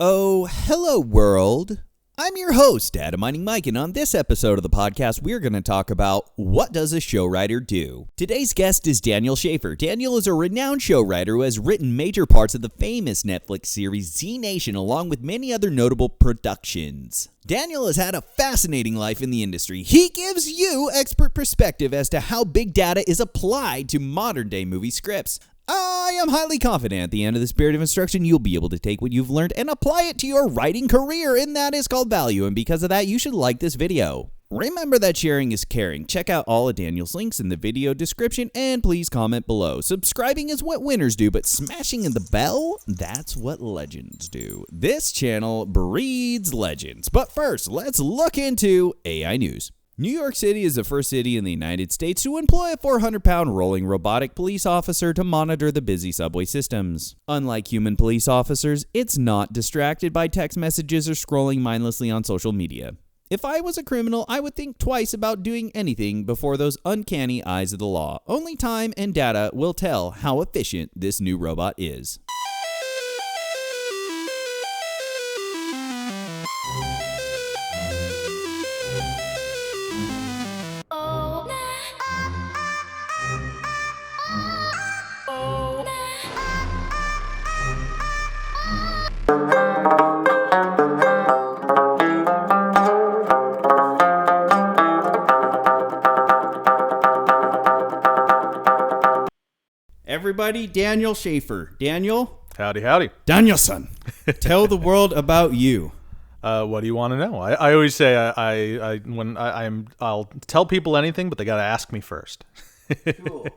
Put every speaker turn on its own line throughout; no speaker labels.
Oh, hello world. I'm your host, Data Mining Mike, and on this episode of the podcast, we're going to talk about what does a show writer do? Today's guest is Daniel Schaefer. Daniel is a renowned show writer who has written major parts of the famous Netflix series Z Nation, along with many other notable productions. Daniel has had a fascinating life in the industry. He gives you expert perspective as to how big data is applied to modern-day movie scripts. I am highly confident at the end of this period of instruction, you'll be able to take what you've learned and apply it to your writing career, and that is called value, and because of that, you should like this video. Remember that sharing is caring. Check out all of Daniel's links in the video description, and please comment below. Subscribing is what winners do, but smashing the bell, that's what legends do. This channel breeds legends. But first, let's look into AI news. New York City is the first city in the United States to employ a 400-pound rolling robotic police officer to monitor the busy subway systems. Unlike human police officers, it's not distracted by text messages or scrolling mindlessly on social media. If I was a criminal, I would think twice about doing anything before those uncanny eyes of the law. Only time and data will tell how efficient this new robot is. Everybody, Daniel Schaefer. Daniel?
Howdy.
Danielson, tell the world about you.
What do you want to know? I always say I'll tell people anything, but they got to ask me first.
Cool.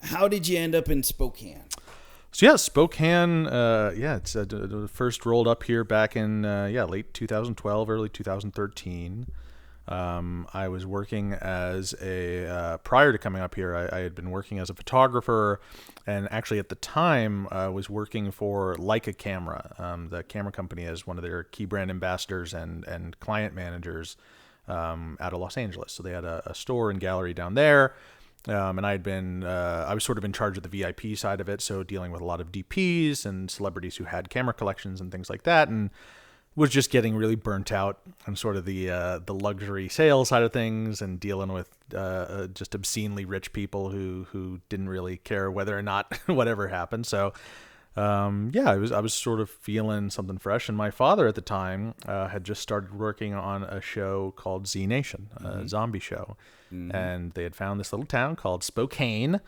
How did you end up in Spokane?
So yeah, Spokane. It's first rolled up here back in late 2012, early 2013. I was working as prior to coming up here, I had been working as a photographer, and actually at the time was working for Leica Camera, the camera company, as one of their key brand ambassadors and client managers out of Los Angeles. So they had a store and gallery down there, and I was sort of in charge of the VIP side of it, so dealing with a lot of DPs and celebrities who had camera collections and things like that, and was just getting really burnt out on sort of the luxury sales side of things and dealing with just obscenely rich people who didn't really care whether or not whatever happened. So I was sort of feeling something fresh. And my father at the time had just started working on a show called Z Nation, a zombie show, and they had found this little town called Spokane,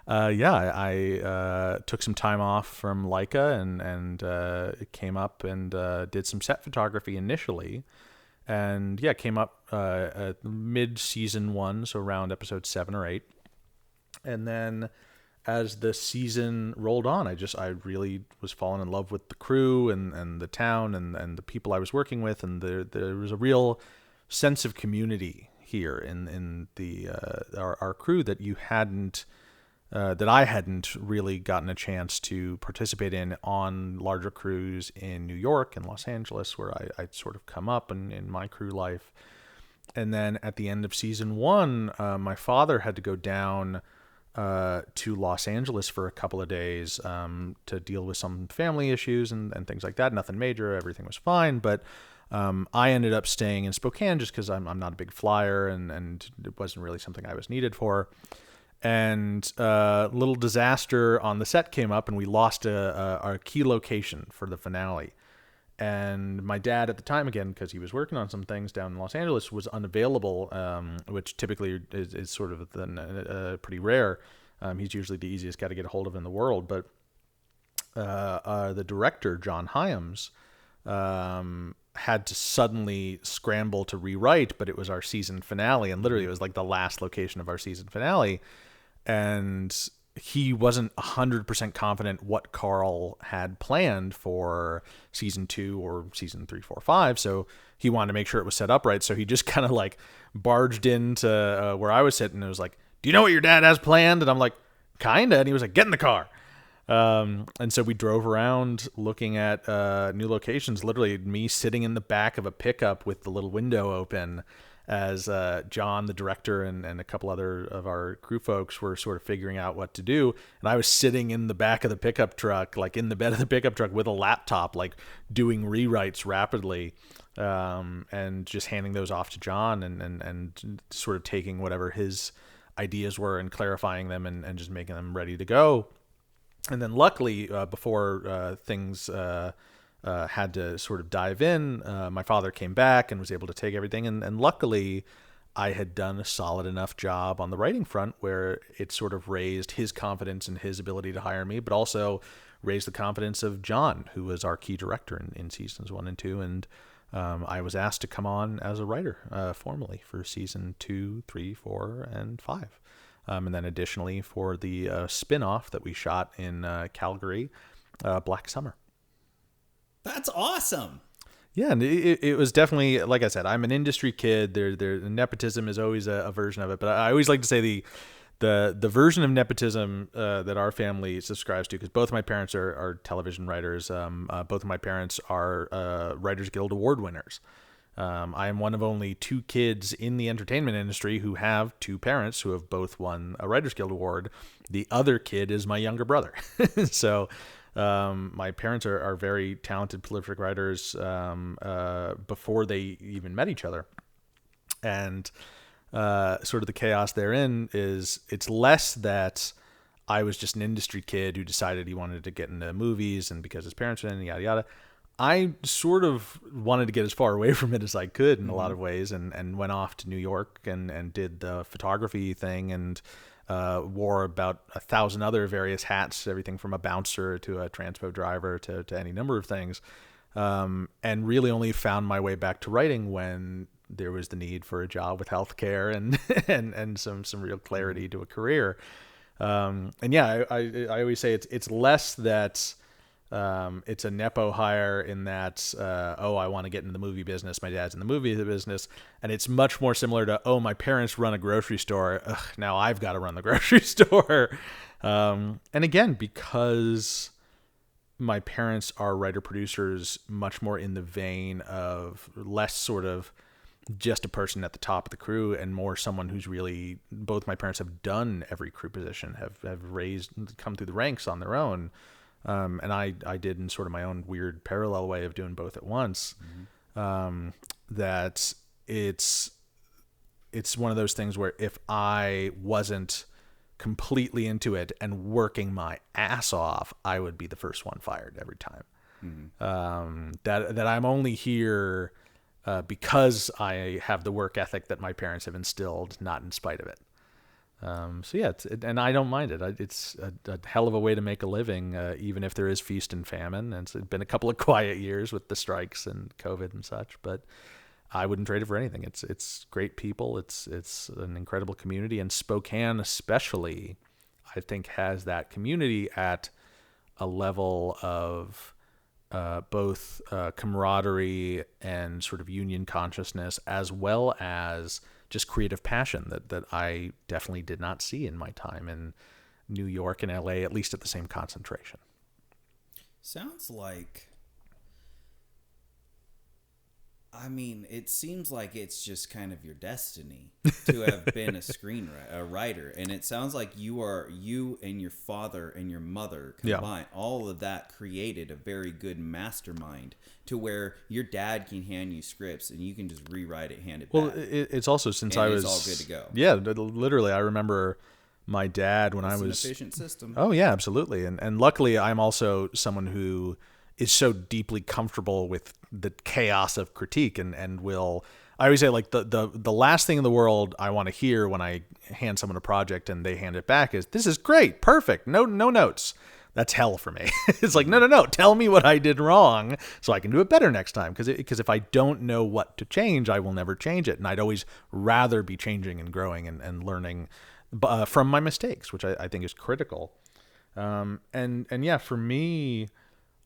I took some time off from Leica and came up and did some set photography initially, and came up at mid-season 1, so around episode 7 or 8, and then as the season rolled on, I really was falling in love with the crew and the town and the people I was working with, and there was a real sense of community here in our crew that I hadn't really gotten a chance to participate in on larger crews in New York and Los Angeles, where I'd sort of come up in my crew life. And then at the end of season 1, my father had to go down to Los Angeles for a couple of days to deal with some family issues and things like that. Nothing major, everything was fine, but I ended up staying in Spokane just because I'm not a big flyer and it wasn't really something I was needed for. And a little disaster on the set came up, and we lost our key location for the finale. And my dad at the time, again, because he was working on some things down in Los Angeles, was unavailable, which typically is sort of pretty rare. He's usually the easiest guy to get a hold of in the world. But the director, John Hyams, had to suddenly scramble to rewrite, but it was our season finale, and literally it was like the last location of our season finale. And he wasn't 100% confident what Carl had planned for season 2 or season 3, 4, 5. So he wanted to make sure it was set up right. So he just kind of like barged into where I was sitting and was like, "Do you know what your dad has planned?" And I'm like, "Kinda." And he was like, "Get in the car." And so we drove around looking at new locations, literally me sitting in the back of a pickup with the little window open as John, the director, and a couple other of our crew folks were sort of figuring out what to do. And I was sitting in the back of the pickup truck, like in the bed of the pickup truck with a laptop, like doing rewrites rapidly, and just handing those off to John and sort of taking whatever his ideas were and clarifying them and just making them ready to go. And then luckily, before things had to sort of dive in, my father came back and was able to take everything. And luckily, I had done a solid enough job on the writing front where it sort of raised his confidence in his ability to hire me, but also raised the confidence of John, who was our key director in seasons 1 and 2. And I was asked to come on as a writer formally for season 2, 3, 4, and 5. And then additionally for the spin-off that we shot in Calgary, Black Summer.
That's awesome.
Yeah, and it was definitely, like I said, I'm an industry kid. Nepotism is always a version of it, but I always like to say the version of nepotism that our family subscribes to, because both of my parents are television writers. Both of my parents are Writers Guild Award winners. I am one of only 2 kids in the entertainment industry who have 2 parents who have both won a Writers Guild Award. The other kid is my younger brother. So my parents are very talented, prolific writers before they even met each other. And sort of the chaos therein is it's less that I was just an industry kid who decided he wanted to get into movies and because his parents were in, yada, yada. I sort of wanted to get as far away from it as I could in a lot of ways and went off to New York and did the photography thing and wore about 1,000 other various hats, everything from a bouncer to a transpo driver to any number of things, and really only found my way back to writing when there was the need for a job with healthcare and some real clarity to a career. And yeah, I always say it's less that it's a Nepo hire in that, I want to get into the movie business. My dad's in the movie business. And it's much more similar to, my parents run a grocery store. Ugh, now I've got to run the grocery store. And again, because my parents are writer-producers, much more in the vein of less sort of just a person at the top of the crew and more someone who's really, both my parents have done every crew position, have come through the ranks on their own. And I did in sort of my own weird parallel way of doing both at once. That it's one of those things where if I wasn't completely into it and working my ass off, I would be the first one fired every time. That I'm only here because I have the work ethic that my parents have instilled, not in spite of it. So yeah, and I don't mind it. It's a hell of a way to make a living, even if there is feast and famine. And it's been a couple of quiet years with the strikes and COVID and such, but I wouldn't trade it for anything. It's great people. It's an incredible community, and Spokane especially, I think, has that community at a level of both camaraderie and sort of union consciousness, as well as just creative passion that I definitely did not see in my time in New York and LA, at least at the same concentration.
Sounds like, I mean, it seems like it's just kind of your destiny to have been a writer. And it sounds like you and your father and your mother combined, all of that created a very good mastermind to where your dad can hand you scripts and you can just rewrite it, hand it back.
Well, it's also since I was
all good to go.
Yeah, literally, I remember my dad when I was
an efficient system.
Oh yeah, absolutely. And luckily, I'm also someone who is so deeply comfortable with the chaos of critique and will. I always say, like, the last thing in the world I want to hear when I hand someone a project and they hand it back is, "This is great, perfect, no notes." That's hell for me. It's like, no, tell me what I did wrong so I can do it better next time. Because if I don't know what to change, I will never change it. And I'd always rather be changing and growing and learning from my mistakes, which I think is critical. And yeah, for me,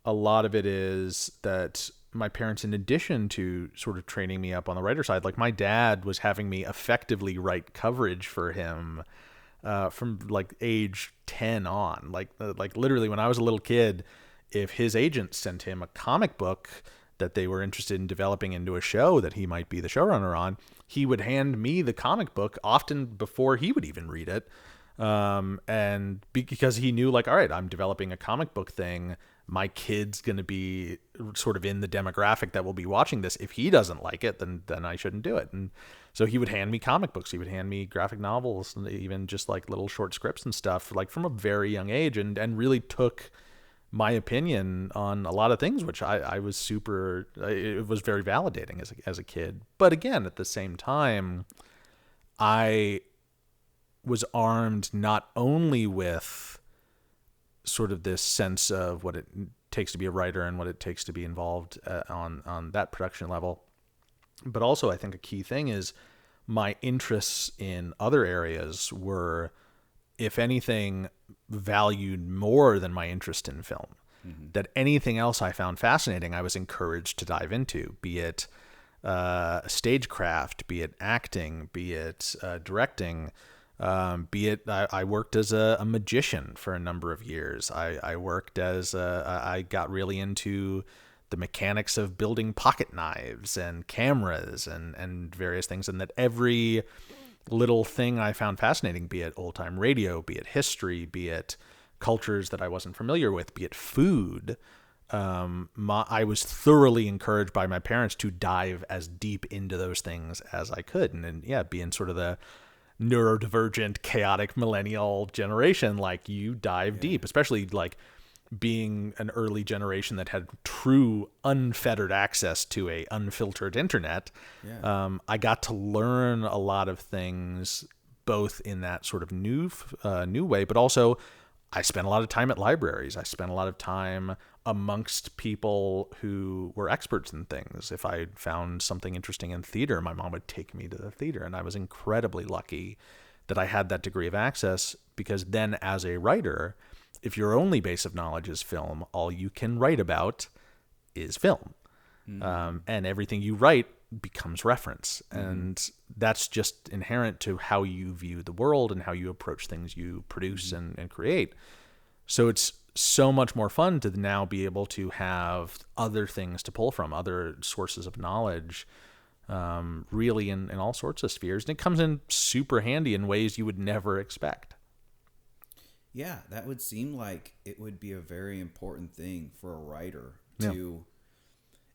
a lot of it is that my parents, in addition to sort of training me up on the writer side, like my dad was having me effectively write coverage for him from like age 10 on. Like literally when I was a little kid, if his agent sent him a comic book that they were interested in developing into a show that he might be the showrunner on, he would hand me the comic book often before he would even read it. And because he knew, like, all right, I'm developing a comic book thing. My kid's going to be sort of in the demographic that will be watching this. If he doesn't like it, then I shouldn't do it. And so he would hand me comic books. He would hand me graphic novels, and even just like little short scripts and stuff, like from a very young age, and really took my opinion on a lot of things, which I was super, it was very validating as a kid. But again, at the same time, I was armed not only with sort of this sense of what it takes to be a writer and what it takes to be involved on that production level, but also I think a key thing is my interests in other areas were, if anything, valued more than my interest in film. Mm-hmm. That anything else I found fascinating, I was encouraged to dive into, be it stagecraft, be it acting, be it directing, be it I worked as a magician for a number of years. I worked as I got really into the mechanics of building pocket knives and cameras and various things, and that every little thing I found fascinating, be it old-time radio, be it history, be it cultures that I wasn't familiar with, be it food, I was thoroughly encouraged by my parents to dive as deep into those things as I could. And yeah, being sort of the neurodivergent, chaotic millennial generation, like, you dive deep, especially like being an early generation that had true unfettered access to a unfiltered internet. I got to learn a lot of things, both in that sort of new way, but also I spent a lot of time at libraries. I spent a lot of time amongst people who were experts in things. If I found something interesting in theater, my mom would take me to the theater, and I was incredibly lucky that I had that degree of access, because then as a writer, if your only base of knowledge is film, all you can write about is film. Mm-hmm. And everything you write becomes reference. Mm-hmm. And that's just inherent to how you view the world and how you approach things you produce and create. So it's so much more fun to now be able to have other things to pull from, other sources of knowledge, really in all sorts of spheres. And it comes in super handy in ways you would never expect.
Yeah, that would seem like it would be a very important thing for a writer to,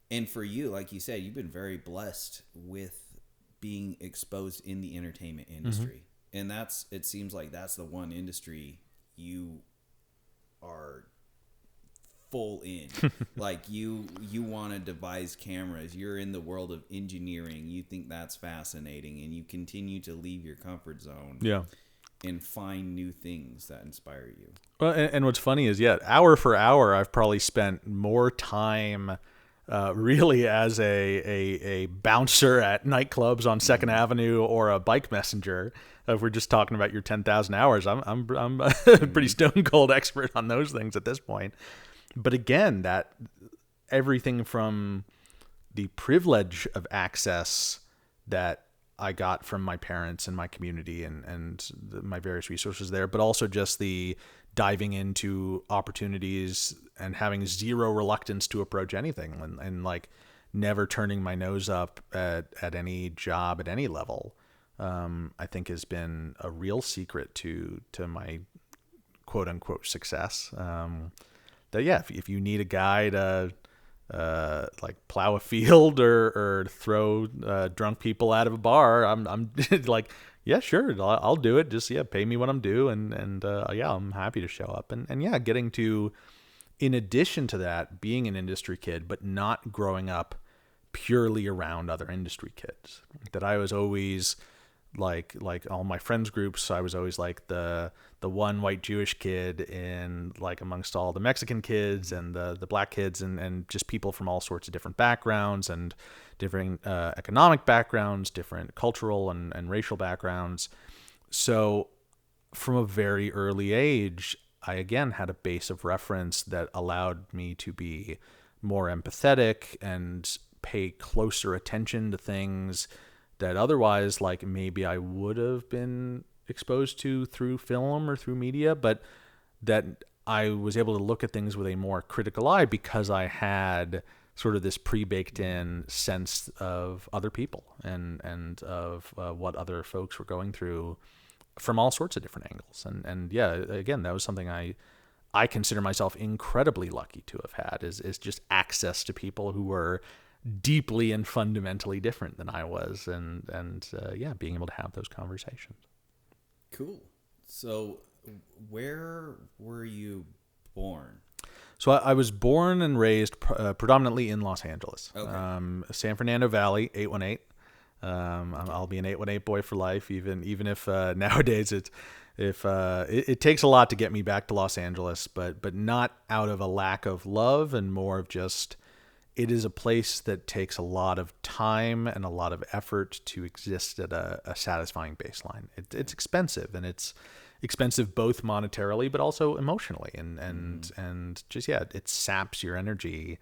and for you, like you said, you've been very blessed with being exposed in the entertainment industry. Mm-hmm. And it seems like that's the one industry you are full in. Like you want to devise cameras, you're in the world of engineering, you think that's fascinating, and you continue to leave your comfort zone. Yeah. And find new things that inspire you.
Well, and what's funny is, hour for hour, I've probably spent more time really as a bouncer at nightclubs on 2nd Avenue or a bike messenger. If we're just talking about your 10,000 hours, I'm a pretty stone cold expert on those things at this point. But again, that everything from the privilege of access that I got from my parents and my community and my various resources there, but also just the diving into opportunities and having zero reluctance to approach anything and like never turning my nose up at any job at any level, I think has been a real secret to my quote unquote success. If you need a guy to like plow a field or throw drunk people out of a bar, I'm like, yeah, sure, I'll do it. Just pay me what I'm due, and I'm happy to show up. And getting to, in addition to that, being an industry kid, but not growing up purely around other industry kids. That I was always like all my friends groups, I was always like the one white Jewish kid in like amongst all the Mexican kids and the black kids and just people from all sorts of different backgrounds and different economic backgrounds, different cultural and racial backgrounds. So from a very early age, I again had a base of reference that allowed me to be more empathetic and pay closer attention to things that otherwise, like, maybe I would have been exposed to through film or through media, but that I was able to look at things with a more critical eye because I had sort of this pre-baked in sense of other people and of what other folks were going through from all sorts of different angles. And yeah, again, that was something I consider myself incredibly lucky to have had is just access to people who were deeply and fundamentally different than I was, and being able to have those conversations.
Cool. So, where were you born?
So I was born and raised predominantly in Los Angeles,
Okay.
San Fernando Valley, 818. I'll be an 818 boy for life, even if nowadays it takes a lot to get me back to Los Angeles, but not out of a lack of love, and more of just it is a place that takes a lot of time and a lot of effort to exist at a satisfying baseline. It's expensive, and it's expensive both monetarily but also emotionally, and just it saps your energy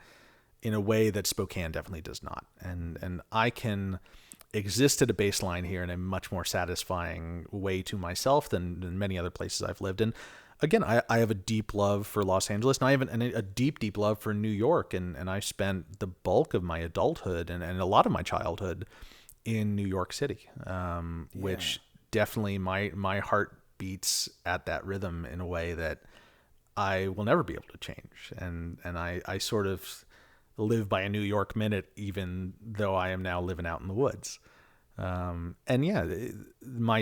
in a way that Spokane definitely does not. And I can exist at a baseline here in a much more satisfying way to myself than many other places I've lived in. Again, I have a deep love for Los Angeles, and I have a deep love for New York, and I spent the bulk of my adulthood and a lot of my childhood in New York City, which definitely my heart beats at that rhythm in a way that I will never be able to change. And I sort of live by a New York minute, even though I am now living out in the woods. My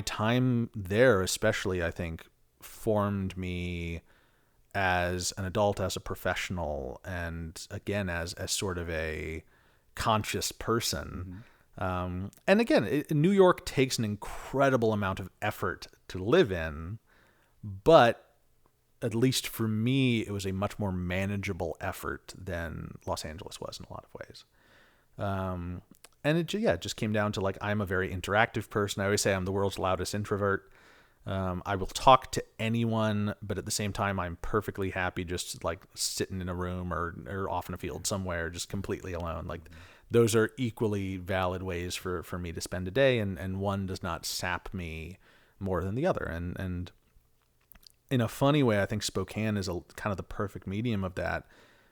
time there, especially, I think, formed me as an adult, as a professional, and again, as sort of a conscious person. And again, New York takes an incredible amount of effort to live in, but at least for me, it was a much more manageable effort than Los Angeles was in a lot of ways. And it just came down to, like, I'm a very interactive person. I always say I'm the world's loudest introvert. I will talk to anyone, but at the same time, I'm perfectly happy just like sitting in a room or off in a field somewhere, just completely alone. Like, those are equally valid ways for me to spend a day, and one does not sap me more than the other. And in a funny way, I think Spokane is kind of the perfect medium of that,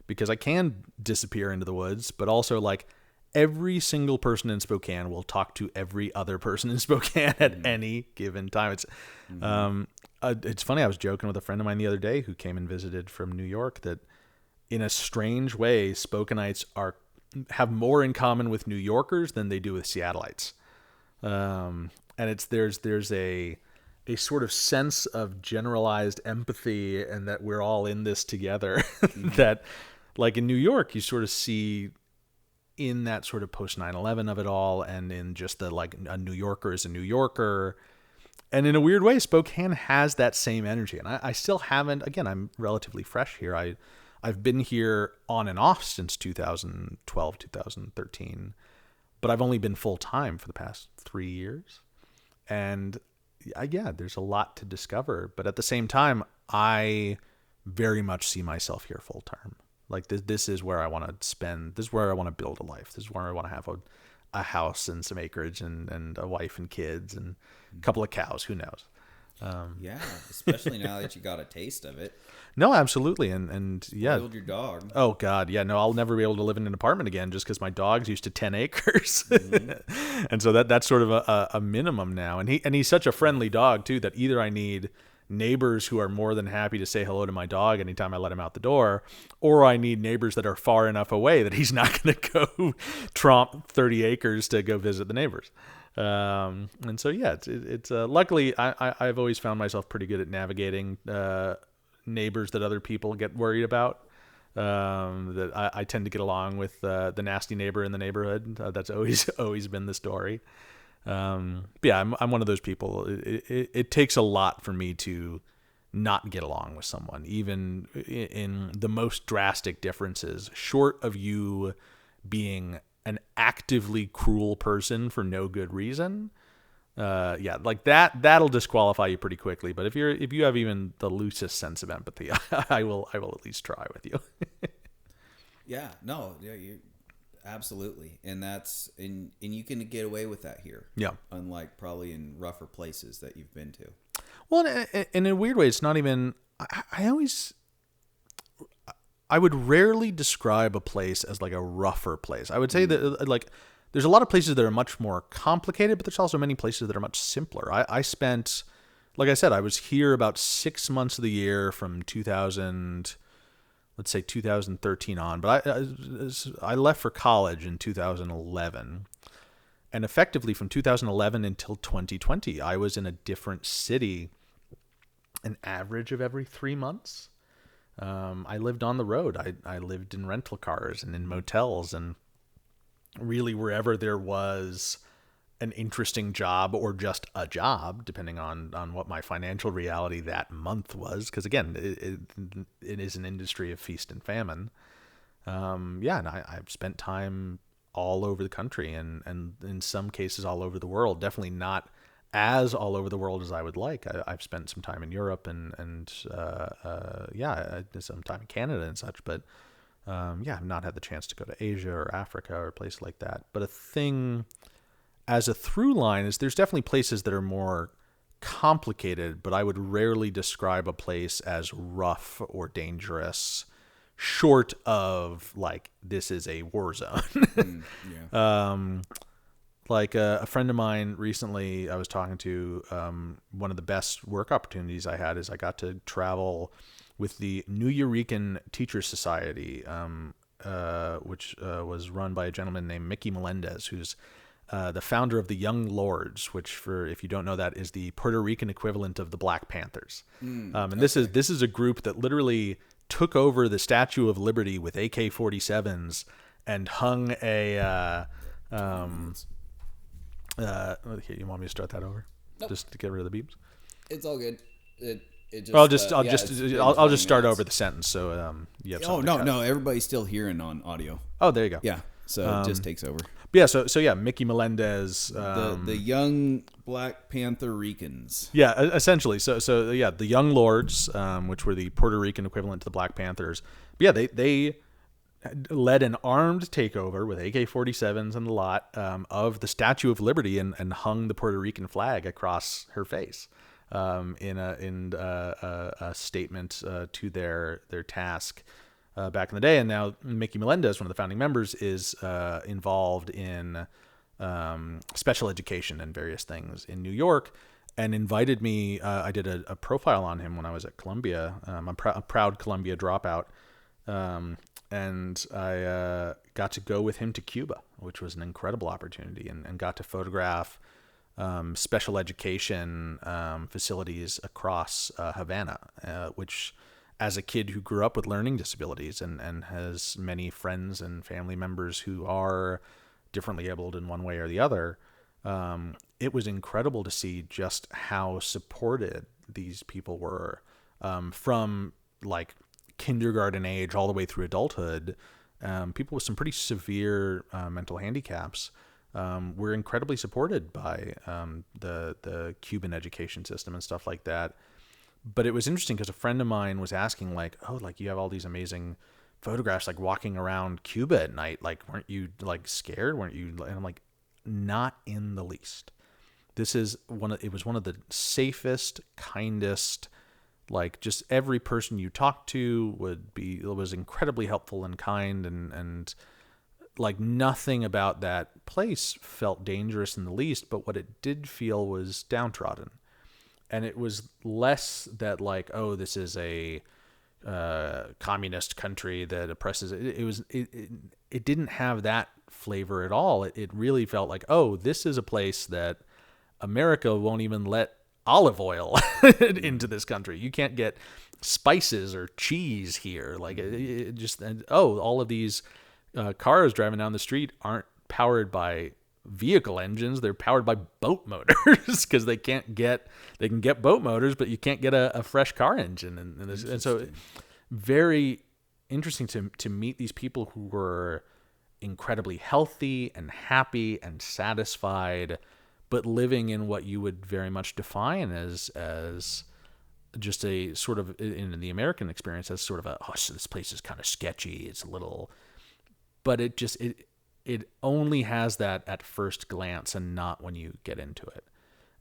because I can disappear into the woods, but also, like, every single person in Spokane will talk to every other person in Spokane at any given time. It's funny. I was joking with a friend of mine the other day who came and visited from New York that, in a strange way, Spokanites have more in common with New Yorkers than they do with Seattleites. And there's a sort of sense of generalized empathy, and that we're all in this together. That, like, in New York, you sort of see in that sort of post 9/11 of it all, and in just the, like, a New Yorker is a New Yorker. And in a weird way, Spokane has that same energy. And I still haven't, again, I'm relatively fresh here. I've been here on and off since 2012, 2013, but I've only been full time for the past 3 years. And there's a lot to discover, but at the same time, I very much see myself here full term. Like, this is where I want to spend. This is where I want to build a life. This is where I want to have a house and some acreage and a wife and kids and a couple of cows. Who knows?
Especially now that you got a taste of it.
No, absolutely. And
Spoiled your dog.
Oh God. Yeah, no, I'll never be able to live in an apartment again just because my dog's used to 10 acres. And so that's sort of a minimum now. And he's such a friendly dog too, that either I need neighbors who are more than happy to say hello to my dog anytime I let him out the door, or I need neighbors that are far enough away that he's not going to go tromp 30 acres to go visit the neighbors. And so, it's luckily I've always found myself pretty good at navigating neighbors that other people get worried about. That I tend to get along with the nasty neighbor in the neighborhood. That's always been the story. I'm one of those people. It takes a lot for me to not get along with someone, even in the most drastic differences, short of you being an actively cruel person for no good reason. Like that'll disqualify you pretty quickly. But if you have even the loosest sense of empathy, I will at least try with you.
You absolutely, and you can get away with that here.
Yeah,
unlike probably in rougher places that you've been to.
Well, and in a weird way, it's not even. I would rarely describe a place as like a rougher place. I would say that like there's a lot of places that are much more complicated, but there's also many places that are much simpler. I spent, like I said, I was here about 6 months of the year from 2000, let's say 2013 on, but I left for college in 2011. And effectively from 2011 until 2020, I was in a different city an average of every 3 months. I lived on the road. I lived in rental cars and in motels, and really wherever there was an interesting job or just a job, depending on what my financial reality that month was. Because again, it is an industry of feast and famine. And I've spent time all over the country and in some cases all over the world. Definitely not as all over the world as I would like. I've spent some time in Europe and some time in Canada and such, but I've not had the chance to go to Asia or Africa or a place like that. But a thing as a through line is there's definitely places that are more complicated, but I would rarely describe a place as rough or dangerous, short of like this is a war zone. Like a friend of mine recently, I was talking to, one of the best work opportunities I had is I got to travel with the New Eurekan Teacher Society, which was run by a gentleman named Mickey Melendez, who's the founder of the Young Lords, which, for if you don't know, that is the Puerto Rican equivalent of the Black Panthers. This is a group that literally took over the Statue of Liberty with AK-47s and hung a here, you want me to start that over?
Nope.
Just to get rid of the beeps?
It's all good. It just,
I'll just start over the sentence. So you have something.
No, everybody's still hearing on audio.
Oh, there you go.
Yeah, so it just takes over.
But yeah, Mickey Melendez,
the young Black Panther Ricans.
Yeah, essentially. So the Young Lords, which were the Puerto Rican equivalent to the Black Panthers. But yeah, they led an armed takeover with AK-47s and the lot of the Statue of Liberty and hung the Puerto Rican flag across her face in a statement to their task back in the day. And now Mickey Melendez, one of the founding members, is involved in special education and various things in New York, and invited me. I did a profile on him when I was at Columbia. I'm a proud Columbia dropout. And I got to go with him to Cuba, which was an incredible opportunity, and got to photograph special education facilities across Havana, which, as a kid who grew up with learning disabilities and has many friends and family members who are differently abled in one way or the other, it was incredible to see just how supported these people were from like kindergarten age all the way through adulthood. People with some pretty severe mental handicaps were incredibly supported by the Cuban education system and stuff like that. But it was interesting because a friend of mine was asking, like, oh, like you have all these amazing photographs, like walking around Cuba at night. Like, weren't you like scared? Weren't you? And I'm like, not in the least. It was one of the safest, kindest, like just every person you talked to was incredibly helpful and kind, and like nothing about that place felt dangerous in the least, but what it did feel was downtrodden. And it was less that like, oh, this is a communist country that oppresses. It didn't have that flavor at all. It really felt like, oh, this is a place that America won't even let olive oil into this country. You can't get spices or cheese here. Like all of these cars driving down the street aren't powered by vehicle engines. They're powered by boat motors because they can get boat motors, but you can't get a fresh car engine. And so very interesting to meet these people who were incredibly healthy and happy and satisfied, but living in what you would very much define as just a sort of, in the American experience, as sort of so this place is kind of sketchy. It's a little, but it only has that at first glance and not when you get into it.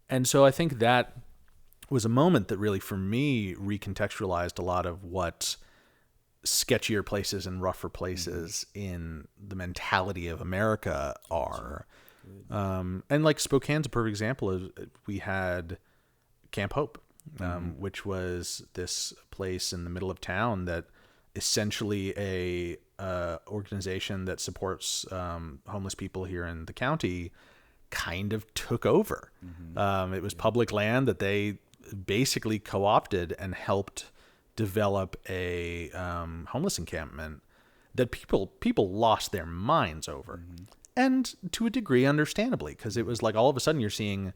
And so I think that was a moment that really, for me, recontextualized a lot of what sketchier places and rougher places in the mentality of America are. And like Spokane's a perfect example of, we had Camp Hope, which was this place in the middle of town that essentially a organization that supports homeless people here in the county kind of took over. It was public land that they basically co-opted and helped develop a homeless encampment that people lost their minds over. And to a degree, understandably, because it was like all of a sudden you're seeing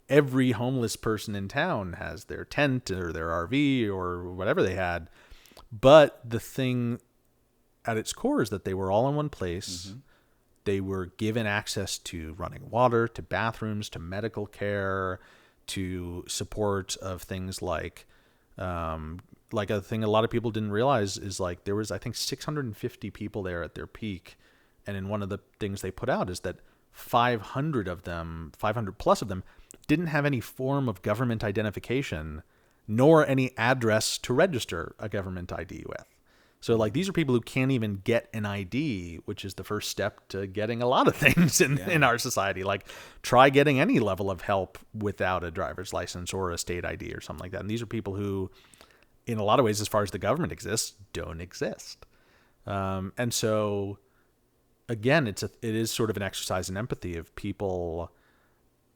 every homeless person in town has their tent or their RV or whatever they had. But the thing at its core is that they were all in one place. They were given access to running water, to bathrooms, to medical care, to support of things like a thing a lot of people didn't realize is like there was, I think, 650 people there at their peak. And in one of the things they put out is that 500 plus of them didn't have any form of government identification, nor any address to register a government ID with. So like these are people who can't even get an ID, which is the first step to getting a lot of things in our society. Like try getting any level of help without a driver's license or a state ID or something like that. And these are people who, in a lot of ways, as far as the government exists, don't exist. And so again, it is sort of an exercise in empathy of people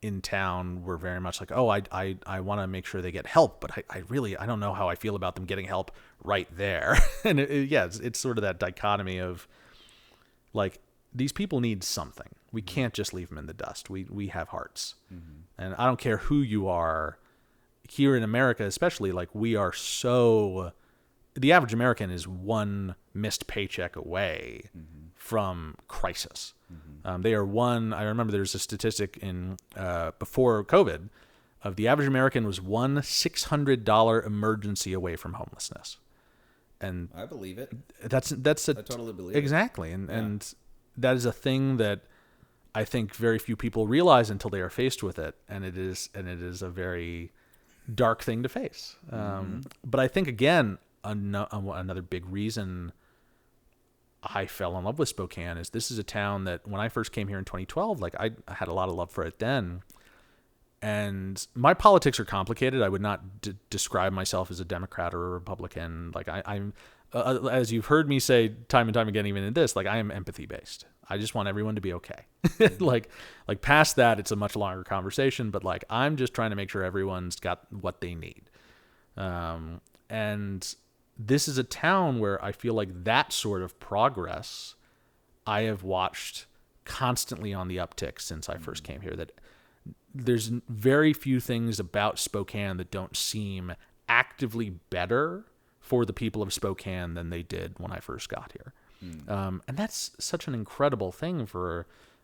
in town were very much like, oh, I want to make sure they get help, but I don't know how I feel about them getting help right there. And it's sort of that dichotomy of like, these people need something. We can't just leave them in the dust. We have hearts. And I don't care who you are here in America, especially, like we are so, the average American is one missed paycheck away from crisis. They are one. I remember there's a statistic in before COVID of the average American was one $600 emergency away from homelessness. And
I believe it.
I
totally believe it.
Exactly. And that is a thing that I think very few people realize until they are faced with it. And it is a very dark thing to face. But I think, again, another big reason I fell in love with Spokane is this is a town that when I first came here in 2012, like I had a lot of love for it then. And my politics are complicated. I would not describe myself as a Democrat or a Republican. Like I'm as you've heard me say time and time again, even in this, like I am empathy based. I just want everyone to be okay. like past that, it's a much longer conversation, but like, I'm just trying to make sure everyone's got what they need. And this is a town where I feel like that sort of progress I have watched constantly on the uptick since I first came here. That there's very few things about Spokane that don't seem actively better for the people of Spokane than they did when I first got here. And that's such an incredible thing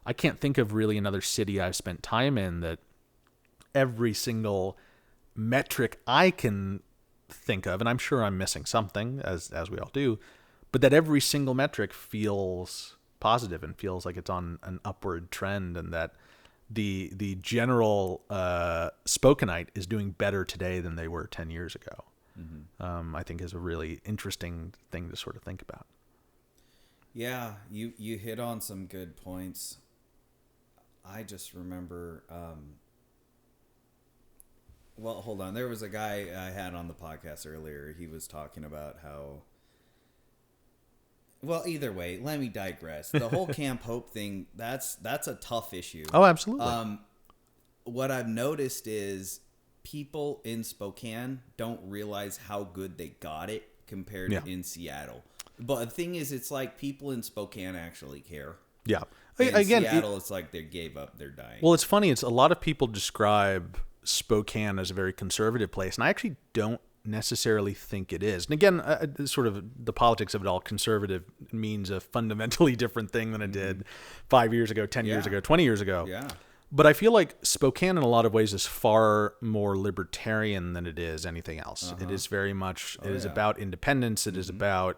I can't think of really another city I've spent time in that every single metric I can think of, and I'm sure I'm missing something as we all do, but that every single metric feels positive and feels like it's on an upward trend, and that the general Spokanite is doing better today than they were 10 years ago. I think is a really interesting thing to sort of think about.
Yeah, you hit on some good points. I just remember, well, hold on. There was a guy I had on the podcast earlier. He was talking about how, well, either way, let me digress. The whole Camp Hope thing, that's a tough issue.
Oh, absolutely.
What I've noticed is people in Spokane don't realize how good they got it compared to in Seattle. But the thing is, it's like people in Spokane actually care.
Yeah.
In Seattle, it's like they gave up, they're dying.
Well, it's funny. It's a lot of people describe Spokane as a very conservative place, and I actually don't necessarily think it is. And again, sort of the politics of it all, conservative means a fundamentally different thing than it did 5 years ago, 10 years ago, 20 years ago.
Yeah.
But I feel like Spokane in a lot of ways is far more libertarian than it is anything else. It is very much, it is about independence. It is about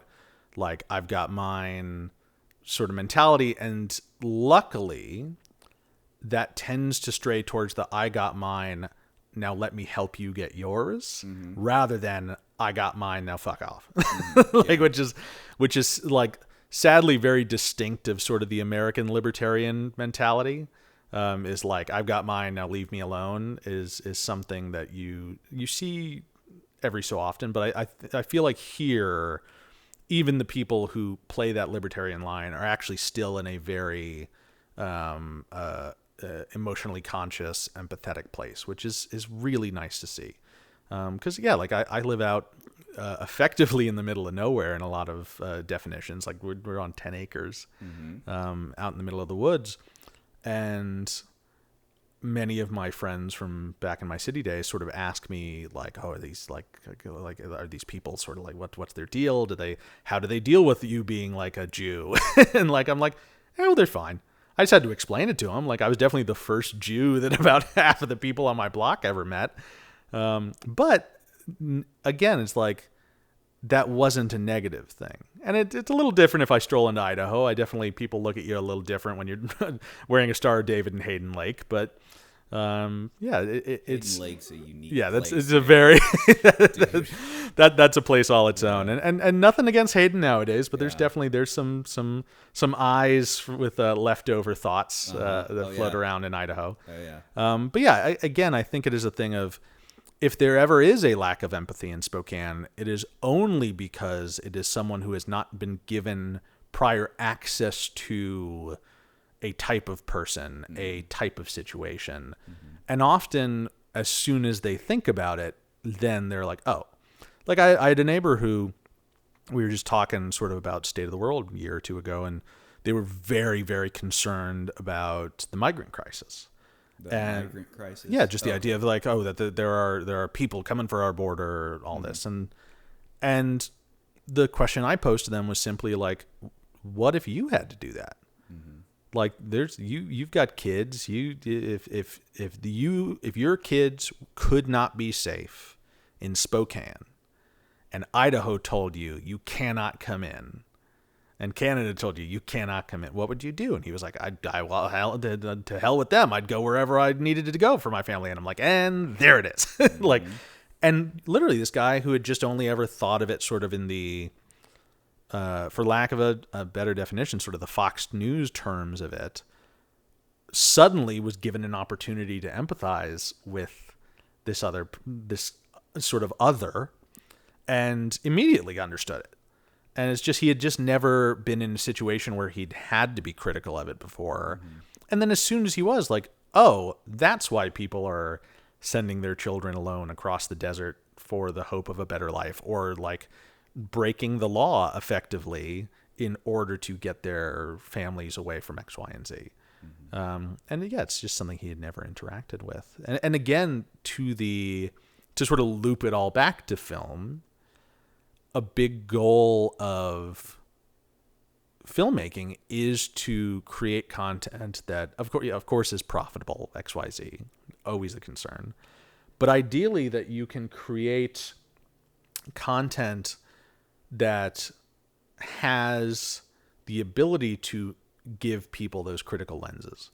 like, I've got mine sort of mentality. And luckily that tends to stray towards the I got mine, now let me help you get yours, rather than I got mine, now fuck off. Which is like sadly very distinct of sort of the American libertarian mentality. Is like, I've got mine, now leave me alone, is something that you see every so often. But I feel like here, even the people who play that libertarian line are actually still in a very emotionally conscious, empathetic place, which is really nice to see. Because like I live out effectively in the middle of nowhere in a lot of definitions. Like we're on 10 acres out in the middle of the woods, and many of my friends from back in my city days sort of ask me like, oh, are these like are these people sort of like, what's their deal? How do they deal with you being like a Jew? And like, I'm like, oh, they're fine. I just had to explain it to them. Like, I was definitely the first Jew that about half of the people on my block ever met. But again, it's like, that wasn't a negative thing. And it's a little different if I stroll into Idaho. People look at you a little different when you're wearing a Star of David in Hayden Lake. But it's
Hayden Lake's a unique
place.
It's
a very that's a place all its own. And nothing against Hayden nowadays, but there's some eyes with leftover thoughts that float around in Idaho. But again, I think it is a thing of, if there ever is a lack of empathy in Spokane, it is only because it is someone who has not been given prior access to a type of person, a type of situation. And often, as soon as they think about it, then they're like, oh. Like I had a neighbor who, we were just talking sort of about state of the world a year or two ago, and they were very, very concerned about the migrant crisis.
Migrant crisis.
Yeah, just the idea of like, that there are people coming for our border, all this, and the question I posed to them was simply like, what if you had to do that? Like, you've got kids. If your kids could not be safe in Spokane, and Idaho told you cannot come in, and Canada told you cannot come in, what would you do? And he was like, to hell with them. I'd go wherever I needed to go for my family. And I'm like, and there it is. Like, and literally this guy who had just only ever thought of it sort of in the, for lack of a better definition, sort of the Fox News terms of it, suddenly was given an opportunity to empathize with this sort of other, and immediately understood it. And it's just, he had just never been in a situation where he'd had to be critical of it before. And then as soon as he was like, oh, that's why people are sending their children alone across the desert for the hope of a better life, or like breaking the law effectively in order to get their families away from X, Y, and Z. And it's just something he had never interacted with. And again, to sort of loop it all back to film, a big goal of filmmaking is to create content that, of course, is profitable. XYZ, always a concern, but ideally that you can create content that has the ability to give people those critical lenses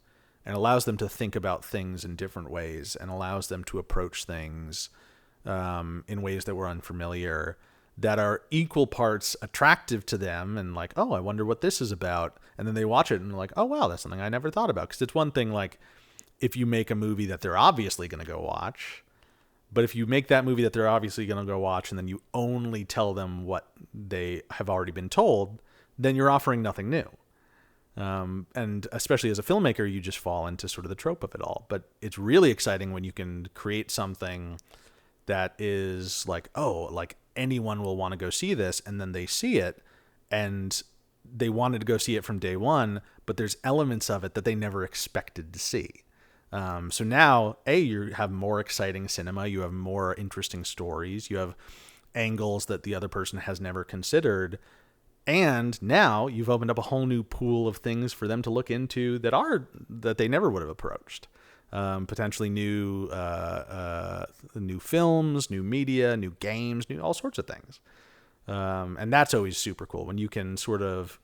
and allows them to think about things in different ways, and allows them to approach things in ways that were unfamiliar, that are equal parts attractive to them, and like, oh, I wonder what this is about. And then they watch it and like, oh, wow, that's something I never thought about. Because it's one thing, like, if you make a movie that they're obviously going to go watch, but if you make that movie that they're obviously going to go watch and then you only tell them what they have already been told, then you're offering nothing new. And especially as a filmmaker, you just fall into sort of the trope of it all. But it's really exciting when you can create something that is like, oh, like anyone will want to go see this, and then they see it and they wanted to go see it from day one, but there's elements of it that they never expected to see. So now, you have more exciting cinema, you have more interesting stories, you have angles that the other person has never considered, and now you've opened up a whole new pool of things for them to look into that they never would have approached. Potentially new films, new media, new games, all sorts of things. And that's always super cool when you can sort of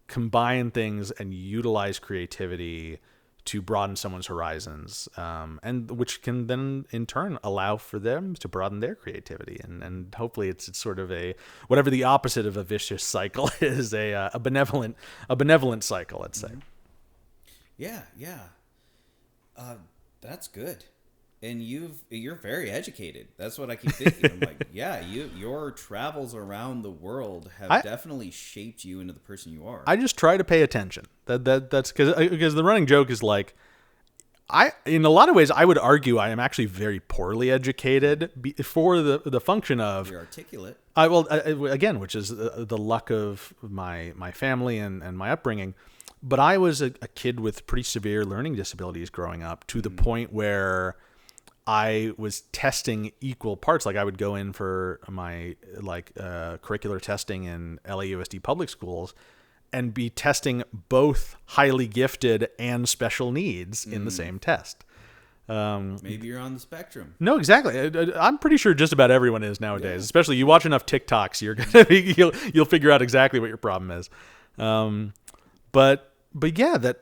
combine things and utilize creativity to broaden someone's horizons, and which can then in turn allow for them to broaden their creativity, and hopefully it's sort of a, whatever the opposite of a vicious cycle is, a benevolent cycle, let's say.
Yeah, that's good. And you're very educated. That's what I keep thinking. I'm like, yeah, your travels around the world have definitely shaped you into the person you are.
I just try to pay attention. That's because the running joke is like, in a lot of ways, I would argue I am actually very poorly educated for the function of,
you're articulate.
Again, which is the luck of my family and my upbringing. But I was a kid with pretty severe learning disabilities growing up, to the point where I was testing equal parts. Like I would go in for my curricular testing in LAUSD public schools and be testing both highly gifted and special needs in the same test.
Maybe you're on the spectrum.
No, exactly. I'm pretty sure just about everyone is nowadays. Yeah. Especially you watch enough TikToks, you're gonna be, you'll figure out exactly what your problem is. But yeah, that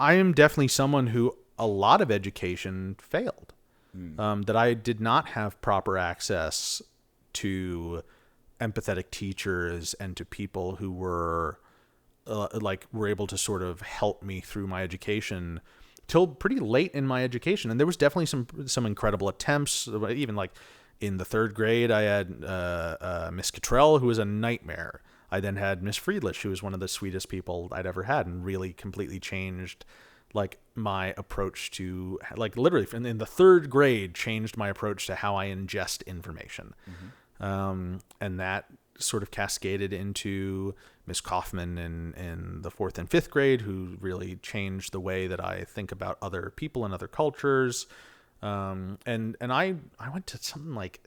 I am definitely someone who a lot of education failed. That I did not have proper access to empathetic teachers and to people who were able to sort of help me through my education till pretty late in my education. And there was definitely some incredible attempts. Even like in the third grade, I had Miss Cottrell, who was a nightmare. I then had Miss Friedlich, who was one of the sweetest people I'd ever had, and really completely changed like my approach to, like, literally in the third grade, changed my approach to how I ingest information. And that sort of cascaded into Miss Kaufman in the fourth and fifth grade, who really changed the way that I think about other people and other cultures. And I went to something like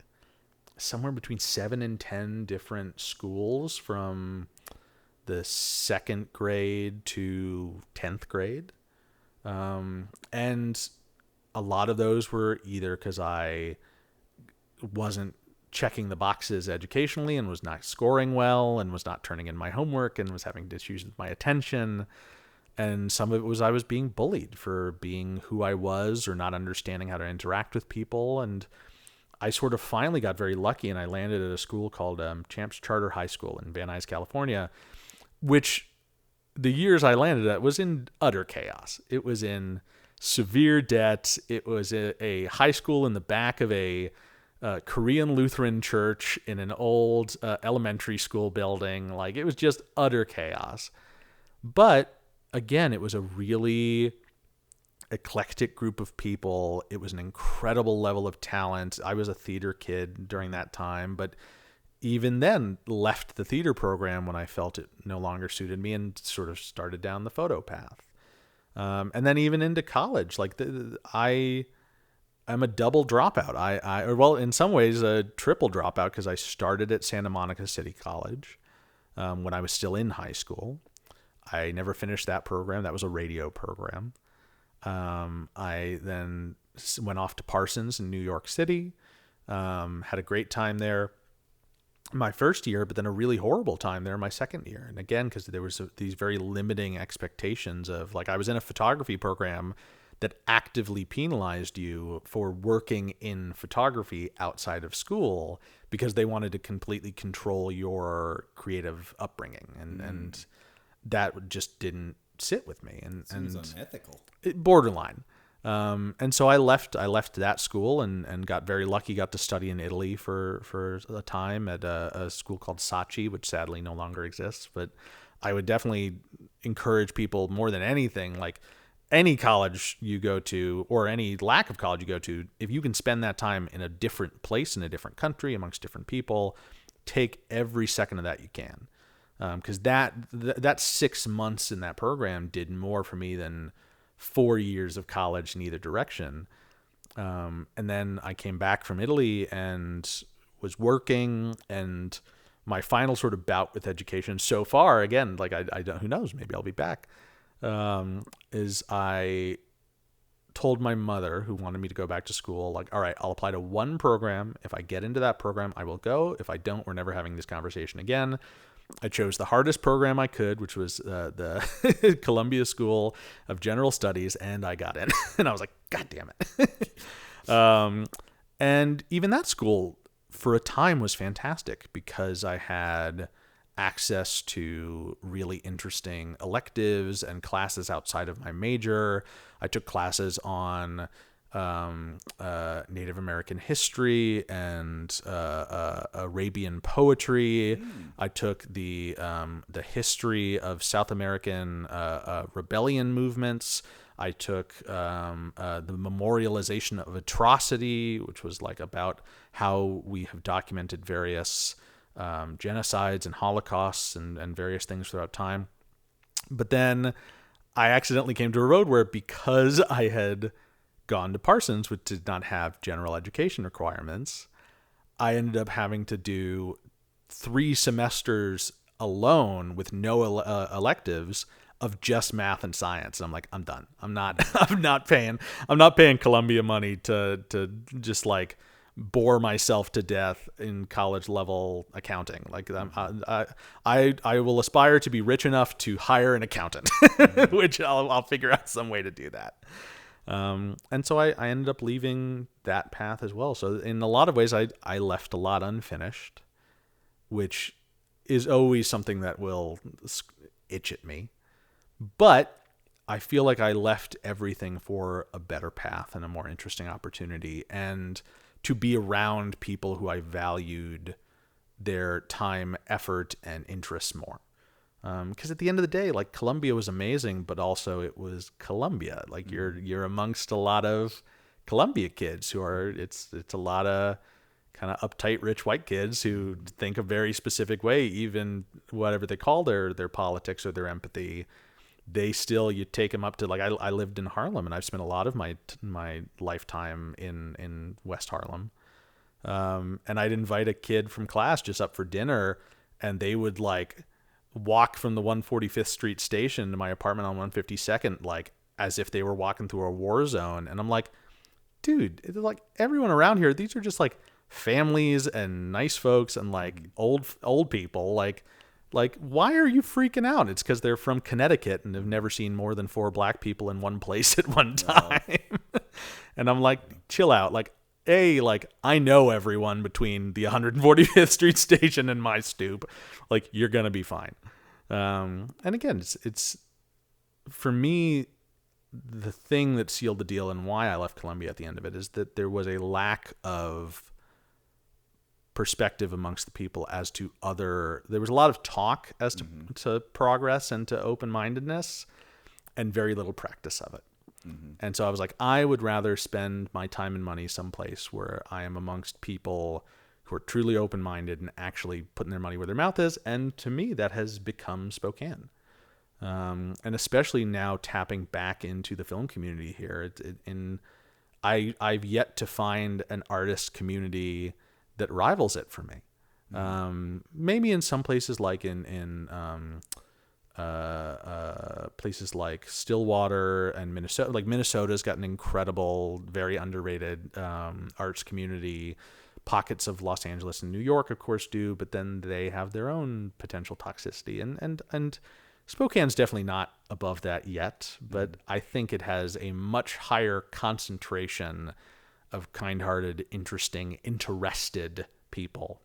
somewhere between 7 and 10 different schools from the second grade to 10th grade. And a lot of those were either because I wasn't checking the boxes educationally and was not scoring well and was not turning in my homework and was having issues with my attention. And some of it was I was being bullied for being who I was or not understanding how to interact with people. And I sort of finally got very lucky, and I landed at a school called Champs Charter High School in Van Nuys, California, which the years I landed at was in utter chaos. It was in severe debt. It was a high school in the back of a Korean Lutheran church in an old elementary school building. Like, it was just utter chaos. But again, it was a really eclectic group of people. It was an incredible level of talent. I was a theater kid during that time, but even then left the theater program when I felt it no longer suited me and sort of started down the photo path. And then even into college, like I'm a double dropout. Well, in some ways a triple dropout, because I started at Santa Monica City College when I was still in high school. I never finished that program. That was a radio program. I then went off to Parsons in New York City, had a great time there my first year, but then a really horrible time there my second year. And again, because there was these very limiting expectations of, like, I was in a photography program that actively penalized you for working in photography outside of school because they wanted to completely control your creative upbringing. And that just didn't sit with me. And
seems unethical.
Borderline. And so I left that school and got very lucky, got to study in Italy for a time at a school called Saatchi, which sadly no longer exists. But I would definitely encourage people more than anything, like any college you go to or any lack of college you go to, if you can spend that time in a different place, in a different country, amongst different people, take every second of that you can. Because that 6 months in that program did more for me than 4 years of college in either direction. And then I came back from Italy and was working, and my final sort of bout with education so far, again, like I don't, who knows, maybe I'll be back, is I told my mother, who wanted me to go back to school, like, all right, I'll apply to one program. If I get into that program, I will go. If I don't, we're never having this conversation again. I chose the hardest program I could, which was the Columbia School of General Studies, and I got in. And I was like, God damn it. And even that school, for a time, was fantastic because I had access to really interesting electives and classes outside of my major. I took classes on Native American history and Arabian poetry. I took the history of South American rebellion movements. I took the memorialization of atrocity, which was like about how we have documented various genocides and holocausts and various things throughout time. But then I accidentally came to a road where, because I had gone to Parsons, which did not have general education requirements, I ended up having to do 3 semesters alone with no electives of just math and science. And I'm like, I'm done. I'm not paying Columbia money to just like bore myself to death in college level accounting. Like I will aspire to be rich enough to hire an accountant, which I'll figure out some way to do that. And so I ended up leaving that path as well. So in a lot of ways, I left a lot unfinished, which is always something that will itch at me. But I feel like I left everything for a better path and a more interesting opportunity, and to be around people who I valued their time, effort, and interests more. Because at the end of the day, like, Columbia was amazing, but also it was Columbia. Like, you're amongst a lot of Columbia kids who are, it's a lot of kind of uptight rich white kids who think a very specific way, even whatever they call their politics or their empathy. They still, you take them up to, like, I lived in Harlem, and I've spent a lot of my lifetime in West Harlem. And I'd invite a kid from class just up for dinner, and they would like walk from the 145th Street station to my apartment on 152nd, like as if they were walking through a war zone. And I'm like, dude, it's like everyone around here, these are just like families and nice folks and like old people. Like, why are you freaking out? It's because they're from Connecticut and have never seen more than 4 black people in one place at one time. Wow. And I'm like, chill out. Like, like, I know everyone between the 145th Street station and my stoop. Like, you're going to be fine. And again, it's for me, the thing that sealed the deal and why I left Columbia at the end of it is that there was a lack of perspective amongst the people as to there was a lot of talk as to progress and to open-mindedness and very little practice of it. And so I was like, I would rather spend my time and money someplace where I am amongst people who are truly open-minded and actually putting their money where their mouth is. And to me, that has become Spokane. And especially now tapping back into the film community here. I've yet to find an artist community that rivals it for me. Maybe in some places like in places like Stillwater and Minnesota. Like, Minnesota's got an incredible, very underrated arts community. Pockets of Los Angeles and New York, of course, do, but then they have their own potential toxicity. And Spokane's definitely not above that yet, but I think it has a much higher concentration of kind-hearted, interesting, interested people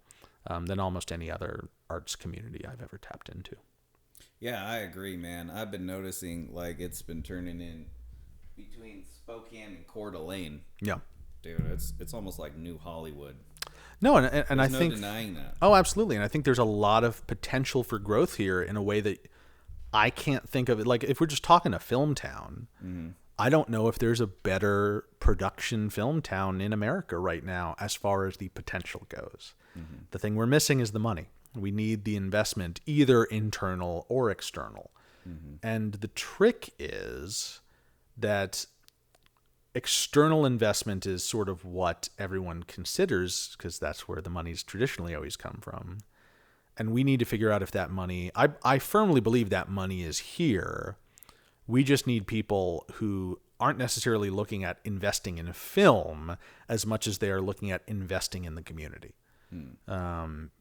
than almost any other arts community I've ever tapped into.
Yeah, I agree, man. I've been noticing, like, it's been turning in between Spokane and Coeur d'Alene.
Yeah.
Dude, it's almost like New Hollywood.
No, and I think...
There's no denying that.
Oh, absolutely. And I think there's a lot of potential for growth here in a way that I can't think of it. Like, if we're just talking a film town, I don't know if there's a better production film town in America right now as far as the potential goes. The thing we're missing is the money. We need the investment, either internal or external. And the trick is that external investment is sort of what everyone considers, because that's where the money's traditionally always come from. And we need to figure out if that money, I firmly believe that money is here. We just need people who aren't necessarily looking at investing in film as much as they are looking at investing in the community.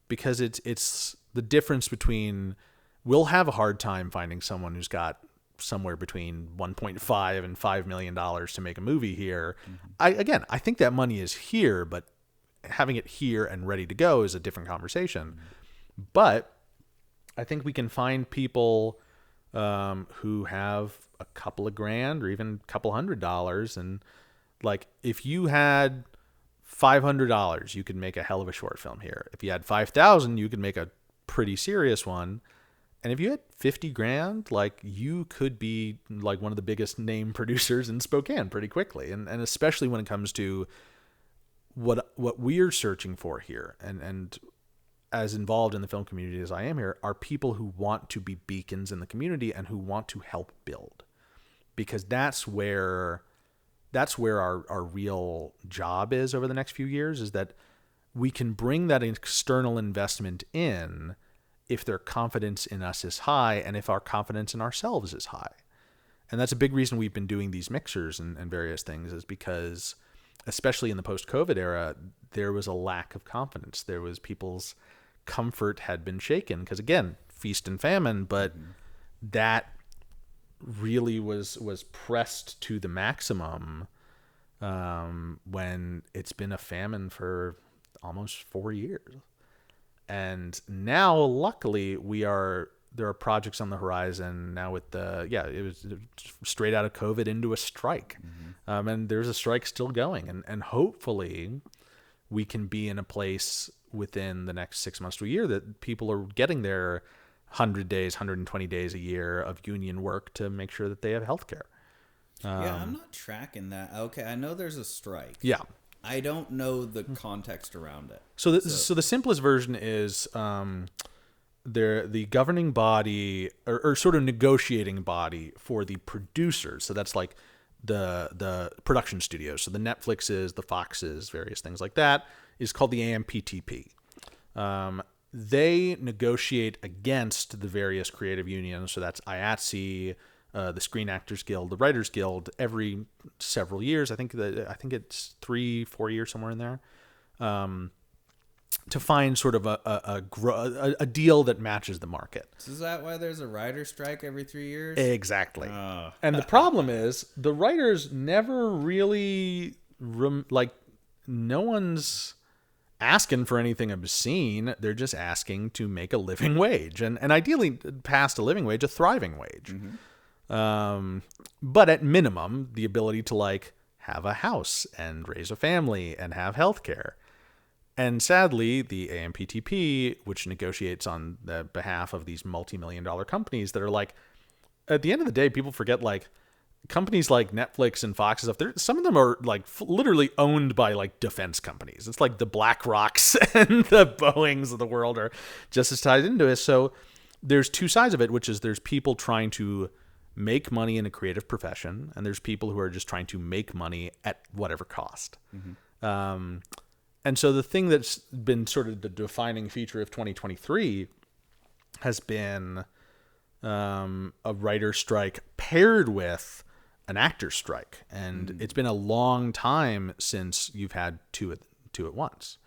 Because it's the difference between, we'll have a hard time finding someone who's got somewhere between 1.5 and $5 million to make a movie here. I think that money is here, but having it here and ready to go is a different conversation. But I think we can find people who have a couple of grand or even a couple $100, and like if you had $500, you could make a hell of a short film here. If you had 5,000, you could make a pretty serious one. And if you had 50 grand, like you could be like one of the biggest name producers in Spokane pretty quickly. And especially when it comes to what we're searching for here, and as involved in the film community as I am here, are people who want to be beacons in the community and who want to help build, because that's where our real job is over the next few years, is that we can bring that external investment in if their confidence in us is high and if our confidence in ourselves is high. And that's a big reason we've been doing these mixers and various things, is because, especially in the post-COVID era, there was a lack of confidence. There was people's comfort had been shaken because, again, feast and famine, but that really was pressed to the maximum when it's been a famine for almost 4 years. And now, luckily, there are projects on the horizon now with it was straight out of COVID into a strike. And there's a strike still going. And hopefully we can be in a place within the next 6 months to a year that people are getting their 100 days, 120 days a year of union work to make sure that they have health care.
I'm not tracking that. Okay, I know there's a strike.
Yeah.
I don't know the context around it.
So the simplest version is the governing body or sort of negotiating body for the producers. So that's like the production studios. So the Netflixes, the Foxes, various things like that, is called the AMPTP. They negotiate against the various creative unions. So that's IATSE, the Screen Actors Guild, the Writers Guild, every several years. I think it's 3-4 years, somewhere in there, to find sort of a deal that matches the market.
So is that why there's a writer strike every 3 years?
Exactly. And the problem is the writers never really no one's asking for anything obscene. They're just asking to make a living wage, and ideally past a living wage, a thriving wage. But at minimum, the ability to like have a house and raise a family and have health care. And sadly, the AMPTP, which negotiates on the behalf of these multi-million-dollar companies that are like, at the end of the day, people forget, like, companies like Netflix and Fox and stuff, some of them are like literally owned by like defense companies. It's like the BlackRocks and the Boeings of the world are just as tied into it. So there's two sides of it, which is there's people trying to make money in a creative profession, and there's people who are just trying to make money at whatever cost. And so the thing that's been sort of the defining feature of 2023 has been a writer strike paired with an actor strike. And it's been a long time since you've had two at once.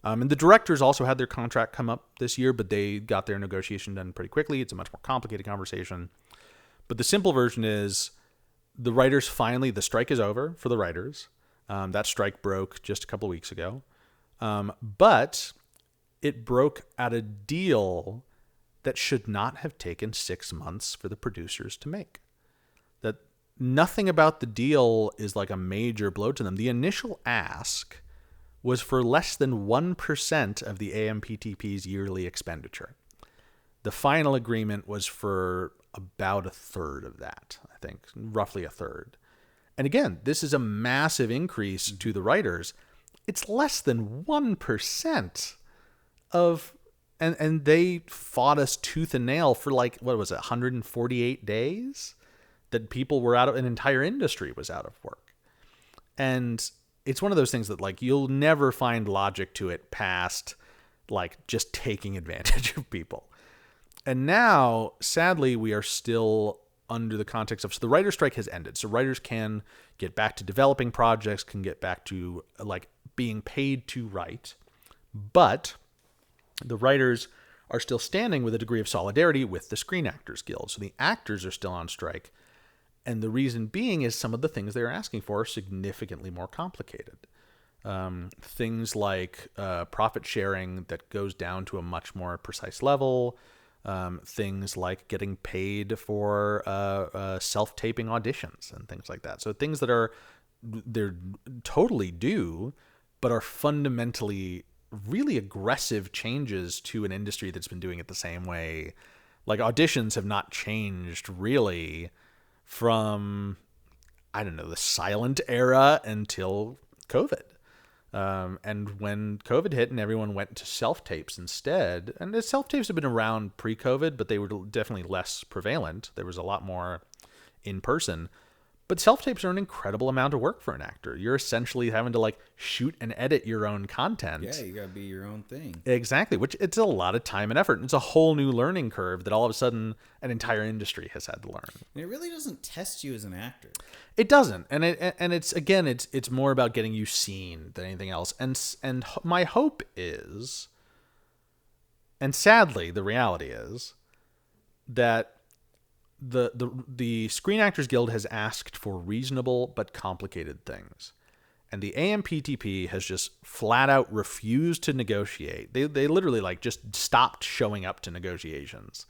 And the directors also had their contract come up this year, but they got their negotiation done pretty quickly. It's a much more complicated conversation. But the simple version is the writers finally, the strike is over for the writers. That strike broke just a couple of weeks ago. But it broke at a deal that should not have taken 6 months for the producers to make. That nothing about the deal is like a major blow to them. The initial ask was for less than 1% of the AMPTP's yearly expenditure. The final agreement was for about a third of that, I think, roughly a third. And again, this is a massive increase to the writers. It's less than 1% of, and they fought us tooth and nail for like, what was it, 148 days that people were out of, an entire industry was out of work. And it's one of those things that like, you'll never find logic to it past like just taking advantage of people. And now, sadly, we are still under the context of, so the writer's strike has ended. So writers can get back to developing projects, can get back to like being paid to write. But the writers are still standing with a degree of solidarity with the Screen Actors Guild. So the actors are still on strike. And the reason being is some of the things they're asking for are significantly more complicated. Things like profit sharing that goes down to a much more precise level. Things like getting paid for self-taping auditions and things like that. So things that they're totally due, but are fundamentally really aggressive changes to an industry that's been doing it the same way. Like auditions have not changed really from, I don't know, the silent era until COVID. And when COVID hit and everyone went to self-tapes instead, and the self-tapes have been around pre-COVID, but they were definitely less prevalent. There was a lot more in person. But self-tapes are an incredible amount of work for an actor. You're essentially having to like shoot and edit your own content.
Yeah, you gotta be your own thing.
Exactly, which it's a lot of time and effort. It's a whole new learning curve that all of a sudden an entire industry has had to learn.
And it really doesn't test you as an actor.
It doesn't, and it's more about getting you seen than anything else. And my hope is, and sadly, the reality is that the Screen Actors Guild has asked for reasonable but complicated things. And the AMPTP has just flat out refused to negotiate. They literally like just stopped showing up to negotiations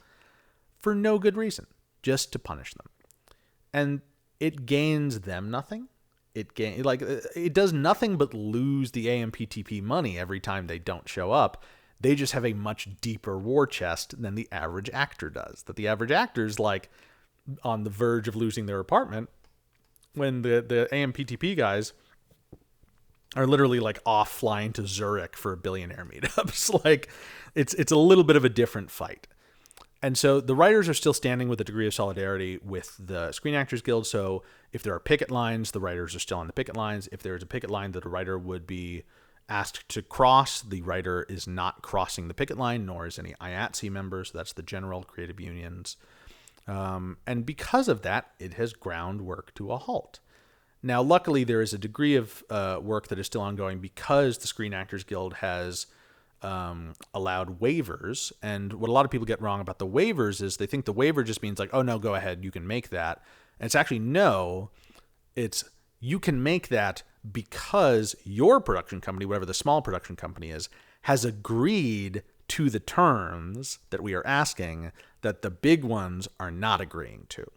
for no good reason, just to punish them. And it gains them nothing. It does nothing but lose the AMPTP money every time they don't show up. They just have a much deeper war chest than the average actor does. That the average actor's like on the verge of losing their apartment when the AMPTP guys are literally like off flying to Zurich for billionaire meetups. Like it's a little bit of a different fight. And so the writers are still standing with a degree of solidarity with the Screen Actors Guild. So if there are picket lines, the writers are still on the picket lines. If there is a picket line that a writer would be asked to cross, the writer is not crossing the picket line, nor is any IATSE member. So that's the General Creative Unions. And because of that, it has ground work to a halt. Now, luckily, there is a degree of work that is still ongoing because the Screen Actors Guild has allowed waivers. And what a lot of people get wrong about the waivers is they think the waiver just means like, oh, no, go ahead, you can make that. And it's actually no, it's you can make that because your production company, whatever the small production company is, has agreed to the terms that we are asking that the big ones are not agreeing to.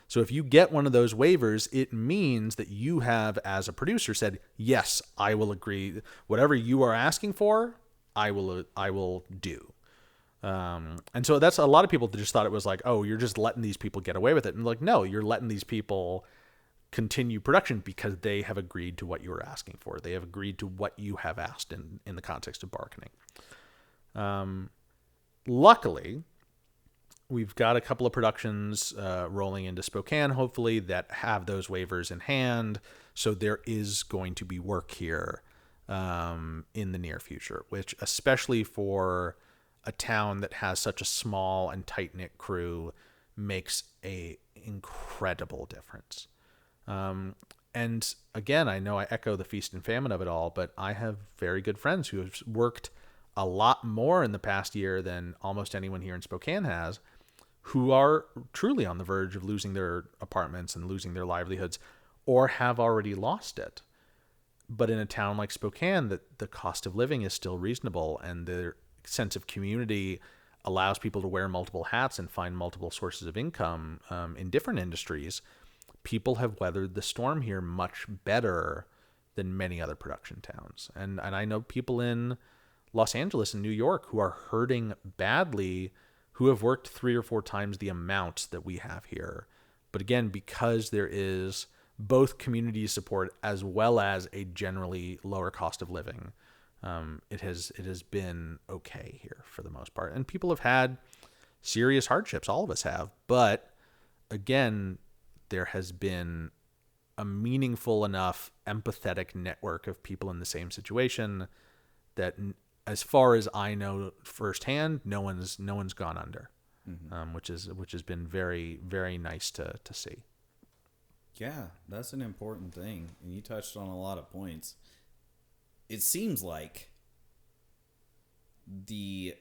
So if you get one of those waivers, it means that you have, as a producer, said, yes, I will agree. Whatever you are asking for, I will do. And so that's a lot of people that just thought it was like, oh, you're just letting these people get away with it. And like, no, you're letting these people continue production because they have agreed to what you were asking for. They have agreed to what you have asked in the context of bargaining. Luckily, we've got a couple of productions rolling into Spokane, hopefully, that have those waivers in hand. So there is going to be work here in the near future, which especially for a town that has such a small and tight-knit crew makes a incredible difference. And again, I know I echo the feast and famine of it all, but I have very good friends who have worked a lot more in the past year than almost anyone here in Spokane has, who are truly on the verge of losing their apartments and losing their livelihoods, or have already lost it. But in a town like Spokane, the cost of living is still reasonable, and their sense of community allows people to wear multiple hats and find multiple sources of income in different industries. People have weathered the storm here much better than many other production towns. And I know people in Los Angeles and New York who are hurting badly, who have worked 3 or 4 times the amount that we have here. But again, because there is both community support as well as a generally lower cost of living, it has been okay here for the most part. And people have had serious hardships. All of us have. But again, there has been a meaningful enough empathetic network of people in the same situation that, as far as I know firsthand, no one's gone under, which has been very, very nice to see.
Yeah, that's an important thing, and you touched on a lot of points. It seems like the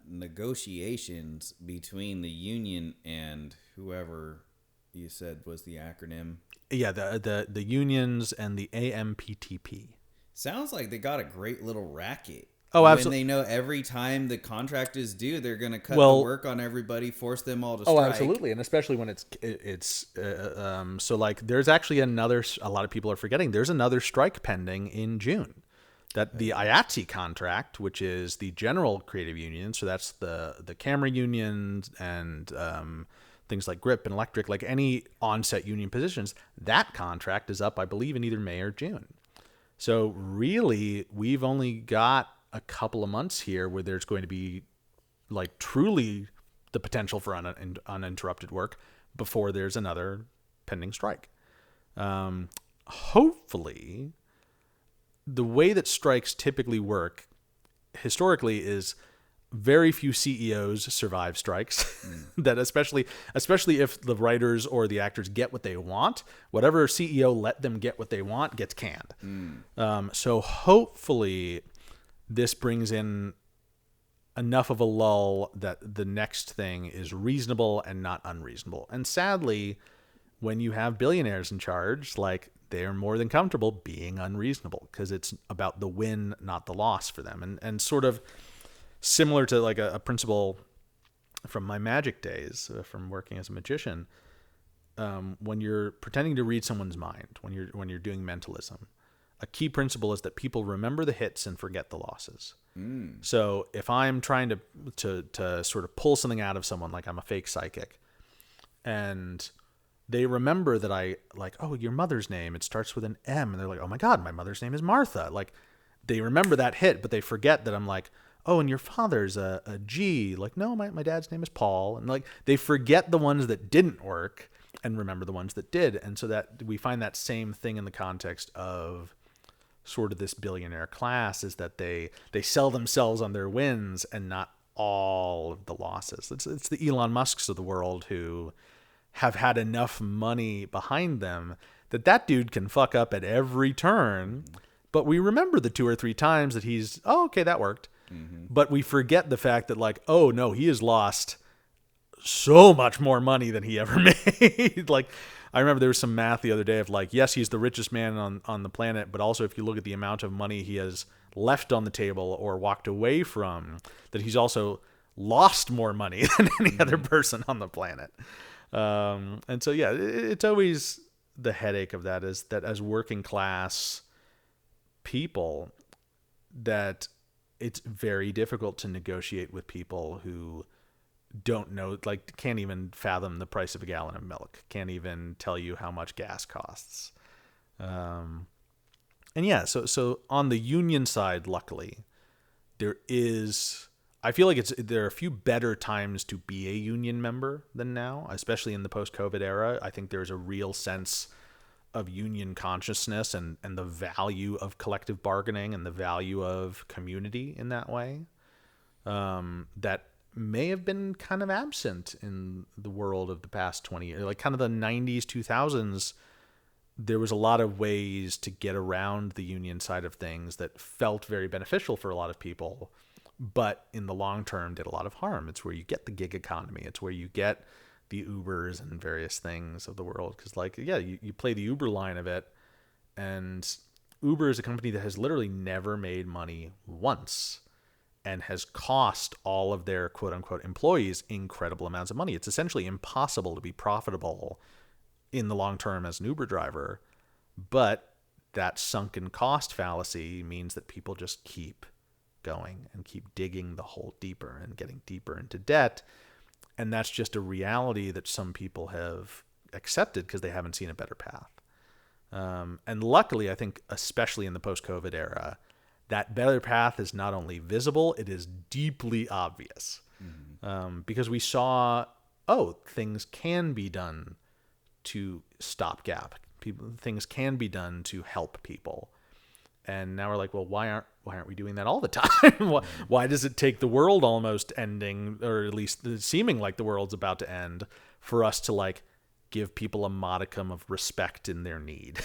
negotiations between the union and whoever you said was the acronym.
Yeah, the unions and the AMPTP.
Sounds like they got a great little racket.
Oh,
When
absolutely.
they know every time the contract is due, they're going to cut
Well-
the work on everybody, force them all to strike.
Oh, absolutely, and especially when so like there's actually a lot of people are forgetting there's another strike pending in June. That the IATSE contract, which is the general creative union, so that's the camera unions and things like grip and electric, like any on-set union positions, that contract is up, I believe, in either May or June. So really, we've only got a couple of months here where there's going to be like truly the potential for uninterrupted work before there's another pending strike. Hopefully, the way that strikes typically work historically is very few CEOs survive strikes. That especially if the writers or the actors get what they want, whatever CEO let them get what they want gets canned. So hopefully this brings in enough of a lull that the next thing is reasonable and not unreasonable. And sadly, when you have billionaires in charge, like, they're more than comfortable being unreasonable because it's about the win, not the loss for them. And sort of similar to like a principle from my magic days, from working as a magician, when you're pretending to read someone's mind, when you're doing mentalism, a key principle is that people remember the hits and forget the losses. So if I'm trying to sort of pull something out of someone, like I'm a fake psychic, and they remember that I like, oh, your mother's name, it starts with an M, and they're like, oh my God, my mother's name is Martha. Like, they remember that hit, but they forget that I'm like, oh, and your father's a G. Like, no, my dad's name is Paul. And like, they forget the ones that didn't work and remember the ones that did. And so that we find that same thing in the context of sort of this billionaire class, is that they sell themselves on their wins and not all of the losses. It's the Elon Musks of the world who have had enough money behind them that dude can fuck up at every turn, but we remember the 2 or 3 times that he's, oh, okay, that worked. But we forget the fact that, like, oh no, he has lost so much more money than he ever made. Like, I remember there was some math the other day of like, yes, he's the richest man on the planet, but also if you look at the amount of money he has left on the table or walked away from, that he's also lost more money than any other person on the planet. And so, yeah, it's always the headache of that, is that as working class people, that it's very difficult to negotiate with people who don't know, like, can't even fathom the price of a gallon of milk, can't even tell you how much gas costs. And yeah, so on the union side, luckily, I feel like there are a few better times to be a union member than now, especially in the post-COVID era. I think there's a real sense of union consciousness and the value of collective bargaining and the value of community in that way, that may have been kind of absent in the world of the past 20 years. Like, kind of the 90s, 2000s, there was a lot of ways to get around the union side of things that felt very beneficial for a lot of people, but in the long term did a lot of harm. It's where you get the gig economy. It's where you get the Ubers and various things of the world. Because, like, yeah, you play the Uber line of it, and Uber is a company that has literally never made money once and has cost all of their quote-unquote employees incredible amounts of money. It's essentially impossible to be profitable in the long term as an Uber driver, but that sunken cost fallacy means that people just keep going and keep digging the hole deeper and getting deeper into debt. And that's just a reality that some people have accepted because they haven't seen a better path. And luckily, I think, especially in the post-COVID era, that better path is not only visible, it is deeply obvious. Because we saw, things can be done to stopgap. Things can be done to help people. And now we're like, well, why aren't we doing that all the time? Why does it take the world almost ending, or at least seeming like the world's about to end, for us to, like, give people a modicum of respect in their need?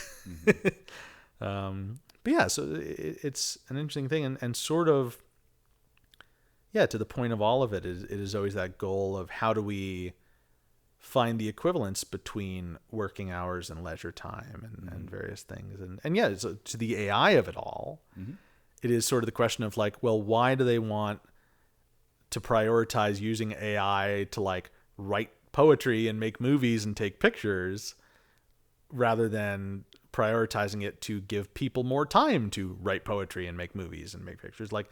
But yeah, so it's an interesting thing, and sort of, yeah, to the point of all of it is always that goal of how do we find the equivalence between working hours and leisure time and various things. And yeah, so to the AI of it all, it is sort of the question of like, well, why do they want to prioritize using AI to like write poetry and make movies and take pictures rather than prioritizing it to give people more time to write poetry and make movies and make pictures? Like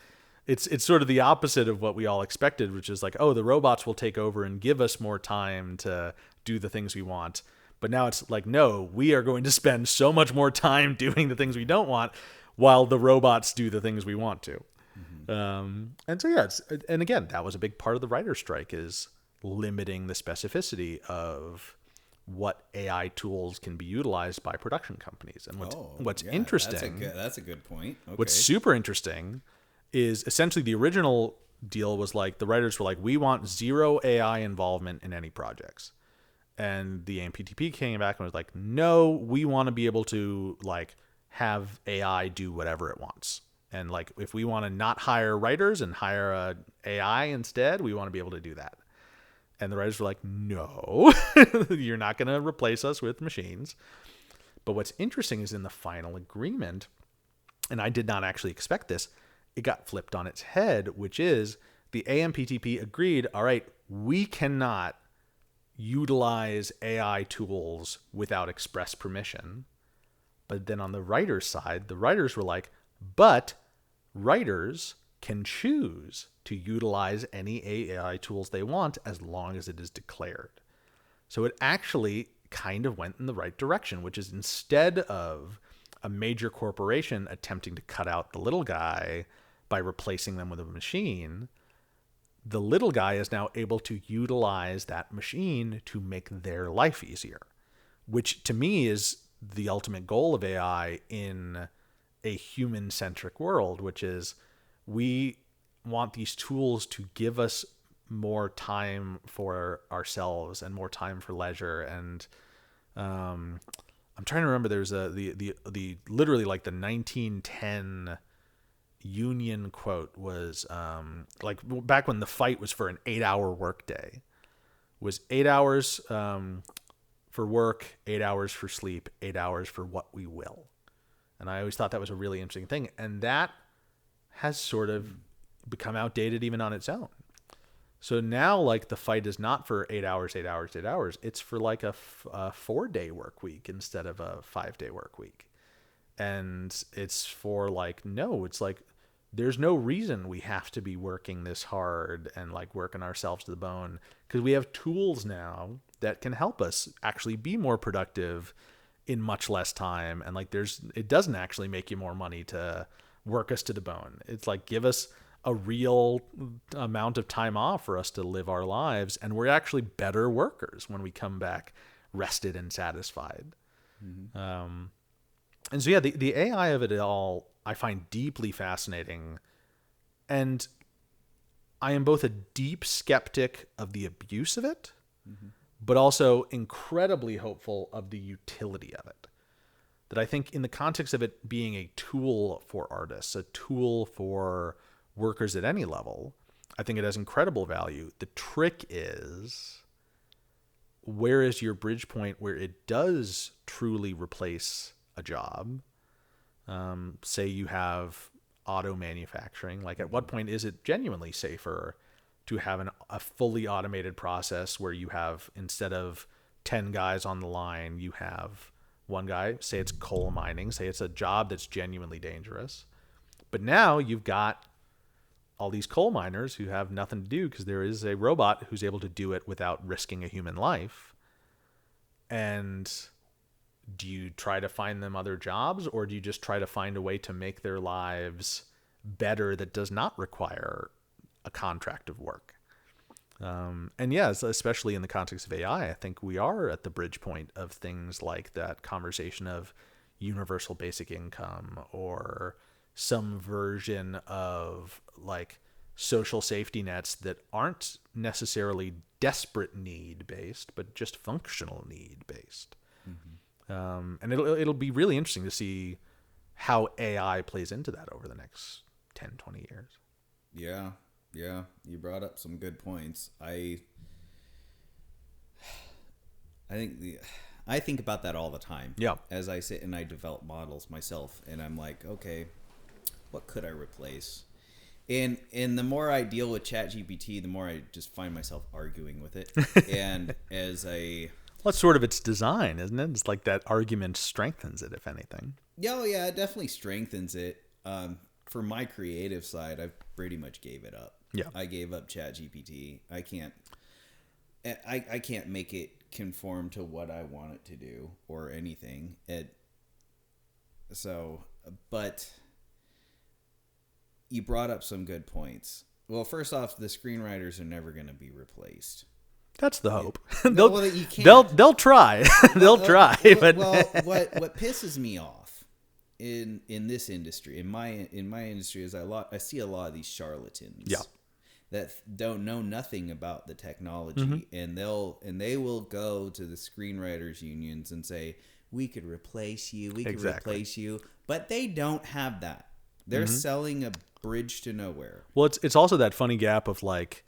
it's sort of the opposite of what we all expected, which is like, oh, the robots will take over and give us more time to do the things we want. But now it's like, no, we are going to spend so much more time doing the things we don't want while the robots do the things we want to. And so, yeah, and again, that was a big part of the writer's strike, is limiting the specificity of what AI tools can be utilized by production companies. And what's interesting,
that's a good point. Okay.
What's super interesting is essentially the original deal was like, the writers were like, we want zero AI involvement in any projects. And the AMPTP came back and was like, no, we want to be able to like have AI do whatever it wants. And like, if we want to not hire writers and hire a AI instead, we want to be able to do that. And the writers were like, no, you're not going to replace us with machines. But what's interesting is in the final agreement, and I did not actually expect this, it got flipped on its head, which is the AMPTP agreed, all right, we cannot utilize AI tools without express permission. But then on the writer's side, the writers were like, but writers can choose to utilize any AI tools they want as long as it is declared. So it actually kind of went in the right direction, which is instead of a major corporation attempting to cut out the little guy by replacing them with a machine, the little guy is now able to utilize that machine to make their life easier, which to me is the ultimate goal of AI in a human-centric world, which is we want these tools to give us more time for ourselves and more time for leisure. And I'm trying to remember, there's the literally like the 1910 union quote was like back when the fight was for an 8-hour workday, was 8 hours for work, 8 hours for sleep, 8 hours for what we will. And I always thought that was a really interesting thing. And that has sort of become outdated even on its own. So now, like, the fight is not for 8 hours, 8 hours, 8 hours. It's for like a 4-day work week instead of a 5-day work week. And it's for like, no, it's like, there's no reason we have to be working this hard and like working ourselves to the bone, because we have tools now that can help us actually be more productive in much less time. And like, it doesn't actually make you more money to work us to the bone. It's like, give us a real amount of time off for us to live our lives, and we're actually better workers when we come back rested and satisfied. And so, yeah, the AI of it all I find deeply fascinating, and I am both a deep skeptic of the abuse of it, but also incredibly hopeful of the utility of it. That I think in the context of it being a tool for artists, a tool for workers at any level, I think it has incredible value. The trick is, where is your bridge point where it does truly replace a job? Say you have auto manufacturing. Like, at what point is it genuinely safer to have a fully automated process where you have, instead of 10 guys on the line, you have one guy? Say it's coal mining, say it's a job that's genuinely dangerous. But now you've got all these coal miners who have nothing to do because there is a robot who's able to do it without risking a human life. And do you try to find them other jobs, or do you just try to find a way to make their lives better that does not require a contract of work? And yes, especially in the context of AI, I think we are at the bridge point of things like that conversation of universal basic income, or some version of like social safety nets that aren't necessarily desperate need based, but just functional need based. And it'll be really interesting to see how AI plays into that over the next 10, 20 years.
Yeah. Yeah, you brought up some good points. I think about that all the time.
Yeah.
As I sit and I develop models myself, and I'm like, okay, what could I replace? And the more I deal with ChatGPT, the more I just find myself arguing with it. And as a
Well, that's sort of its design, isn't it? It's like that argument strengthens it, if anything.
yeah, it definitely strengthens it. For my creative side, I pretty much gave it up.
Yeah.
I gave up ChatGPT. I can't make it conform to what I want it to do or anything. But you brought up some good points. Well, first off, the screenwriters are never going to be replaced.
That's the hope.
You can't.
They'll try. They'll try. But
What pisses me off in this industry, in my industry, is I see a lot of these charlatans.
Yeah.
That don't know nothing about the technology, and they will go to the screenwriters unions and say, we could replace you, replace you, but they don't have that. They're selling a bridge to nowhere.
Well, it's also that funny gap of like,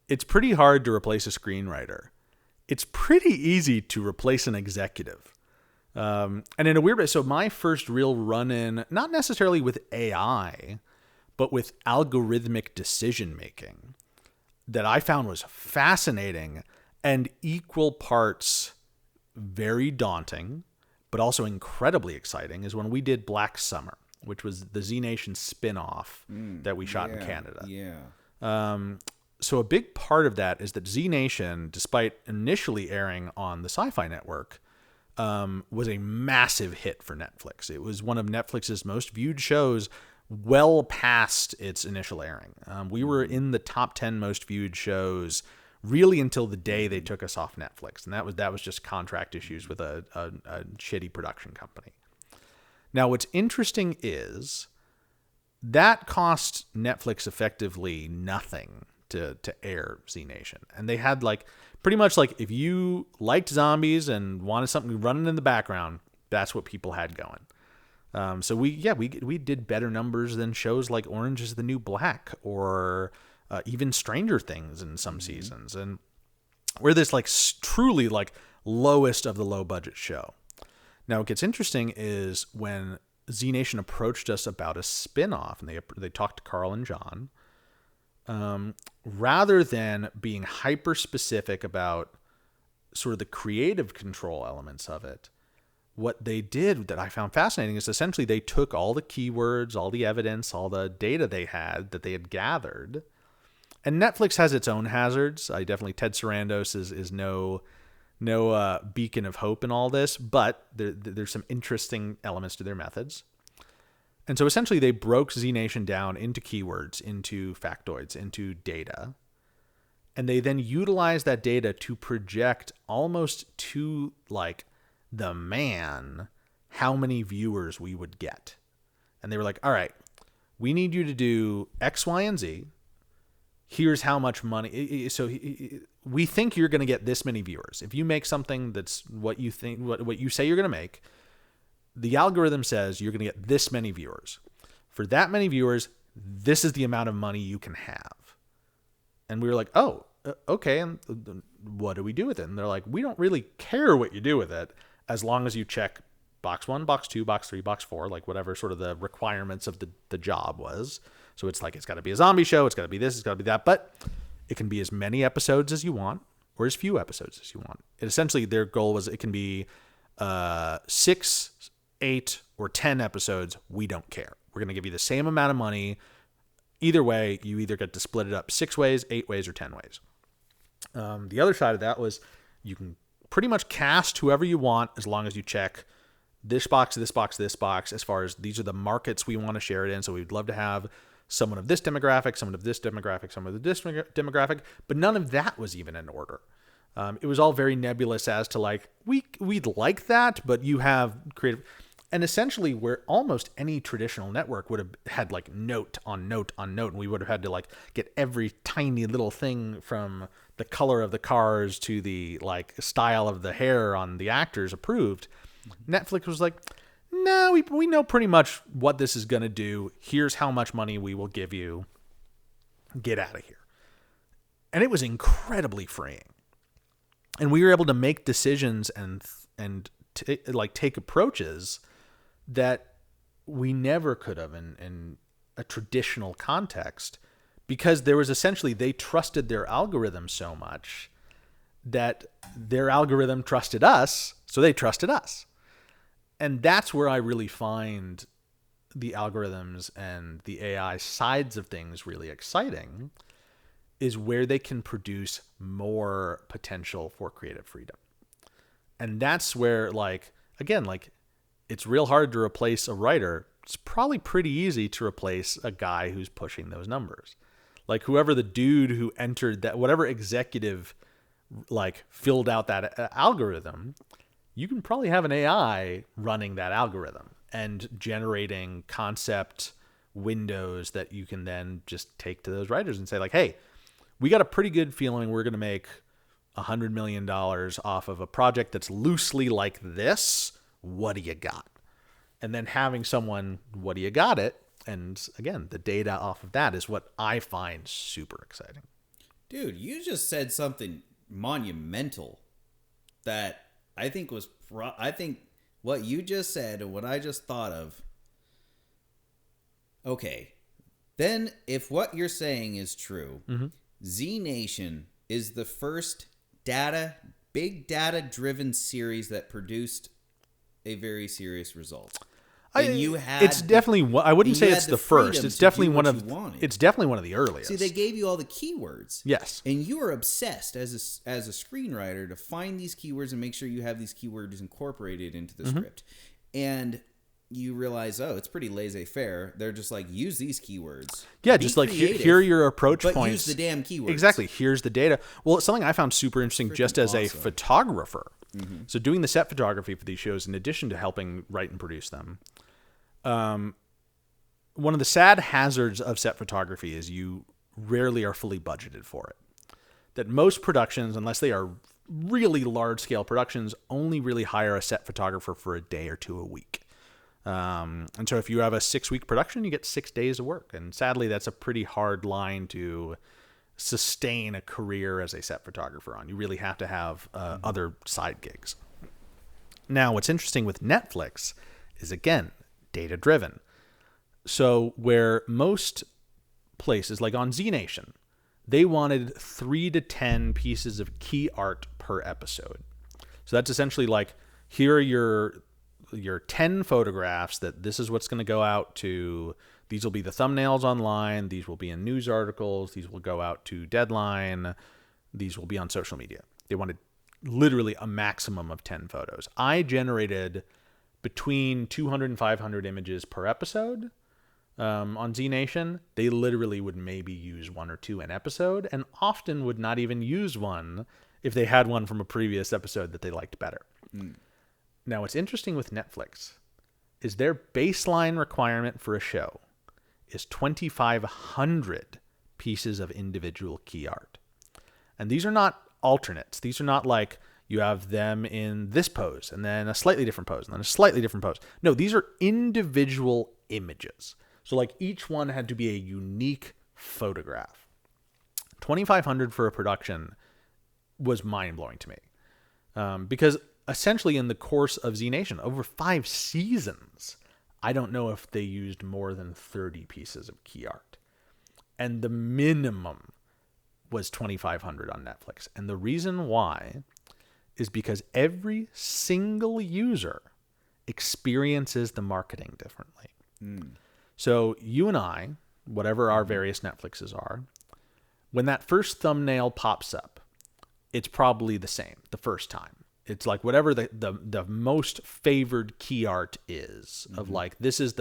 it's pretty hard to replace a screenwriter. It's pretty easy to replace an executive. And in a weird way, so my first real run-in, not necessarily with AI, but with algorithmic decision making that I found was fascinating and equal parts very daunting, but also incredibly exciting, is when we did Black Summer, which was the Z Nation spin-off that we shot in Canada.
Yeah.
So a big part of that is that Z Nation, despite initially airing on the Sci-Fi Network, was a massive hit for Netflix. It was one of Netflix's most viewed shows well past its initial airing. We were in the top 10 most viewed shows really until the day they took us off Netflix. And that was just contract issues with a shitty production company. Now, what's interesting is that cost Netflix effectively nothing to air Z Nation. And they had like pretty much like if you liked zombies and wanted something running in the background, that's what people had going. So we did better numbers than shows like Orange is the New Black or even Stranger Things in some seasons. And we're this like truly like lowest of the low budget show. Now, what gets interesting is when Z Nation approached us about a spin-off, and they talked to Carl and John, rather than being hyper specific about sort of the creative control elements of it, what they did that I found fascinating is essentially they took all the keywords, all the evidence, all the data they had gathered. And Netflix has its own hazards. Ted Sarandos is no beacon of hope in all this, but there's some interesting elements to their methods. And so essentially they broke Z Nation down into keywords, into factoids, into data. And they then utilized that data to project almost to like the man how many viewers we would get. And they were like, all right, we need you to do X, Y, and Z. Here's how much money. So we think you're going to get this many viewers. If you make something that's what you think, what you say you're going to make, the algorithm says you're going to get this many viewers. For that many viewers, this is the amount of money you can have. And we were like, oh, okay. And what do we do with it? And they're like, we don't really care what you do with it as long as you check box 1, box 2, box 3, box 4, like whatever sort of the requirements of the job was. So it's like, it's got to be a zombie show. It's got to be this. It's got to be that. But it can be as many episodes as you want or as few episodes as you want. And essentially, their goal was it can be 6, 8, or 10 episodes. We don't care. We're going to give you the same amount of money. Either way, you either get to split it up 6 ways, 8 ways, or 10 ways. The other side of that was you can pretty much cast whoever you want as long as you check this box, this box, this box, as far as these are the markets we want to share it in. So we'd love to have someone of this demographic, someone of this demographic, someone of this demographic, but none of that was even in order. It was all very nebulous as to like, we'd like that, but you have creative. And essentially where almost any traditional network would have had like note on note on note, and we would have had to like get every tiny little thing from the color of the cars to the like style of the hair on the actors approved. Netflix was like, no, we know pretty much what this is going to do. Here's how much money we will give you. Get out of here. And it was incredibly freeing. And we were able to make decisions and take approaches that we never could have in a traditional context, because there was essentially, they trusted their algorithm so much that their algorithm trusted us, so they trusted us. And that's where I really find the algorithms and the AI sides of things really exciting, is where they can produce more potential for creative freedom. And that's where, it's real hard to replace a writer. It's probably pretty easy to replace a guy who's pushing those numbers. Like whoever the dude who entered that, whatever executive filled out that algorithm, you can probably have an AI running that algorithm and generating concept windows that you can then just take to those writers and say hey, we got a pretty good feeling we're going to make $100 million off of a project that's loosely like this. What do you got? And then having someone, what do you got it? And again, the data off of that is what I find super exciting.
Dude, you just said something monumental that I think was, I think what you just said and what I just thought of. Okay. Then if what you're saying is true, Z Nation is the first big data driven series that produced a very serious result.
It's definitely, I wouldn't say it's the first. It's definitely one of the earliest.
See, they gave you all the keywords.
Yes.
And you were obsessed as a screenwriter to find these keywords and make sure you have these keywords incorporated into the script. And you realize, it's pretty laissez-faire. They're just use these keywords.
Yeah, just creative, here are your approach
but
points.
Use the damn keywords.
Exactly. Here's the data. Well, it's something I found super interesting just as a photographer. So doing the set photography for these shows, in addition to helping write and produce them, one of the sad hazards of set photography is you rarely are fully budgeted for it. That most productions, unless they are really large-scale productions, only really hire a set photographer for a day or two a week. And so if you have a 6-week production, you get 6 days of work. And sadly, that's a pretty hard line to sustain a career as a set photographer on. You really have to have other side gigs. Now, what's interesting with Netflix is, again, data-driven. So where most places, like on Z Nation, they wanted 3 to 10 pieces of key art per episode. So that's essentially here are your 10 photographs that this is what's going to go out to. These will be the thumbnails online. These will be in news articles. These will go out to Deadline. These will be on social media. They wanted literally a maximum of 10 photos. I generated between 200 and 500 images per episode on Z Nation. They literally would maybe use 1 or 2 an episode, and often would not even use one if they had one from a previous episode that they liked better. Now, what's interesting with Netflix is their baseline requirement for a show is 2,500 pieces of individual key art. And these are not alternates. These are not you have them in this pose and then a slightly different pose and then a slightly different pose. No, these are individual images. So each one had to be a unique photograph. 2,500 for a production was mind-blowing to me. Because essentially in the course of Z Nation, over 5 seasons, I don't know if they used more than 30 pieces of key art. And the minimum was 2,500 on Netflix. And the reason why is because every single user experiences the marketing differently. So you and I, whatever our various Netflixes are, when that first thumbnail pops up, it's probably the same the first time. It's whatever the most favored key art is of this is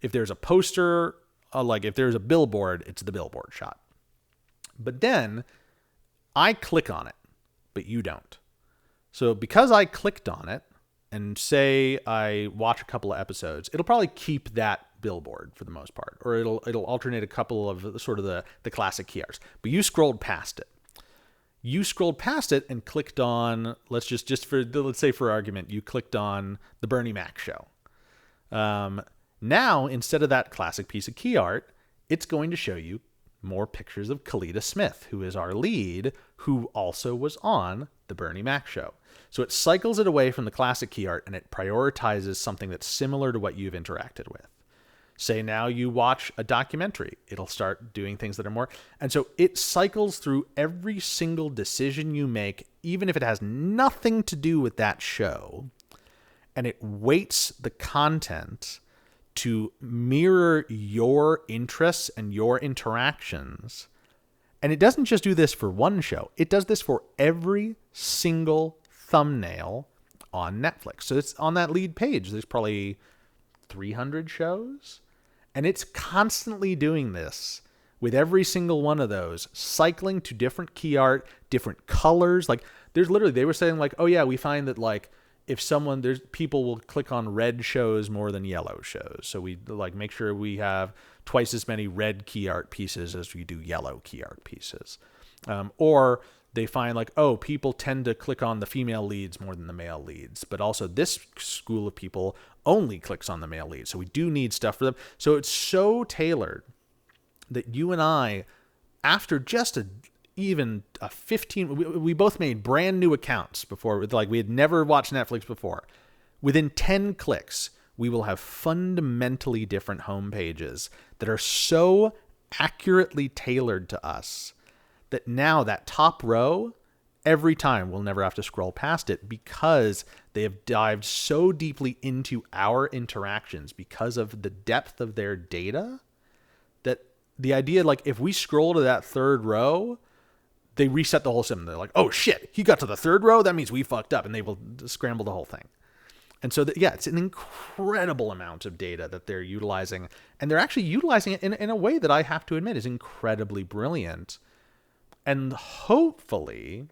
if there's a poster, if there's a billboard, it's the billboard shot. But then I click on it, but you don't. So because I clicked on it and say I watch a couple of episodes, it'll probably keep that billboard for the most part, or it'll alternate a couple of sort of the classic key arts. But you scrolled past it. You scrolled past it and clicked on, let's say for argument, you clicked on the Bernie Mac show. Now, instead of that classic piece of key art, it's going to show you more pictures of Kalita Smith, who is our lead, who also was on the Bernie Mac show. So it cycles it away from the classic key art and it prioritizes something that's similar to what you've interacted with. Say now you watch a documentary, it'll start doing things that are more. And so it cycles through every single decision you make, even if it has nothing to do with that show, and it weights the content to mirror your interests and your interactions. And it doesn't just do this for one show. It does this for every single thumbnail on Netflix. So it's on that lead page. There's probably 300 shows. And it's constantly doing this with every single one of those, cycling to different key art, different colors. Like there's literally, they were saying like, oh yeah, we find that like, if there's people will click on red shows more than yellow shows. So we like make sure we have twice as many red key art pieces as we do yellow key art pieces. Or they find like, oh, people tend to click on the female leads more than the male leads. But also this school of people only clicks on the male leads. So we do need stuff for them. So it's so tailored that you and I, after just even a 15, we both made brand new accounts before, like we had never watched Netflix before. Within 10 clicks, we will have fundamentally different homepages that are so accurately tailored to us that now that top row, every time we'll never have to scroll past it because they have dived so deeply into our interactions because of the depth of their data that the idea, like if we scroll to that third row, they reset the whole system. They're like, oh shit, he got to the third row. That means we fucked up, and they will scramble the whole thing. And so, it's an incredible amount of data that they're utilizing, and they're actually utilizing it in a way that I have to admit is incredibly brilliant, and hopefully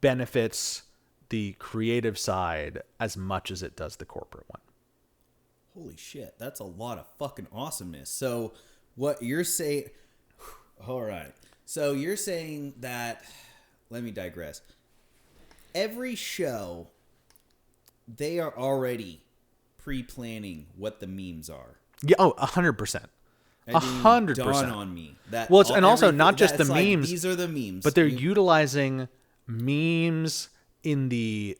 benefits the creative side as much as it does the corporate one.
Holy shit, that's a lot of fucking awesomeness. So what you're saying, all right. So you're saying that, let me digress. Every show, they are already pre-planning what the memes are.
Yeah, 100%. 100%.
Dawn on me that.
Well, and also not just the
like,
memes.
These are the memes,
but they're utilizing memes in the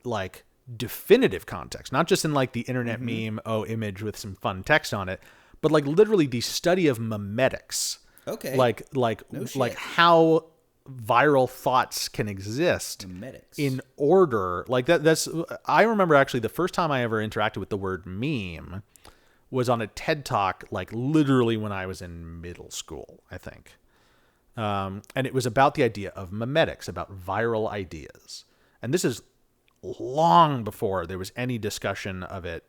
like definitive context, not just in like the internet meme, image with some fun text on it, but like literally the study of memetics.
Okay.
Like how viral thoughts can exist in order. Like that's I remember actually the first time I ever interacted with the word meme was on a TED Talk, like literally when I was in middle school, I think. And it was about the idea of memetics, about viral ideas. And this is long before there was any discussion of it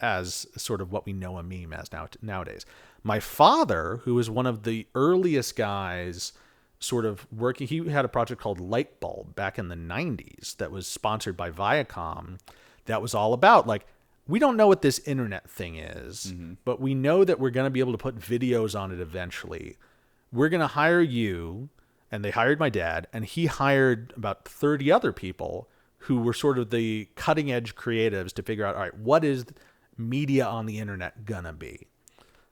as sort of what we know a meme as nowadays. My father, who was one of the earliest guys sort of working, he had a project called Lightbulb back in the 90s that was sponsored by Viacom that was all about like, we don't know what this internet thing is, but we know that we're going to be able to put videos on it eventually. We're going to hire you, and they hired my dad, and he hired about 30 other people who were sort of the cutting edge creatives to figure out, all right, what is media on the internet gonna be?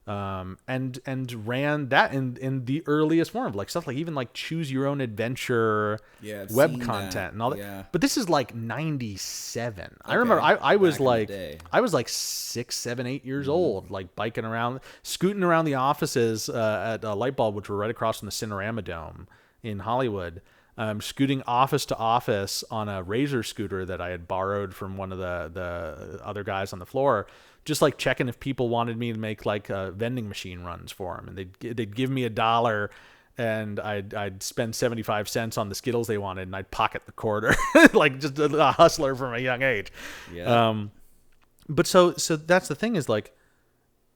And ran that in the earliest form, like stuff like even like choose your own adventure web content and all that. Yeah. But this is like 97. Okay. I remember I was like 6, 7, 8 years old, like biking around, scooting around the offices at Lightbulb, which were right across from the Cinerama Dome in Hollywood. Scooting office to office on a Razor scooter that I had borrowed from one of the other guys on the floor, just like checking if people wanted me to make like vending machine runs for them, and they'd give me $1, and I'd spend 75 cents on the Skittles they wanted, and I'd pocket the quarter, like just a hustler from a young age. Yeah. But so that's the thing is like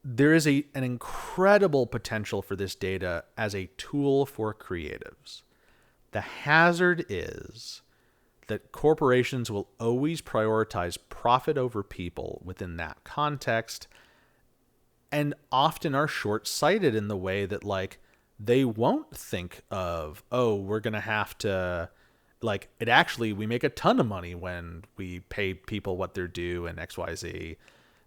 there is an incredible potential for this data as a tool for creatives. The hazard is that corporations will always prioritize profit over people within that context, and often are short-sighted in the way that like they won't think of, oh, we're going to have to like it actually we make a ton of money when we pay people what they're due and XYZ.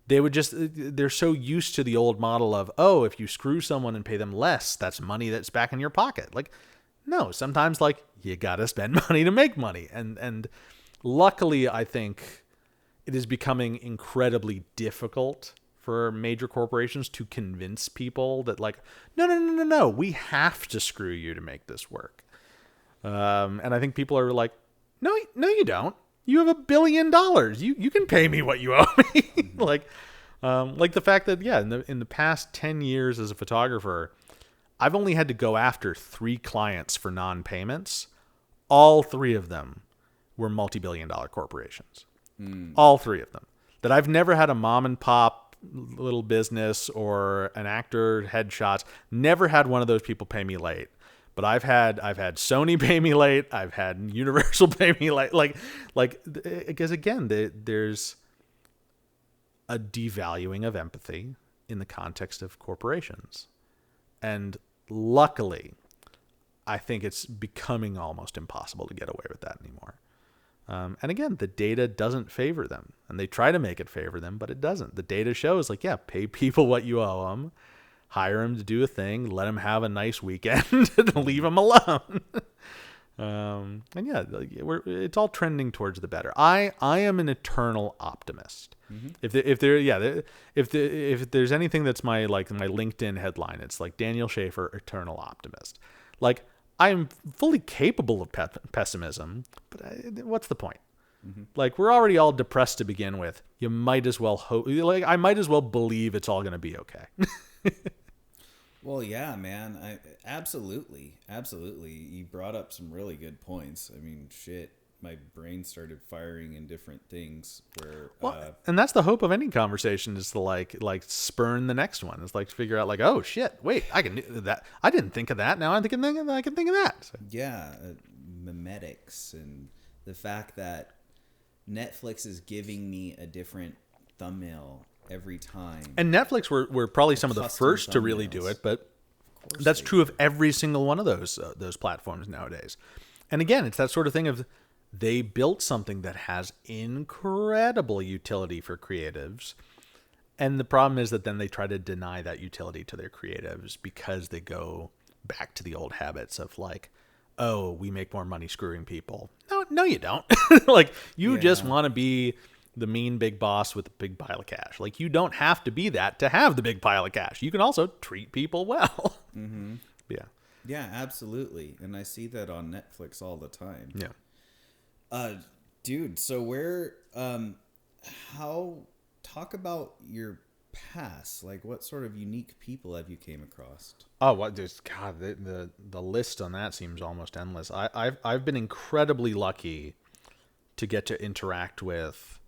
they're so used to the old model of, oh, if you screw someone and pay them less, that's money that's back in your pocket. Like, no, sometimes like you got to spend money to make money. And luckily, I think it is becoming incredibly difficult for major corporations to convince people that like, no, we have to screw you to make this work. And I think people are like, no, you don't. You have $1 billion. You can pay me what you owe me. like the fact that, yeah, in the past 10 years as a photographer, I've only had to go after 3 clients for non-payments. All 3 of them were multi-billion-dollar corporations. All 3 of them. That I've never had a mom and pop little business or an actor headshots. Never had one of those people pay me late. But I've had Sony pay me late. I've had Universal pay me late. Because again, there's a devaluing of empathy in the context of corporations. And luckily, I think it's becoming almost impossible to get away with that anymore. And again, the data doesn't favor them. And they try to make it favor them, but it doesn't. The data shows like, yeah, pay people what you owe them. Hire them to do a thing, let them have a nice weekend, and leave them alone. And yeah, it's all trending towards the better. I am an eternal optimist. Mm-hmm. If there's anything that's my LinkedIn headline, it's like Daniel Schaefer, eternal optimist. Like, I'm fully capable of pessimism, but what's the point? Mm-hmm. Like, we're already all depressed to begin with. You might as well hope. Like, I might as well believe it's all going to be okay.
Well, yeah, man. Absolutely. You brought up some really good points. I mean, shit, my brain started firing in different things.
And that's the hope of any conversation, is to like spurn the next one. It's like to figure out like, oh shit, wait, I can do that. I didn't think of that. Now I can think of that. So.
Yeah, memetics and the fact that Netflix is giving me a different thumbnail every time.
And Netflix were probably some of the first to really do it, but that's true of every single one of those platforms nowadays. And again, it's that sort of thing of they built something that has incredible utility for creatives. And the problem is that then they try to deny that utility to their creatives because they go back to the old habits of like, oh, we make more money screwing people. No, you don't. Like, you just want to be the mean big boss with a big pile of cash. Like, you don't have to be that to have the big pile of cash. You can also treat people well.
Mm-hmm.
Yeah.
Yeah, absolutely. And I see that on Netflix all the time.
Yeah.
Dude, so talk about your past. Like, what sort of unique people have you came across?
Oh, what? Just God, the list on that seems almost endless. I've been incredibly lucky to get to interact with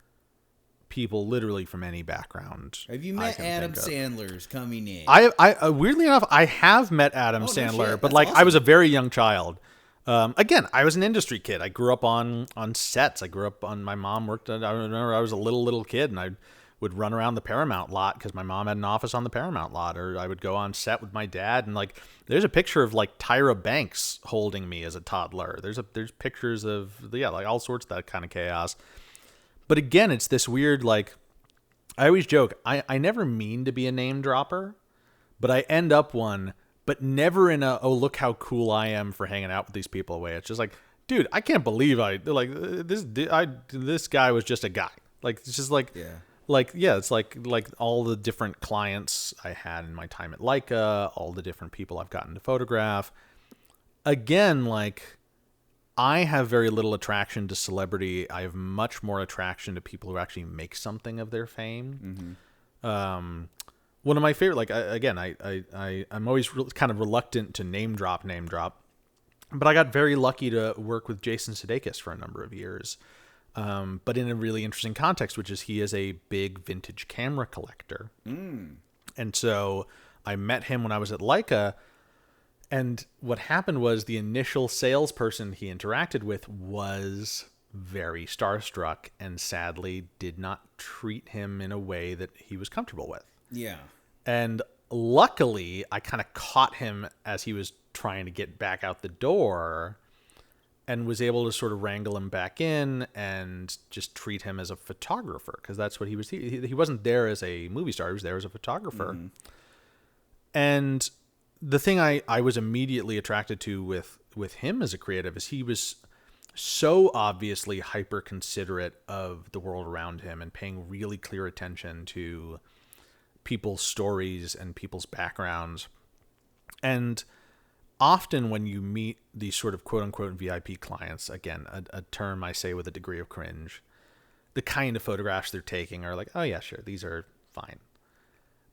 people literally from any background.
Have you met Adam Sandler's coming in?
I weirdly enough, I have met Adam Sandler, but like, awesome. I was a very young child. Again, I was an industry kid. I grew up on sets. My mom worked I remember I was a little kid, and I would run around the Paramount lot because my mom had an office on the Paramount lot, or I would go on set with my dad. And like, there's a picture of like Tyra Banks holding me as a toddler. There's pictures of like all sorts of that kind of chaos. But again, it's this weird, like, I always joke, I never mean to be a name dropper, but I end up one, but never in a, oh, look how cool I am for hanging out with these people way. It's just like, dude, I can't believe this guy was just a guy. Like, it's just like, it's like all the different clients I had in my time at Leica, all the different people I've gotten to photograph. Again, like, I have very little attraction to celebrity. I have much more attraction to people who actually make something of their fame. Mm-hmm. One of my favorite, like, I'm always kind of reluctant to name drop, but I got very lucky to work with Jason Sudeikis for a number of years. But in a really interesting context, which is he is a big vintage camera collector. Mm. And so I met him when I was at Leica. And what happened was the initial salesperson he interacted with was very starstruck and sadly did not treat him in a way that he was comfortable with.
Yeah.
And luckily, I kind of caught him as he was trying to get back out the door. and was able to sort of wrangle him back in and just treat him as a photographer, because that's what he was. He wasn't there as a movie star. He was there as a photographer. Mm-hmm. And the thing I was immediately attracted to with him as a creative is he was so obviously hyper considerate of the world around him and paying really clear attention to people's stories and people's backgrounds. And often when you meet these sort of quote unquote VIP clients, again, a term I say with a degree of cringe, the kind of photographs they're taking are like, oh yeah, sure, these are fine.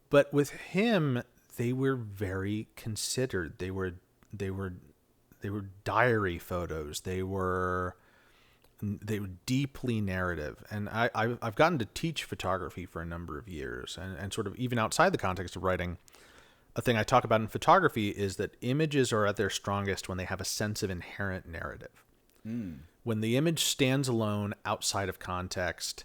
But with him, they were very considered. They were diary photos. They were deeply narrative. And I've gotten to teach photography for a number of years, and sort of even outside the context of writing. A thing I talk about in photography is that images are at their strongest when they have a sense of inherent narrative. When the image stands alone outside of context,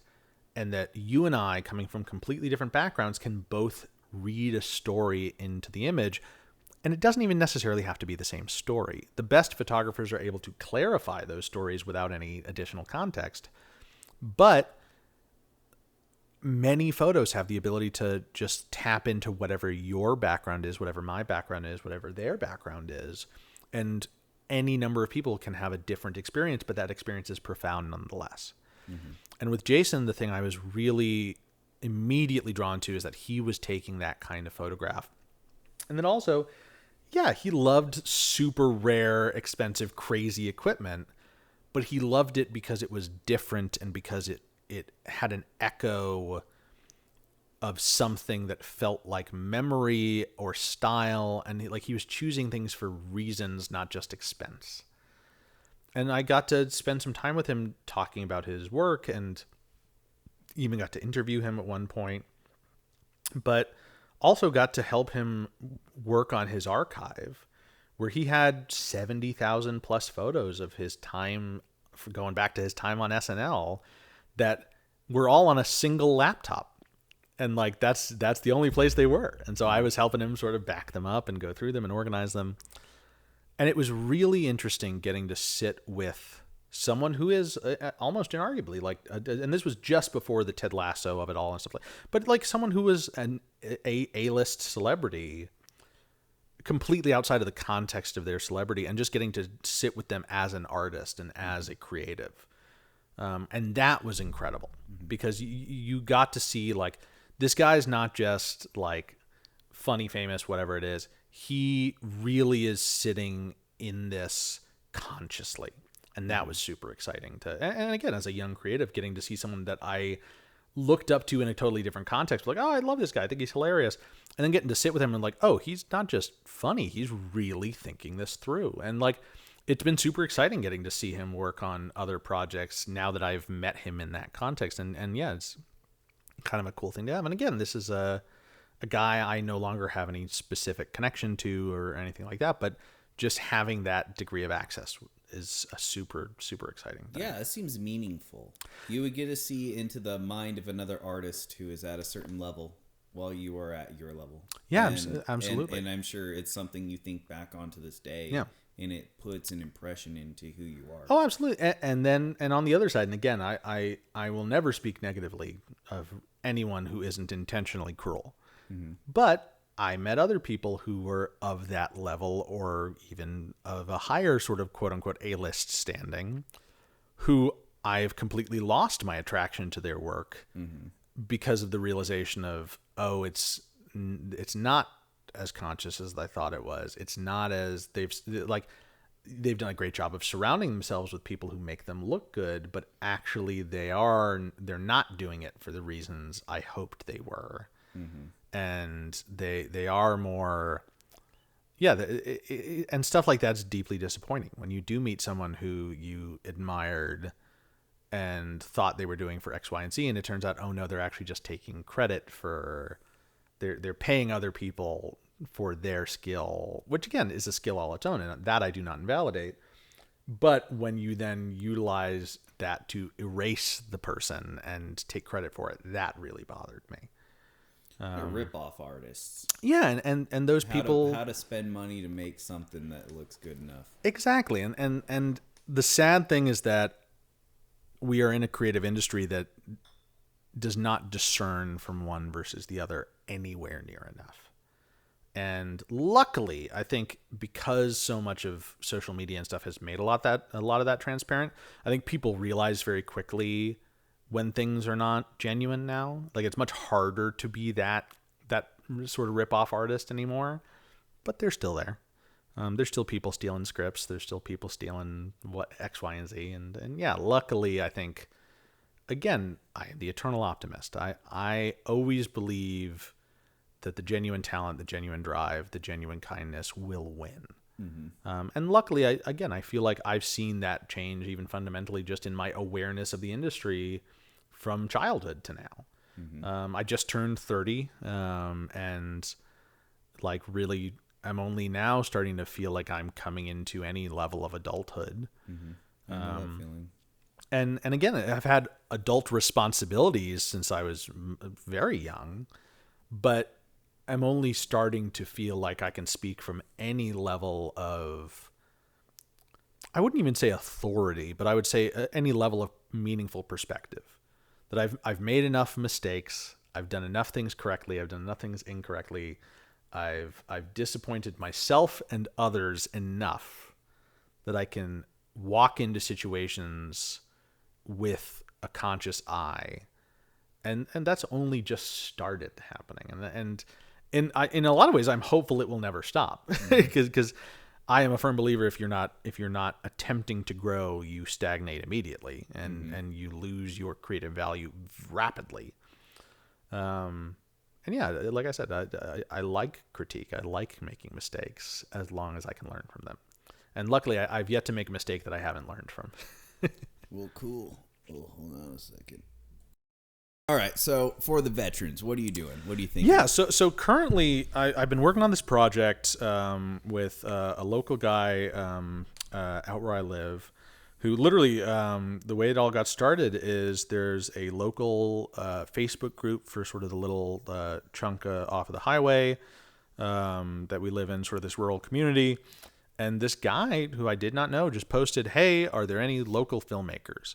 and that you and I, coming from completely different backgrounds, can both read a story into the image, and it doesn't even necessarily have to be the same story. The best photographers are able to clarify those stories without any additional context, but many photos have the ability to just tap into whatever your background is, whatever my background is, whatever their background is, and any number of people can have a different experience, but that experience is profound nonetheless. Mm-hmm. And with Jason, the thing I was really immediately drawn to is that he was taking that kind of photograph. And then also, yeah, he loved super rare, expensive, crazy equipment, but he loved it because it was different and because it had an echo of something that felt like memory or style, and he was choosing things for reasons, not just expense. And I got to spend some time with him talking about his work, and even got to interview him at one point, but also got to help him work on his archive, where he had 70,000 plus photos of his time, going back to his time on SNL, that were all on a single laptop. And that's the only place they were. And so I was helping him sort of back them up and go through them and organize them. And it was really interesting getting to sit with someone who is almost inarguably and this was just before the Ted Lasso of it all and stuff but someone who was A-list celebrity, completely outside of the context of their celebrity, and just getting to sit with them as an artist and as a creative. And that was incredible, because you got to see this guy's not just funny, famous, whatever it is. He really is sitting in this consciously. And that was super exciting and again, as a young creative, getting to see someone that I looked up to in a totally different context. Oh, I love this guy. I think he's hilarious. And then getting to sit with him and oh, he's not just funny. He's really thinking this through. And it's been super exciting getting to see him work on other projects now that I've met him in that context. And yeah, it's kind of a cool thing to have. And again, this is a guy I no longer have any specific connection to or anything like that, but just having that degree of access is a super, super exciting thing.
Yeah, it seems meaningful. You would get to see into the mind of another artist who is at a certain level while you are at your level.
Yeah, absolutely.
And I'm sure it's something you think back on to this day.
Yeah.
And it puts an impression into who you are.
Oh, absolutely. And on the other side, and again, I will never speak negatively of anyone who isn't intentionally cruel. Mm-hmm. But I met other people who were of that level, or even of a higher sort of quote unquote A-list standing, who I've completely lost my attraction to their work because of the realization of, oh, it's not as conscious as I thought it was. It's not as they've done a great job of surrounding themselves with people who make them look good, but actually they're not doing it for the reasons I hoped they were. Mm-hmm. And they are more, and stuff like that's deeply disappointing when you do meet someone who you admired and thought they were doing for X, Y, and Z, and it turns out, oh no, they're actually just taking credit for, they're paying other people for their skill, which again is a skill all its own, and that I do not invalidate. But when you then utilize that to erase the person and take credit for it, that really bothered me.
Rip-off artists.
Yeah, and those people...
How to spend money to make something that looks good enough.
Exactly, and the sad thing is that we are in a creative industry that does not discern from one versus the other anywhere near enough. And luckily, I think because so much of social media and stuff has made a lot of that transparent, I think people realize very quickly when things are not genuine now. Like, it's much harder to be that sort of rip-off artist anymore, but they're still there. There's still people stealing scripts. There's still people stealing what X, Y, and Z. And yeah, luckily, I think, again, I am the eternal optimist. I always believe that the genuine talent, the genuine drive, the genuine kindness will win. Mm-hmm. And luckily, I feel like I've seen that change even fundamentally just in my awareness of the industry from childhood to now. Mm-hmm. I just turned 30, and like really, I'm only now starting to feel like I'm coming into any level of adulthood.
Mm-hmm. I know that feeling.
And again, I've had adult responsibilities since I was very young, but I'm only starting to feel like I can speak from any level of, I wouldn't even say authority, but I would say any level of meaningful perspective. That I've made enough mistakes, I've done enough things correctly, I've done enough things incorrectly, I've disappointed myself and others enough that I can walk into situations with a conscious eye, and that's only just started happening, and in a lot of ways I'm hopeful it will never stop, because I am a firm believer if you're not attempting to grow, you stagnate immediately, and you lose your creative value rapidly. And yeah, like I said, I like critique. I like making mistakes as long as I can learn from them. And luckily, I've yet to make a mistake that I haven't learned from.
Well, cool. Well, hold on a second. All right, so for the veterans, what are you doing? What do you think?
Yeah, so currently I've been working on this project with a local guy out where I live, who literally, the way it all got started is there's a local Facebook group for sort of the little chunk off of the highway that we live in, sort of this rural community. And this guy, who I did not know, just posted, "Hey, are there any local filmmakers?"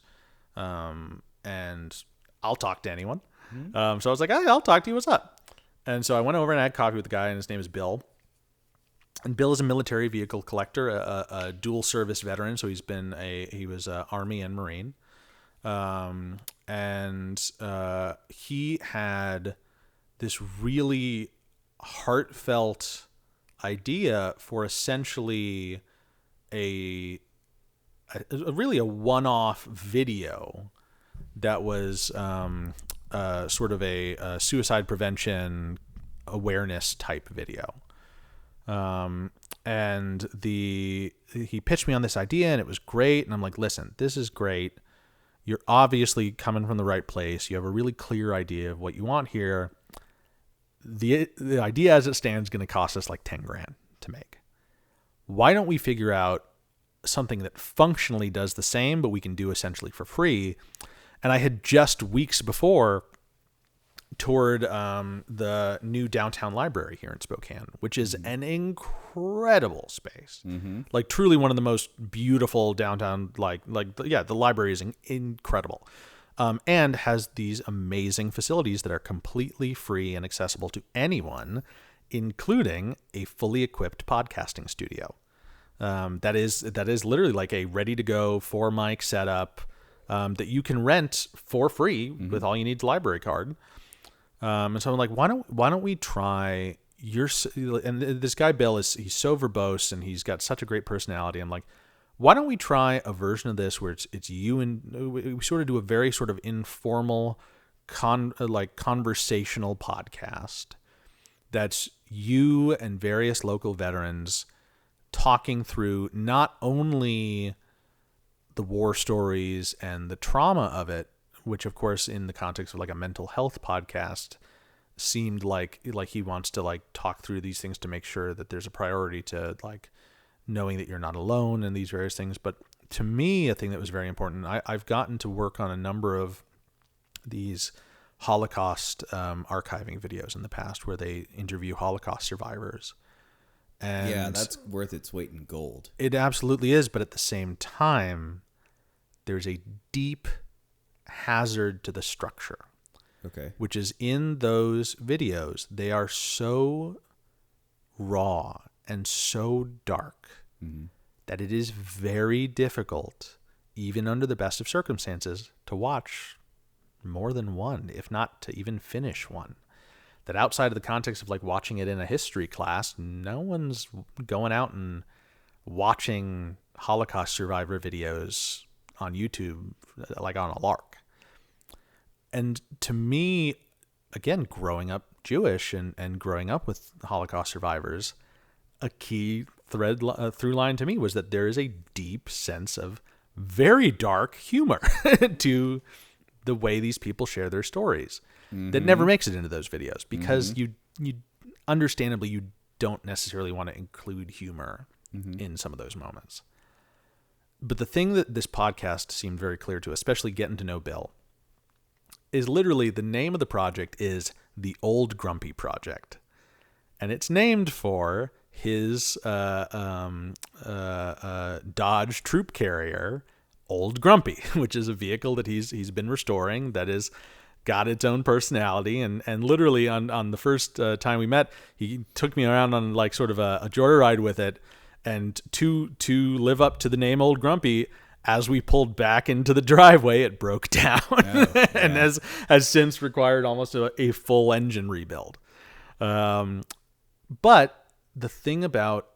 And I'll talk to anyone. Mm-hmm. So I was like, "Hey, I'll talk to you. What's up?" And so I went over and I had coffee with the guy, and his name is Bill. And Bill is a military vehicle collector, a dual service veteran. So he was Army and Marine. And he had this really heartfelt idea for essentially a really a one-off video that was sort of a suicide prevention awareness type video. And he pitched me on this idea, and it was great. And I'm like, "Listen, this is great. You're obviously coming from the right place. You have a really clear idea of what you want here. The idea as it stands is going to cost us like 10 grand to make. Why don't we figure out something that functionally does the same, but we can do essentially for free?" And I had just weeks before toured the new downtown library here in Spokane, which is an incredible space. Mm-hmm. Like truly one of the most beautiful downtown, the library is incredible. And has these amazing facilities that are completely free and accessible to anyone, including a fully equipped podcasting studio. That is literally like a ready to go 4-mic setup that you can rent for free with all you need, the library card. And so I'm like, why don't we try and this guy Bill he's so verbose and he's got such a great personality. I'm like, why don't we try a version of this where it's you, and we sort of do a very sort of informal conversational podcast that's you and various local veterans talking through not only the war stories and the trauma of it, which of course in the context of like a mental health podcast seemed like he wants to like talk through these things to make sure that there's a priority to like knowing that you're not alone and these various things. But to me, a thing that was very important, I've gotten to work on a number of these Holocaust archiving videos in the past where they interview Holocaust survivors. And
yeah, that's worth its weight in gold.
It absolutely is, but at the same time, there's a deep hazard to the structure.
Okay.
Which is in those videos, they are so raw and so dark that it is very difficult, even under the best of circumstances, to watch more than one, if not to even finish one. That outside of the context of like watching it in a history class, no one's going out and watching Holocaust survivor videos on YouTube like on a lark. And to me, again, growing up Jewish and growing up with Holocaust survivors, a key through line to me was that there is a deep sense of very dark humor to the way these people share their stories that never makes it into those videos because you understandably, you don't necessarily want to include humor in some of those moments. But the thing that this podcast seemed very clear to, especially getting to know Bill, is literally the name of the project is the Old Grumpy Project. And it's named for his Dodge troop carrier, Old Grumpy, which is a vehicle that he's been restoring that is got its own personality. And literally on the first time we met, he took me around on like sort of a joyride with it. And to live up to the name Old Grumpy, as we pulled back into the driveway, it broke down and has since required almost a full engine rebuild. But the thing about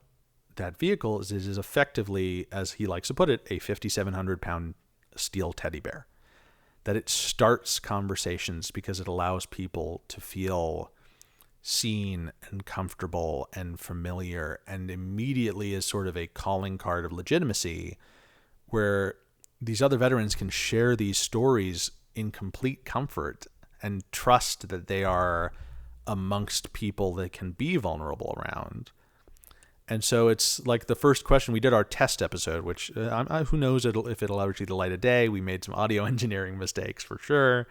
that vehicle is it is effectively, as he likes to put it, a 5,700-pound steel teddy bear. That it starts conversations because it allows people to feel seen and comfortable and familiar, and immediately is sort of a calling card of legitimacy where these other veterans can share these stories in complete comfort and trust that they are amongst people that can be vulnerable around. And so it's like the first question, we did our test episode, which who knows if it'll ever see the light of day. We made some audio engineering mistakes for sure.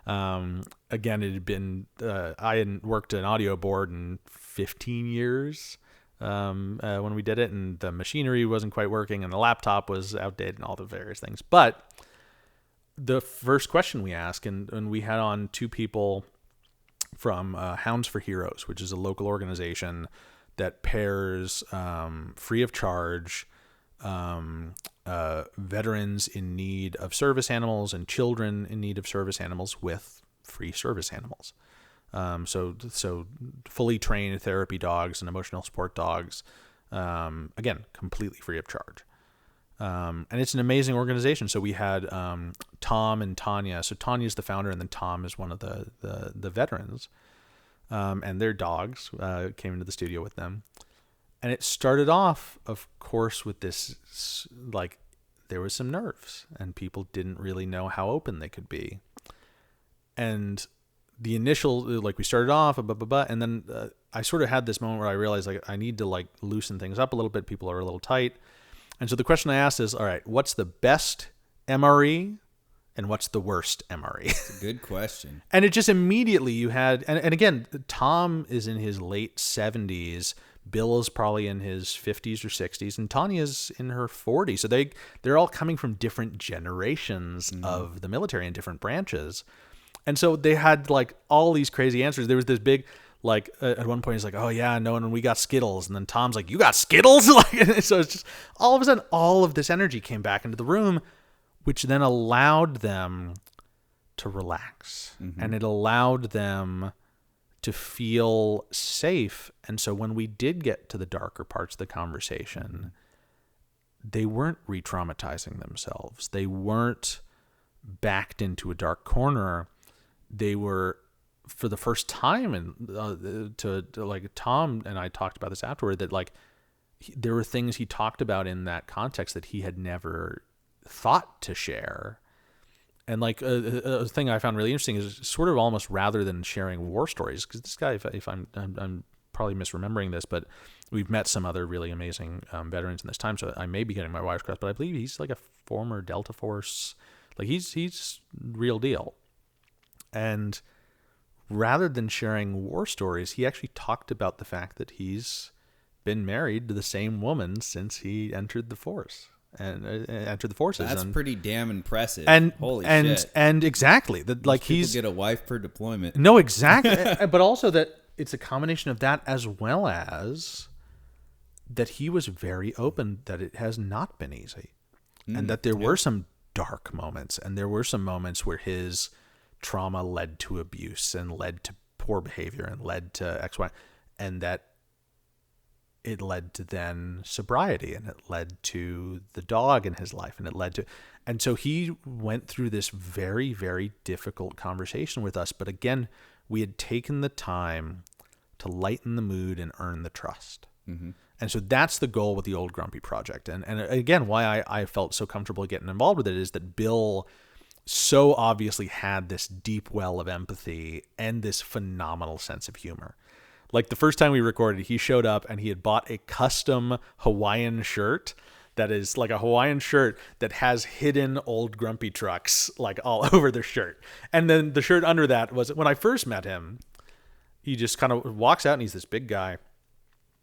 Again, it had been, I hadn't worked an audio board in 15 years. When we did it, and the machinery wasn't quite working and the laptop was outdated and all the various things. But the first question we asked, and we had on two people from Hounds for Heroes, which is a local organization that pairs free of charge veterans in need of service animals and children in need of service animals with free service animals. So fully trained therapy dogs and emotional support dogs, again, completely free of charge. And it's an amazing organization. So we had Tom and Tanya. So Tanya is the founder, and then Tom is one of the veterans. And their dogs came into the studio with them. And it started off, of course, with this, like, there was some nerves, and people didn't really know how open they could be. And the initial, like, we started off, and then I sort of had this moment where I realized, like, I need to, like, loosen things up a little bit. People are a little tight. And so the question I asked is, all right, what's the best MRE and what's the worst MRE?
It's a good question.
And it just immediately you had, and again, Tom is in his late 70s. Bill is probably in his 50s or 60s, and Tanya's in her 40s. So they're all coming from different generations of the military and different branches. And so they had like all these crazy answers. There was this big, like, at one point he's like, oh yeah, no, and we got Skittles. And then Tom's like, you got Skittles? Like, so it's just all of a sudden, all of this energy came back into the room, which then allowed them to relax. And it allowed them to feel safe. And so when we did get to the darker parts of the conversation, they weren't re-traumatizing themselves. They weren't backed into a dark corner. They were, for the first time, and to like Tom and I talked about this afterward, that like there were things he talked about in that context that he had never thought to share. And like a thing I found really interesting is sort of almost rather than sharing war stories, because this guy, if I'm probably misremembering this, but we've met some other really amazing veterans in this time, so I may be getting my wires crossed, but I believe he's like a former Delta Force, like he's real deal. And rather than sharing war stories, he actually talked about the fact that he's been married to the same woman since he entered the force and entered the forces.
That's pretty damn impressive.
And
holy shit!
And exactly that, like
People get a wife per deployment.
No, exactly. But also that it's a combination of that, as well as that he was very open that it has not been easy, and that there were some dark moments, and there were some moments where his trauma led to abuse and led to poor behavior and led to X, Y, and that it led to then sobriety, and it led to the dog in his life, and it led to, and so he went through this very, very difficult conversation with us. But again, we had taken the time to lighten the mood and earn the trust. Mm-hmm. And so that's the goal with the Old Grumpy Project. And again, why I felt so comfortable getting involved with it is that Bill so obviously had this deep well of empathy and this phenomenal sense of humor. Like the first time we recorded, he showed up and he had bought a custom Hawaiian shirt that is like a Hawaiian shirt that has hidden Old Grumpy trucks like all over the shirt. And then the shirt under that was, when I first met him, he just kind of walks out and he's this big guy.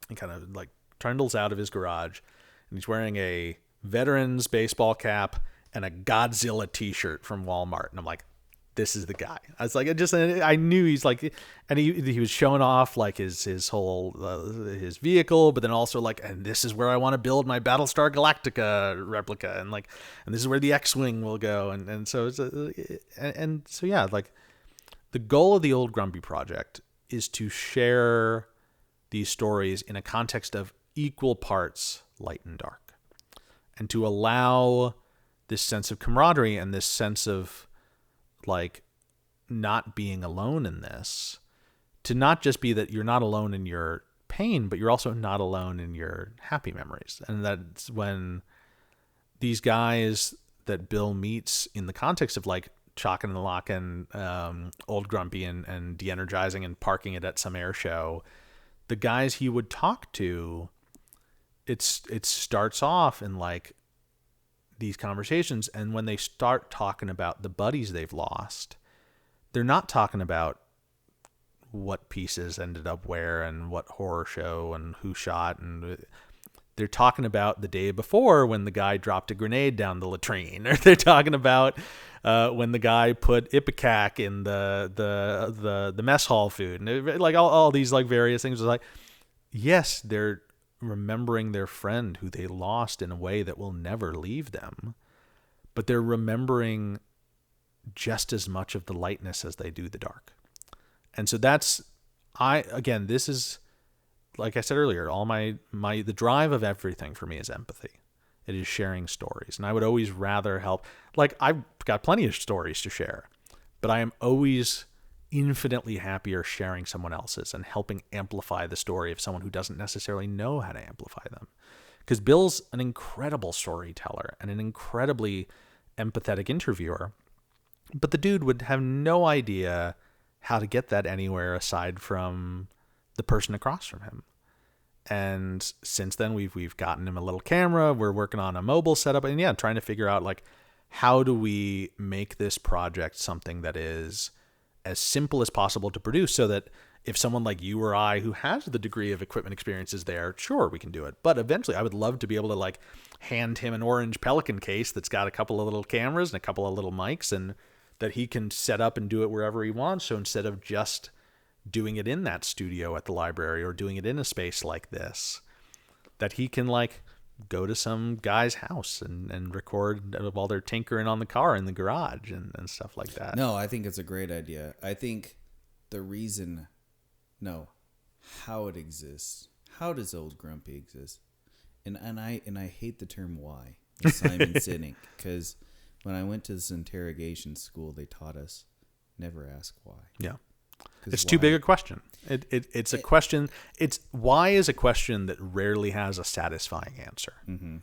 He kind of like trundles out of his garage and he's wearing a Veterans baseball cap and a Godzilla t-shirt from Walmart. And I'm like, this is the guy. I was like, I knew he's like, and he was showing off like his whole, his vehicle, but then also like, and this is where I want to build my Battlestar Galactica replica. And like, and this is where the X-Wing will go. And so so yeah, like the goal of the Old Grumpy Project is to share these stories in a context of equal parts light and dark, and to allow this sense of camaraderie and this sense of like not being alone in this, to not just be that you're not alone in your pain, but you're also not alone in your happy memories. And that's when these guys that Bill meets in the context of like Chalkin' and Lockin', Old Grumpy and de-energizing and parking it at some air show, the guys he would talk to, it starts off in like these conversations, and when they start talking about the buddies they've lost, they're not talking about what pieces ended up where and what horror show and who shot, and they're talking about the day before when the guy dropped a grenade down the latrine, or they're talking about when the guy put ipecac in the mess hall food, and like all these like various things. Like, yes, they're remembering their friend who they lost in a way that will never leave them, but they're remembering just as much of the lightness as they do the dark. And so this is, like I said earlier, all the drive of everything for me is empathy. It is sharing stories. And I would always rather help. Like, I've got plenty of stories to share, but I am always infinitely happier sharing someone else's and helping amplify the story of someone who doesn't necessarily know how to amplify them. Because Bill's an incredible storyteller and an incredibly empathetic interviewer, but the dude would have no idea how to get that anywhere aside from the person across from him. And since then we've gotten him a little camera, we're working on a mobile setup, and trying to figure out like, how do we make this project something that is as simple as possible to produce, so that if someone like you or I who has the degree of equipment experience is there, sure, we can do it. But eventually I would love to be able to like hand him an orange Pelican case that's got a couple of little cameras and a couple of little mics, and that he can set up and do it wherever he wants. So instead of just doing it in that studio at the library or doing it in a space like this, that he can like go to some guy's house and record while they're tinkering on the car in the garage and stuff like that.
No, I think it's a great idea. I think how it exists. How does Old Grumpy exist? And I hate the term why with Simon Sinek, because when I went to this interrogation school, they taught us never ask why.
Yeah. It's too big a question. It's a question. It's why is a question that rarely has a satisfying answer. Mm-hmm.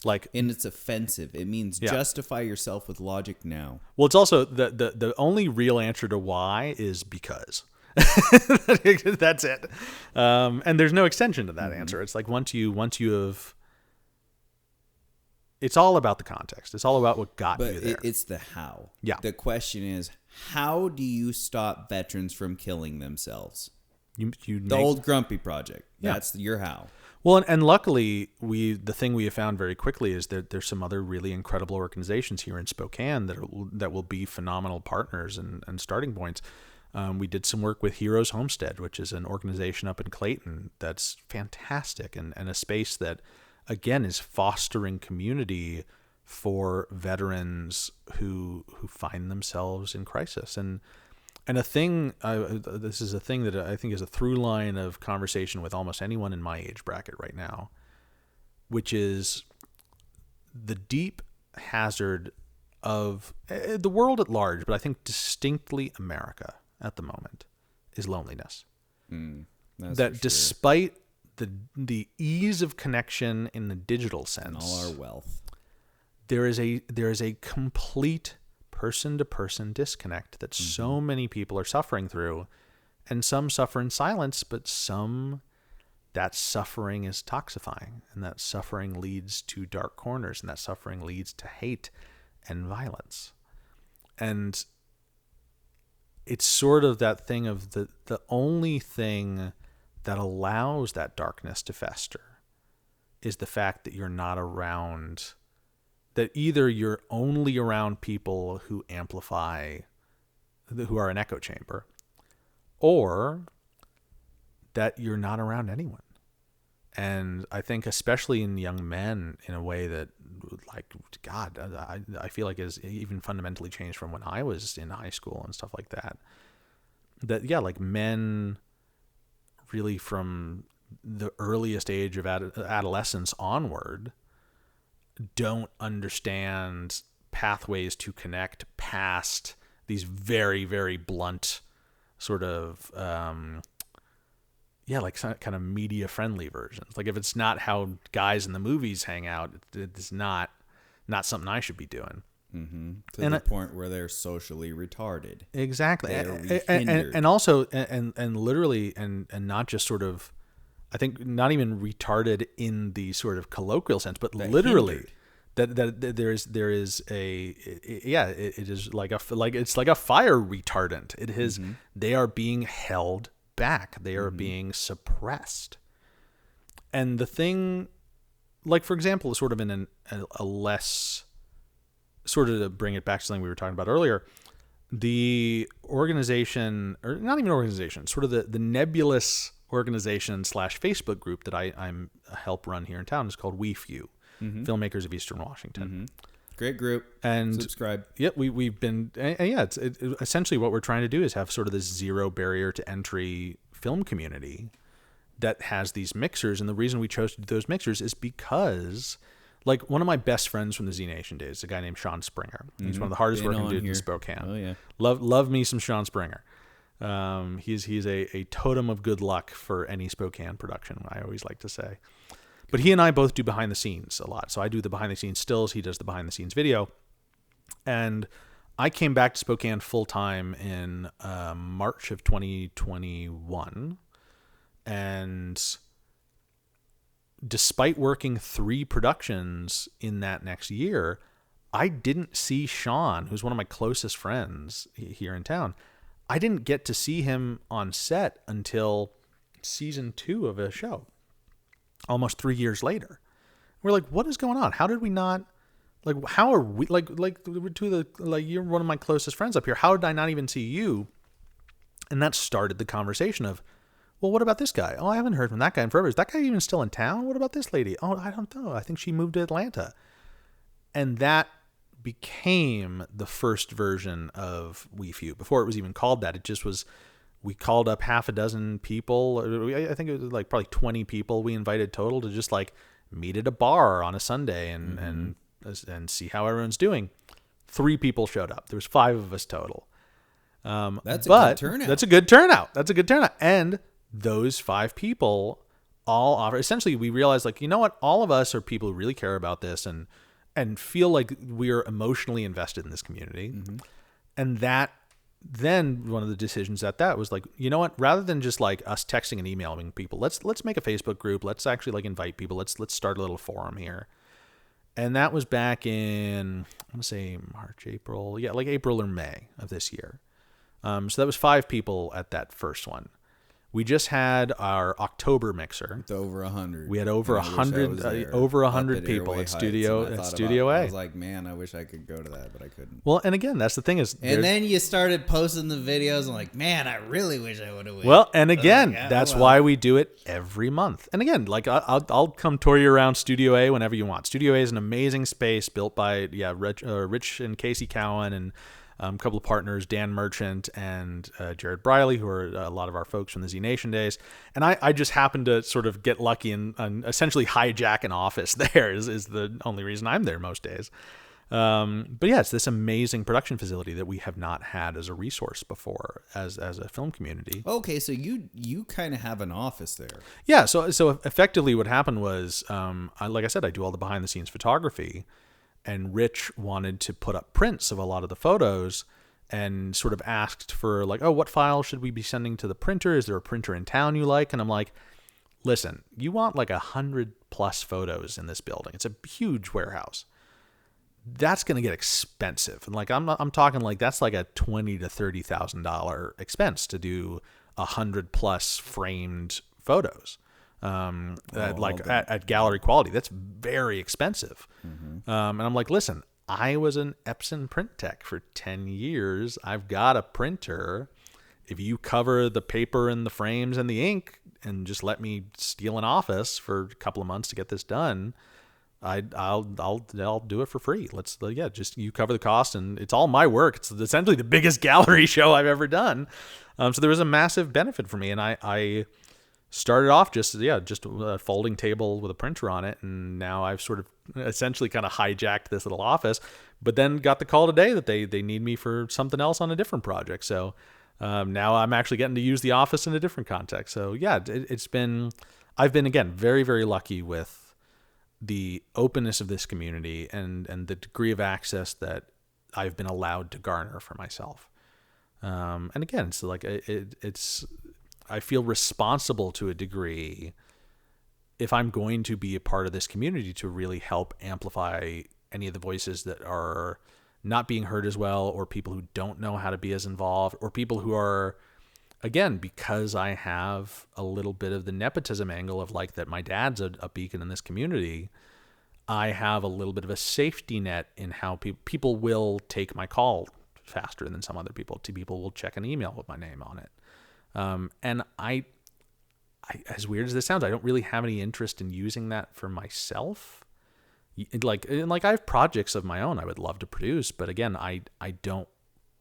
Like,
and it's offensive. It means justify yourself with logic now.
Well, it's also the only real answer to why is because. That's it. And there's no extension to that answer. It's like once you have. It's all about the context. It's all about what got you there.
It's the how.
Yeah.
The question is, how do you stop veterans from killing themselves? The Old Grumpy Project. That's your how.
Well, and luckily, the thing we have found very quickly is that there's some other really incredible organizations here in Spokane that will be phenomenal partners and starting points. We did some work with Heroes Homestead, which is an organization up in Clayton that's fantastic and a space that, again, is fostering community for veterans who find themselves in crisis. And a thing, this is a thing that I think is a through line of conversation with almost anyone in my age bracket right now, which is the deep hazard of the world at large, but I think distinctly America at the moment, is loneliness. That despite the ease of connection in the digital sense,
and all our wealth,
there is a complete person-to-person disconnect that so many people are suffering through, and some suffer in silence, but that suffering is toxifying, and that suffering leads to dark corners, and that suffering leads to hate and violence. And it's sort of that thing of the only thing that allows that darkness to fester is the fact that you're not around, that either you're only around people who amplify, who are an echo chamber, or that you're not around anyone. And I think especially in young men, in a way that, like, God, I feel like is even fundamentally changed from when I was in high school and stuff like that. That, yeah, like men really from the earliest age of adolescence onward don't understand pathways to connect past these very, very blunt sort of, like kind of media friendly versions. Like if it's not how guys in the movies hang out, it's not something I should be doing.
To the point where they're socially retarded.
Exactly. And also, and literally, and not just sort of, I think not even retarded in the sort of colloquial sense, but literally that there is it is like it's like a fire retardant. It is, they are being held back. They are being suppressed. And the thing, like, for example, sort of in a less, sort of to bring it back to something we were talking about earlier, the organization, or not even organization, sort of the nebulous organization / Facebook group that I'm help run here in town is called We Few, Filmmakers of Eastern Washington.
Great group.
And
subscribe.
Yeah, we've been, and yeah, it's essentially what we're trying to do is have sort of this zero barrier to entry film community that has these mixers. And the reason we chose to do those mixers is because, like, one of my best friends from the Z Nation days, a guy named Sean Springer. He's one of the hardest working dudes in Spokane.
Oh yeah,
love me some Sean Springer. He's a totem of good luck for any Spokane production, I always like to say. But he and I both do behind the scenes a lot. So I do the behind the scenes stills, he does the behind the scenes video. And I came back to Spokane full time in March of 2021. And despite working 3 productions in that next year, I didn't see Sean, who's one of my closest friends here in town. I didn't get to see him on set until season 2 of a show, almost 3 years later. We're like, what is going on? How did we not, like, how are we, like you're one of my closest friends up here. How did I not even see you? And that started the conversation of, well, what about this guy? Oh, I haven't heard from that guy in forever. Is that guy even still in town? What about this lady? Oh, I don't know. I think she moved to Atlanta. And that became the first version of We Few. Before it was even called that, it just was, we called up half a dozen people. I think it was like probably 20 people we invited total to just like meet at a bar on a Sunday and see how everyone's doing. 3 people showed up. There was 5 of us total.
That's a good turnout.
That's a good turnout. That's a good turnout. And those 5 people all offer, essentially we realized, like, you know what? All of us are people who really care about this and feel like we are emotionally invested in this community. And that, then one of the decisions at that was like, you know what, rather than just like us texting and emailing people, let's make a Facebook group. Let's actually like invite people. Let's start a little forum here. And that was back in, I want to say March, April. Yeah, like April or May of this year. So that was 5 people at that first one. We just had our October mixer.
It's over 100.
We had over 100 people at Studio A.
I was like, man, I wish I could go to that, but I couldn't.
Well, and again, that's the thing is,
and then you started posting the videos. I'm like, man, I really wish I would have went.
Well, and again, that's why we do it every month. And again, like I'll come tour you around Studio A whenever you want. Studio A is an amazing space built by Rich and Casey Cowan and a couple of partners, Dan Merchant and Jared Briley, who are a lot of our folks from the Z Nation days. And I just happened to sort of get lucky and essentially hijack an office there is the only reason I'm there most days. But yeah, it's this amazing production facility that we have not had as a resource before as a film community.
Okay, so you kind of have an office there.
Yeah, so effectively what happened was, like I said, I do all the behind the scenes photography. And Rich wanted to put up prints of a lot of the photos and sort of asked for like, oh, what file should we be sending to the printer? Is there a printer in town you like? And I'm like, listen, you want like 100+ photos in this building. It's a huge warehouse. That's going to get expensive. And like, I'm talking like, that's like a $20,000 to $30,000 expense to do 100+ framed photos. At gallery quality. That's very expensive. Mm-hmm. And I'm like, listen, I was an Epson print tech for 10 years. I've got a printer. If you cover the paper and the frames and the ink and just let me steal an office for a couple of months to get this done, I'll do it for free. Just you cover the cost, and it's all my work. It's essentially the biggest gallery show I've ever done. So there was a massive benefit for me, and I started off just a folding table with a printer on it, and now I've sort of essentially kind of hijacked this little office, but then got the call today that they need me for something else on a different project. So now I'm actually getting to use the office in a different context. So yeah, I've been again very, very lucky with the openness of this community and the degree of access that I've been allowed to garner for myself. And again, so like it's I feel responsible to a degree if I'm going to be a part of this community to really help amplify any of the voices that are not being heard as well, or people who don't know how to be as involved, or people who are, again, because I have a little bit of the nepotism angle of like that my dad's a beacon in this community, I have a little bit of a safety net in how people will take my call faster than some other people. People will check an email with my name on it. And I, as weird as this sounds, I don't really have any interest in using that for myself. Like I have projects of my own I would love to produce, but again, I don't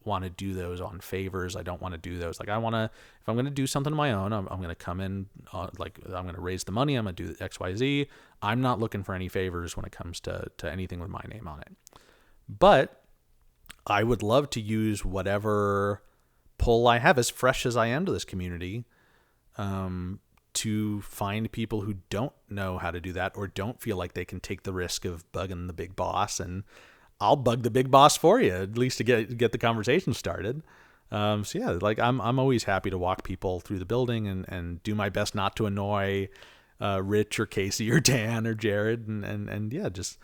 want to do those on favors. I don't want to do those. Like if I'm going to do something on my own, I'm going to come in, I'm going to raise the money. I'm going to do X, Y, Z. I'm not looking for any favors when it comes to anything with my name on it. But I would love to use whatever pull I have, as fresh as I am to this community, to find people who don't know how to do that or don't feel like they can take the risk of bugging the big boss, and I'll bug the big boss for you, at least to get the conversation started. So yeah, like I'm always happy to walk people through the building and do my best not to annoy Rich or Casey or Dan or Jared, and yeah, just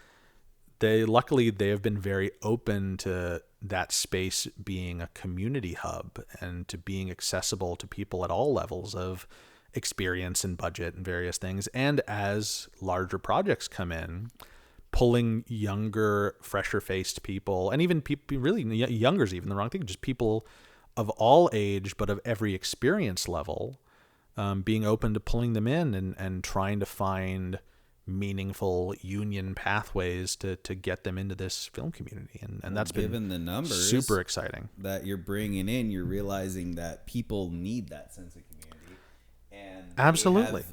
luckily they have been very open to that space being a community hub and to being accessible to people at all levels of experience and budget and various things. And as larger projects come in, pulling younger, fresher faced people, and even people really younger's even the wrong thing, just people of all age, but of every experience level, being open to pulling them in and trying to find meaningful union pathways to get them into this film community, and that's been,
given the numbers,
super exciting
that you're bringing in. You're realizing that people need that sense of community, and
absolutely.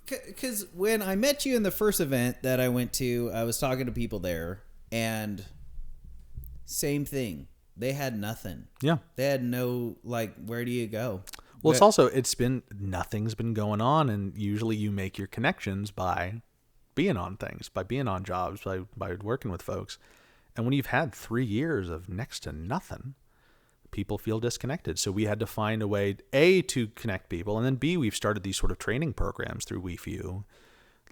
Because when I met you in the first event that I went to, I was talking to people there, and same thing. They had nothing.
Yeah,
they had no, like, where do you go?
Well, it's also, nothing's been going on, and usually you make your connections by being on things, by being on jobs, by working with folks. And when you've had 3 years of next to nothing, people feel disconnected. So we had to find a way, A, to connect people, and then B, we've started these sort of training programs through WeFew,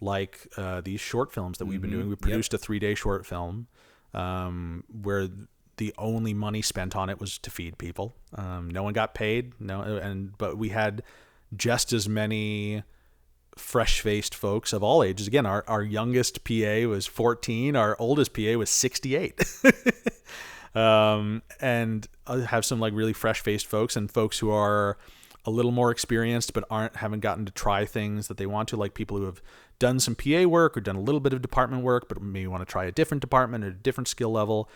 like these short films that we've been doing. We produced a 3-day short film where the only money spent on it was to feed people. No one got paid. But we had just as many fresh-faced folks of all ages. Again, our youngest PA was 14. Our oldest PA was 68. And I have some like really fresh-faced folks and folks who are a little more experienced but haven't gotten to try things that they want to, like people who have done some PA work or done a little bit of department work but maybe want to try a different department at a different skill level.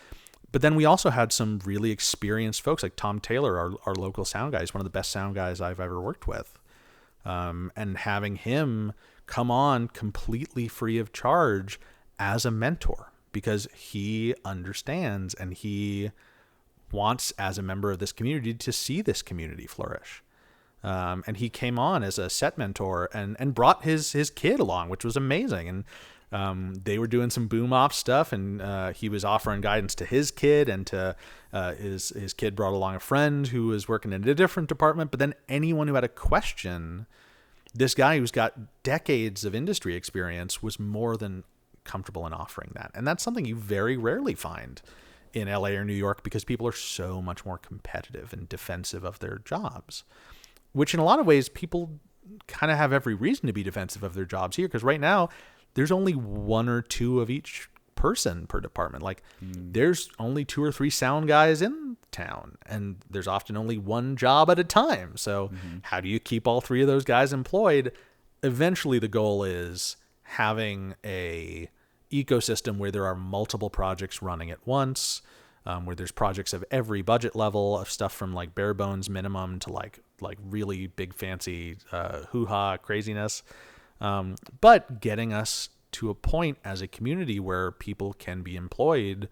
But then we also had some really experienced folks like Tom Taylor, our local sound guy. He's one of the best sound guys I've ever worked with. And having him come on completely free of charge as a mentor, because he understands and he wants, as a member of this community, to see this community flourish. And he came on as a set mentor and brought his kid along, which was amazing. And they were doing some boom off stuff, and he was offering guidance to his kid, and to his kid brought along a friend who was working in a different department. But then anyone who had a question, this guy who's got decades of industry experience was more than comfortable in offering that. And that's something you very rarely find in LA or New York, because people are so much more competitive and defensive of their jobs, which in a lot of ways people kind of have every reason to be defensive of their jobs here, because right now there's only one or two of each person per department. Like there's only 2 or 3 sound guys in town, and there's often only one job at a time. So how do you keep all 3 of those guys employed? Eventually the goal is having a ecosystem where there are multiple projects running at once, where there's projects of every budget level, of stuff from like bare bones minimum to like really big fancy hoo-ha craziness. But getting us to a point as a community where people can be employed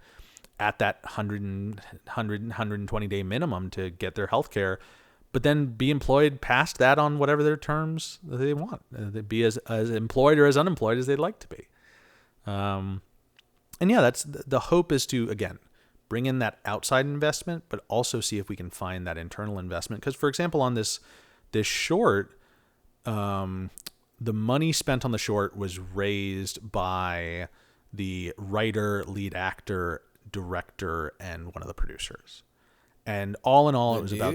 at that 120 day minimum to get their health care, but then be employed past that on whatever their terms they want. They be as employed or as unemployed as they'd like to be. And yeah, that's the hope, is to, again, bring in that outside investment, but also see if we can find that internal investment. Because, for example, on this short, the money spent on the short was raised by the writer, lead actor, director, and one of the producers. And all in all, it was about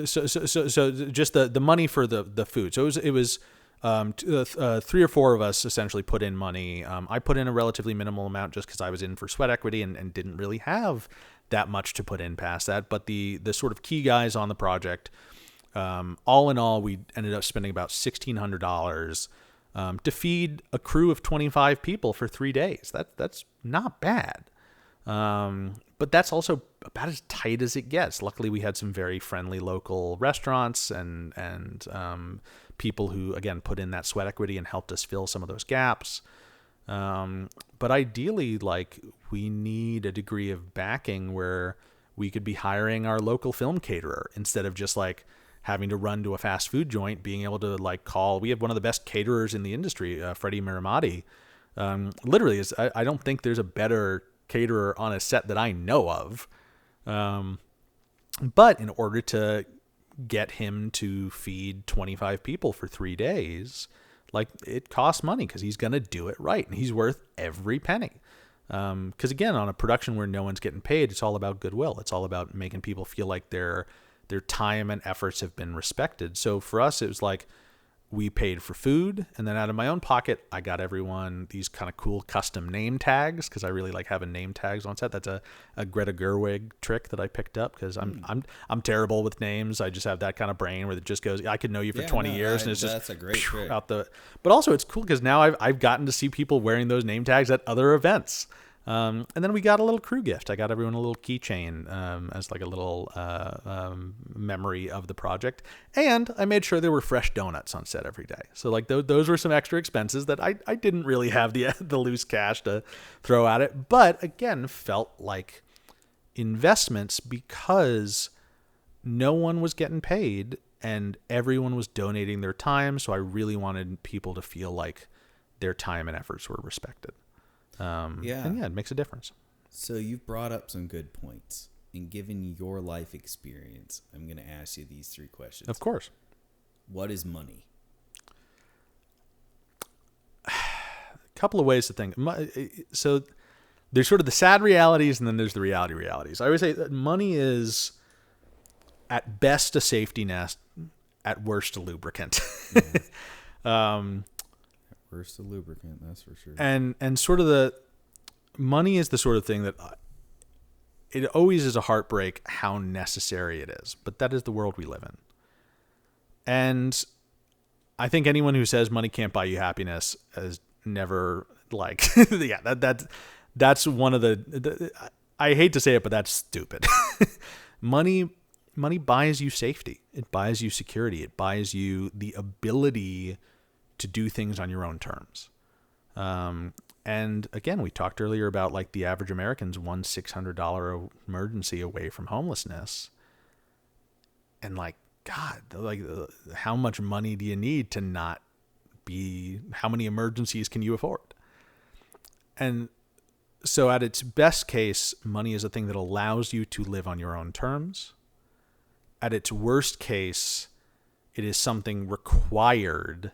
so just the money for the food. So it was 3 or 4 of us essentially put in money. I put in a relatively minimal amount just because I was in for sweat equity and didn't really have that much to put in past that. But the sort of key guys on the project, all in all, we ended up spending about $1,600 to feed a crew of 25 people for 3 days. That's not bad. But that's also about as tight as it gets. Luckily, we had some very friendly local restaurants and people who, again, put in that sweat equity and helped us fill some of those gaps. But ideally, like, we need a degree of backing where we could be hiring our local film caterer instead of just like having to run to a fast food joint, being able to like call. We have one of the best caterers in the industry, Freddie Miramati. Literally, I don't think there's a better caterer on a set that I know of. But in order to get him to feed 25 people for 3 days, like, it costs money because he's going to do it right, and he's worth every penny. Because again, on a production where no one's getting paid, it's all about goodwill. It's all about making people feel like their time and efforts have been respected. So for us, it was like, we paid for food, and then out of my own pocket, I got everyone these kind of cool custom name tags, because I really like having name tags on set. That's a Greta Gerwig trick that I picked up, because I'm terrible with names. I just have that kind of brain where it just goes, I could know you for 20 years, and it's just
that's a great trick.
But also it's cool because now I've gotten to see people wearing those name tags at other events. And then we got a little crew gift. I got everyone a little keychain as like a little memory of the project. And I made sure there were fresh donuts on set every day. So like those were some extra expenses that I didn't really have the loose cash to throw at it. But again, felt like investments because no one was getting paid and everyone was donating their time. So I really wanted people to feel like their time and efforts were respected. And yeah, it makes a difference.
So you've brought up some good points. And given your life experience, I'm going to ask you these 3 questions.
Of course.
What is money?
A couple of ways to think. So there's sort of the sad realities, and then there's the realities. I always say that money is at best a safety net, at worst a lubricant.
Worst a lubricant, that's for sure.
And sort of the money is the sort of thing that it always is a heartbreak how necessary it is, but that is the world we live in. And I think anyone who says money can't buy you happiness has never that's one of the I hate to say it, but that's stupid. Money buys you safety. It buys you security. It buys you the ability to do things on your own terms. And again, we talked earlier about like the average American's $600 emergency away from homelessness. And like, God, like how much money do you need to not be, how many emergencies can you afford? And so at its best case, money is a thing that allows you to live on your own terms. At its worst case, it is something required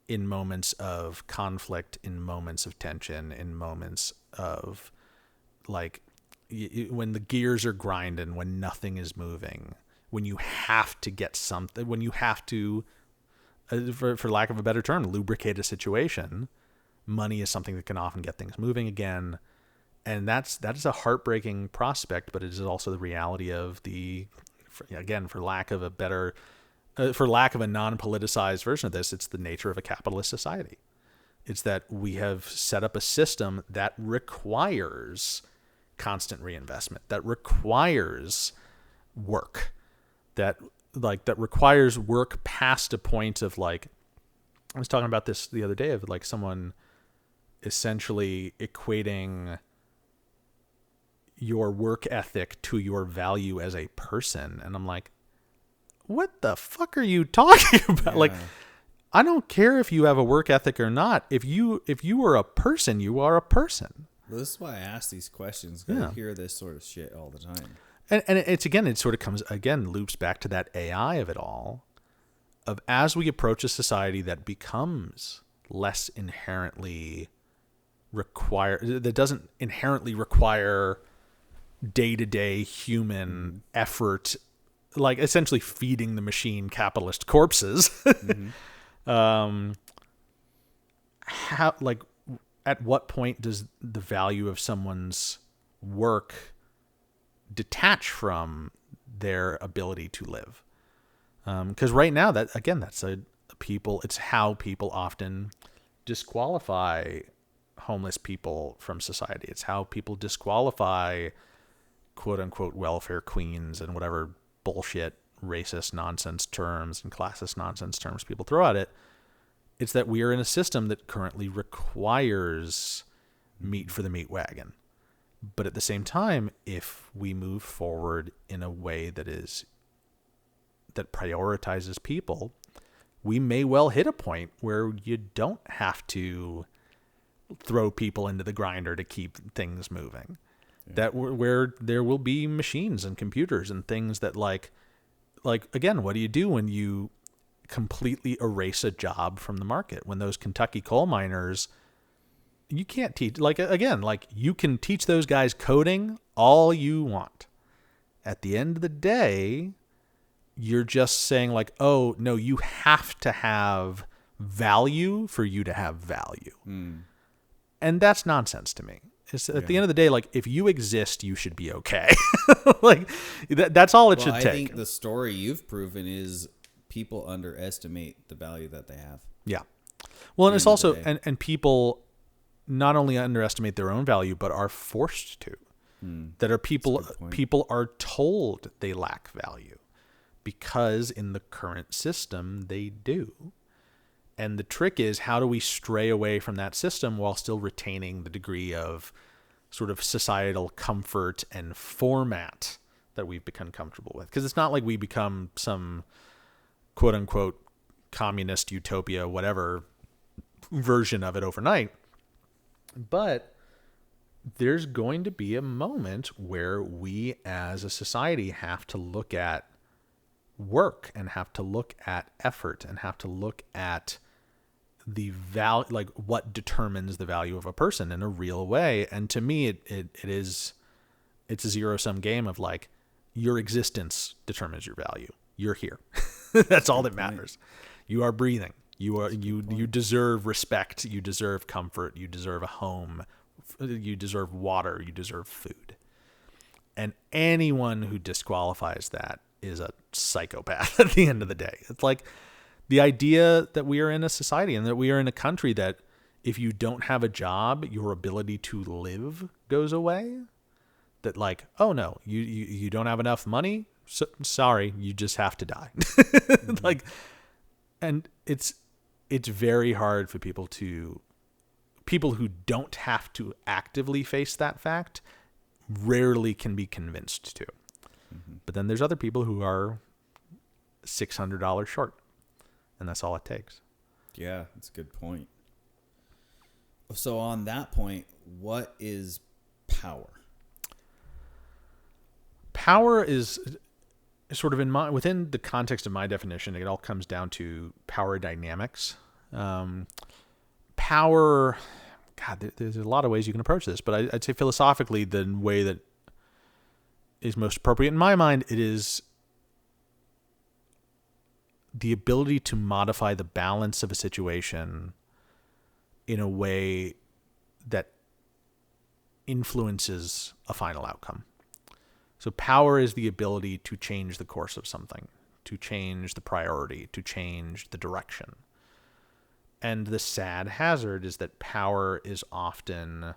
in moments of conflict, in moments of tension, in moments of like when the gears are grinding, when nothing is moving, when you have to get something, when you have to, for lack of a better term, lubricate a situation. Money is something that can often get things moving again. And that is a heartbreaking prospect, but it is also the reality of for lack of a non-politicized version of this, it's the nature of a capitalist society. It's that we have set up a system that requires constant reinvestment, that requires work, that requires work past a point of like, I was talking about this the other day of like someone essentially equating your work ethic to your value as a person. And I'm like, what the fuck are you talking about? Yeah. Like, I don't care if you have a work ethic or not. If you are a person, you are a person.
Well, this is why I ask these questions, because I hear this sort of shit all the time.
And it sort of loops back to that AI of it all, of as we approach a society that becomes less inherently that doesn't inherently require day-to-day human effort, like essentially feeding the machine capitalist corpses. Mm-hmm. At what point does the value of someone's work detach from their ability to live? Because right now, that's it's how people often disqualify homeless people from society. It's how people disqualify quote unquote welfare queens and whatever bullshit racist nonsense terms and classist nonsense terms people throw at it. It's that we are in a system that currently requires meat for the meat wagon. But at the same time, if we move forward in a way that prioritizes people, we may well hit a point where you don't have to throw people into the grinder to keep things moving. Yeah. Where there will be machines and computers and things that like again, what do you do when you completely erase a job from the market? When those Kentucky coal miners, you can't teach, you can teach those guys coding all you want. At the end of the day, you're just saying like, oh no, you have to have value for you to have value. And that's nonsense to me. At the end of the day, like, if you exist, you should be okay. Like, that's all it should take. I think
the story you've proven is people underestimate the value that they have.
Yeah. Well, and it's also, and people not only underestimate their own value, but are forced to. That are people are told they lack value because in the current system, they do. And the trick is, how do we stray away from that system while still retaining the degree of sort of societal comfort and format that we've become comfortable with? Because it's not like we become some quote unquote communist utopia, whatever version of it overnight. But there's going to be a moment where we as a society have to look at work and have to look at effort and have to look at the value, like what determines the value of a person in a real way. And to me, it's a zero-sum game of like, your existence determines your value. You're here. That's all that matters. You are breathing. You deserve respect. You deserve comfort. You deserve a home. You deserve water. You deserve food. And anyone who disqualifies that is a psychopath at the end of the day. It's like the idea that we are in a society and that we are in a country that if you don't have a job, your ability to live goes away. That like, oh no, you don't have enough money. So, sorry, you just have to die. Like, and it's very hard for people who don't have to actively face that fact rarely can be convinced to. But then there's other people who are $600 short, and that's all it takes.
Yeah, that's a good point. So on that point, what is power?
Power is sort of within the context of my definition, it all comes down to power dynamics. Power, God, there's a lot of ways you can approach this, but I'd say philosophically, the way that is most appropriate in my mind, it is the ability to modify the balance of a situation in a way that influences a final outcome. So power is the ability to change the course of something, to change the priority, to change the direction. And the sad hazard is that power is often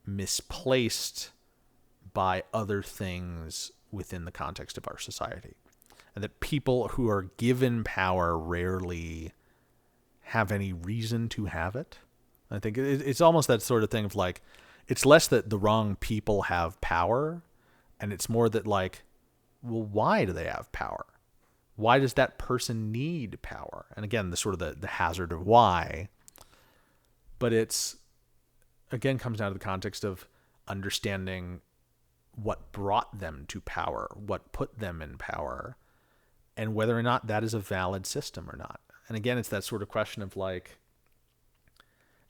misplaced by other things within the context of our society. And that people who are given power rarely have any reason to have it. I think it's almost that sort of thing of like, it's less that the wrong people have power, and it's more that like, well, why do they have power? Why does that person need power? And again, the sort of the hazard of why. But it's, again, comes down to the context of understanding what brought them to power, what put them in power, and whether or not that is a valid system or not. And again, it's that sort of question of like,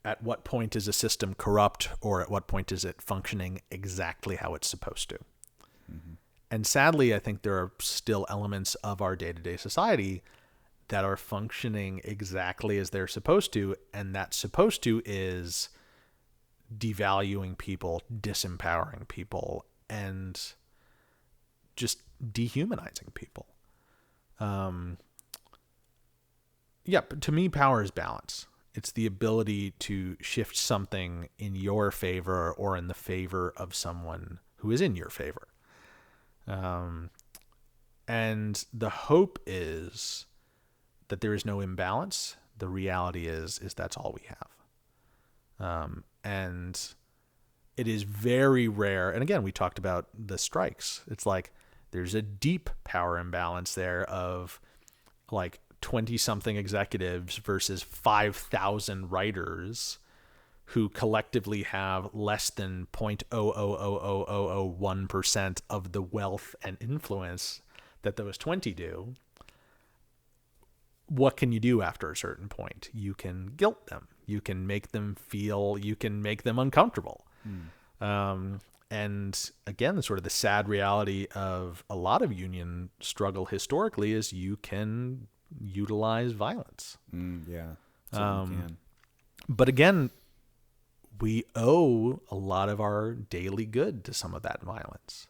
at what point is a system corrupt, or at what point is it functioning exactly how it's supposed to? Mm-hmm. And sadly, I think there are still elements of our day-to-day society that are functioning exactly as they're supposed to, and that supposed to is devaluing people, disempowering people, and just dehumanizing people. But to me, power is balance. It's the ability to shift something in your favor or in the favor of someone who is in your favor. And the hope is that there is no imbalance. The reality is that's all we have. And it is very rare. And again, we talked about the strikes. It's like there's a deep power imbalance there of like 20-something executives versus 5,000 writers who collectively have less than 0.0000001% of the wealth and influence that those 20 do. What can you do after a certain point? You can guilt them. You can make them feel, you can make them uncomfortable. And again, the sort of the sad reality of a lot of union struggle historically is you can utilize violence. We can. But again, we owe a lot of our daily good to some of that violence.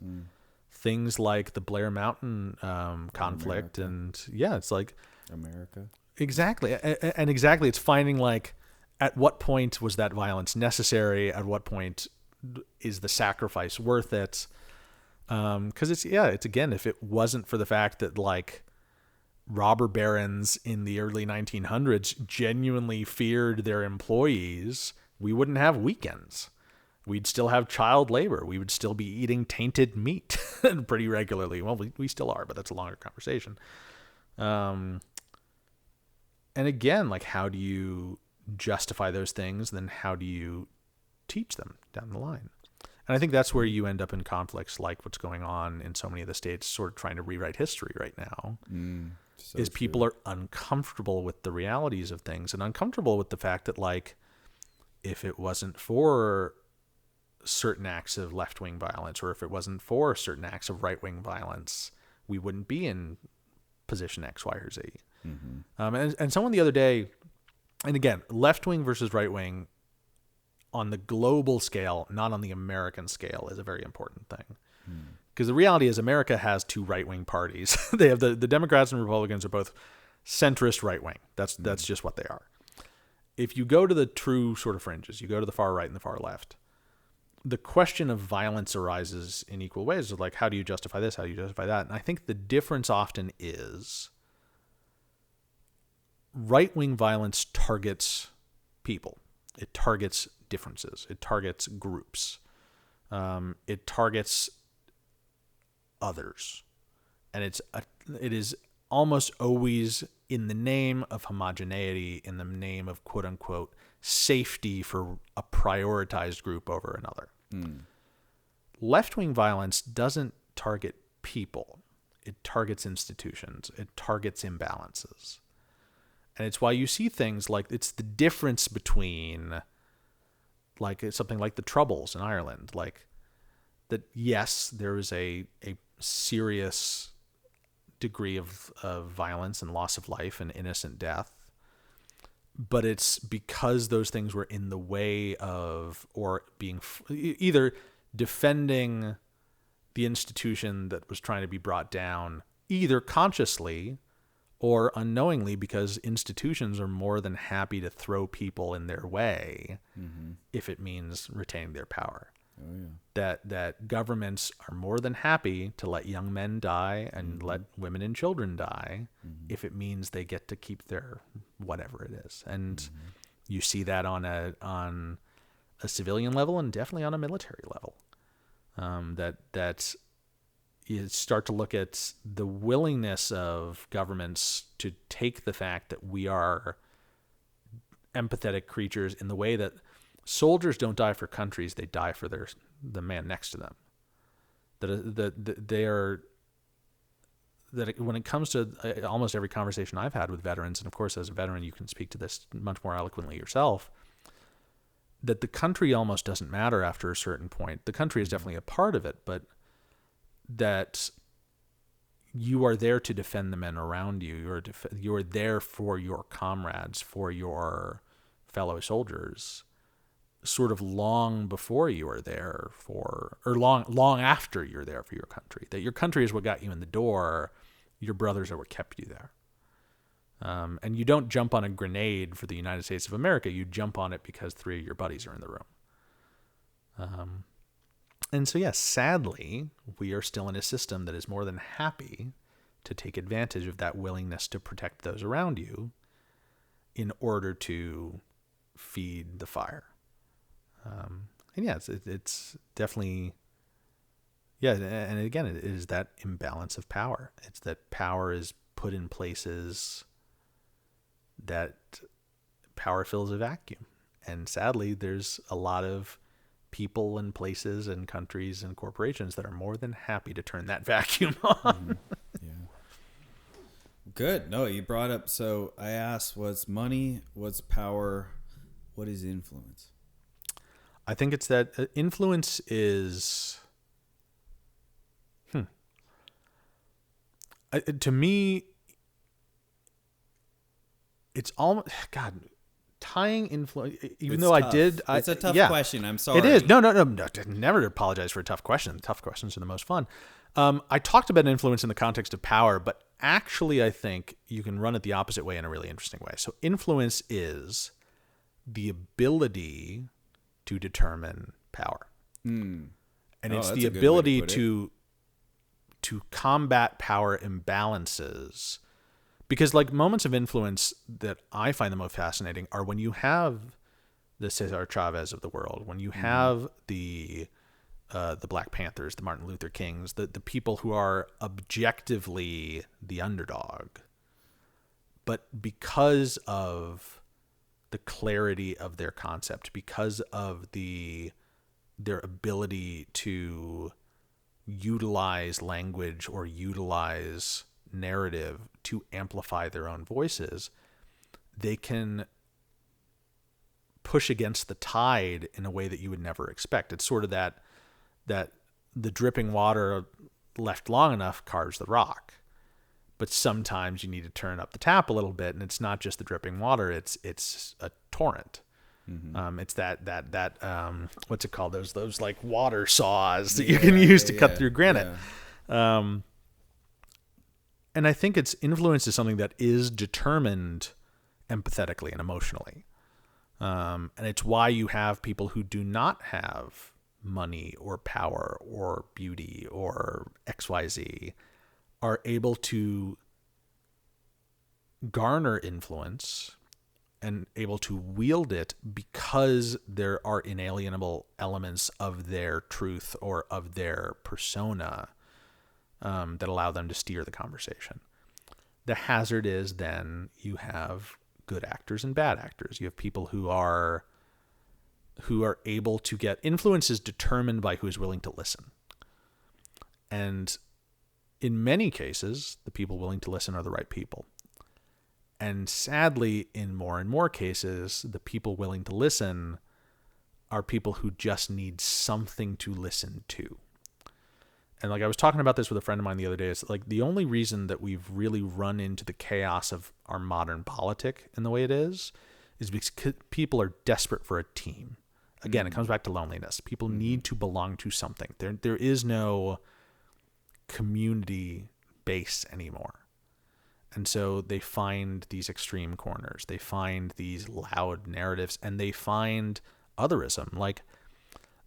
Things like the Blair Mountain conflict. America. And it's like
America.
Exactly. And exactly, it's finding like, at what point was that violence necessary? At what point is the sacrifice worth it? Because it's again, if it wasn't for the fact that like robber barons in the early 1900s genuinely feared their employees, we wouldn't have weekends. We'd still have child labor. We would still be eating tainted meat pretty regularly. Well, we still are, but that's a longer conversation. And again, like, how do you justify those things? Then how do you teach them down the line? And I think that's where you end up in conflicts like what's going on in so many of the states sort of trying to rewrite history right now. Is people are uncomfortable with the realities of things and uncomfortable with the fact that, like, if it wasn't for certain acts of left-wing violence, or if it wasn't for certain acts of right-wing violence, we wouldn't be in position X, Y, or Z.
Mm-hmm.
And someone the other day, and again, left wing versus right wing on the global scale, not on the American scale, is a very important thing. Because the reality is America has two right wing parties. They have the Democrats and Republicans are both centrist right wing. That's just what they are. If you go to the true sort of fringes, you go to the far right and the far left, the question of violence arises in equal ways. Of like, how do you justify this? How do you justify that? And I think the difference often is right-wing violence targets people. It targets differences. It targets groups. It targets others. And it is almost always in the name of homogeneity, in the name of quote unquote safety for a prioritized group over another. Left-wing violence doesn't target people. It targets institutions. It targets imbalances. And it's why you see things like, it's the difference between like something like the Troubles in Ireland. Like that, yes, there is a serious degree of violence and loss of life and innocent death. But it's because those things were in the way of, or being either defending the institution that was trying to be brought down, either consciously or unknowingly, because institutions are more than happy to throw people in their way if it means retaining their power.
Oh, yeah.
That governments are more than happy to let young men die and let women and children die if it means they get to keep their whatever it is. And you see that on a civilian level and definitely on a military level. That you start to look at the willingness of governments to take the fact that we are empathetic creatures in the way that soldiers don't die for countries, they die for the man next to them. That when it comes to almost every conversation I've had with veterans, and of course as a veteran you can speak to this much more eloquently yourself, that the country almost doesn't matter after a certain point. The country is definitely a part of it, but that you are there to defend the men around you. You are there for your comrades, for your fellow soldiers, sort of long before you are there for, or long after you're there for your country. That your country is what got you in the door. Your brothers are what kept you there. And you don't jump on a grenade for the United States of America. You jump on it because 3 of your buddies are in the room. And so, yes, sadly, we are still in a system that is more than happy to take advantage of that willingness to protect those around you in order to feed the fire. And yeah, it's definitely, yeah. And again, it is that imbalance of power. It's that power is put in places that power fills a vacuum. And sadly, there's a lot of people and places and countries and corporations that are more than happy to turn that vacuum on.
Yeah. Good. No, you brought up, so I asked, what's money, what's power, what is influence?
I think it's that influence is, to me, it's almost, God, tying influence, even though
tough. It's a tough question. I'm sorry.
It is. No. Never apologize for a tough question. Tough questions are the most fun. I talked about influence in the context of power, but actually I think you can run it the opposite way in a really interesting way. So influence is the ability to determine power. And it's the ability to combat power imbalances. Because like moments of influence that I find the most fascinating are when you have the Cesar Chavez of the world, when you have the Black Panthers, the Martin Luther Kings, the people who are objectively the underdog, but because of the clarity of their concept, because of their ability to utilize language or utilize narrative to amplify their own voices, they can push against the tide in a way that you would never expect. It's sort of that the dripping water left long enough carves the rock. but sometimes you need to turn up the tap a little bit, and it's not just the dripping water; it's a torrent. It's that what's it called? Those like water saws that you can use to cut through granite. Yeah. And I think influence is something that is determined empathetically and emotionally. And it's why you have people who do not have money or power or beauty or XYZ are able to garner influence and able to wield it because there are inalienable elements of their truth or of their persona that allow them to steer the conversation. The hazard is then you have good actors and bad actors. You have people who are able to get influence is determined by who is willing to listen. And in many cases, the people willing to listen are the right people. And sadly, in more and more cases, the people willing to listen are people who just need something to listen to. And like I was talking about this with a friend of mine the other day, it's like the only reason that we've really run into the chaos of our modern politic in the way it is because people are desperate for a team. Again, it comes back to loneliness. People need to belong to something. There is no community base anymore. And so they find these extreme corners. They find these loud narratives, and they find otherism. Like,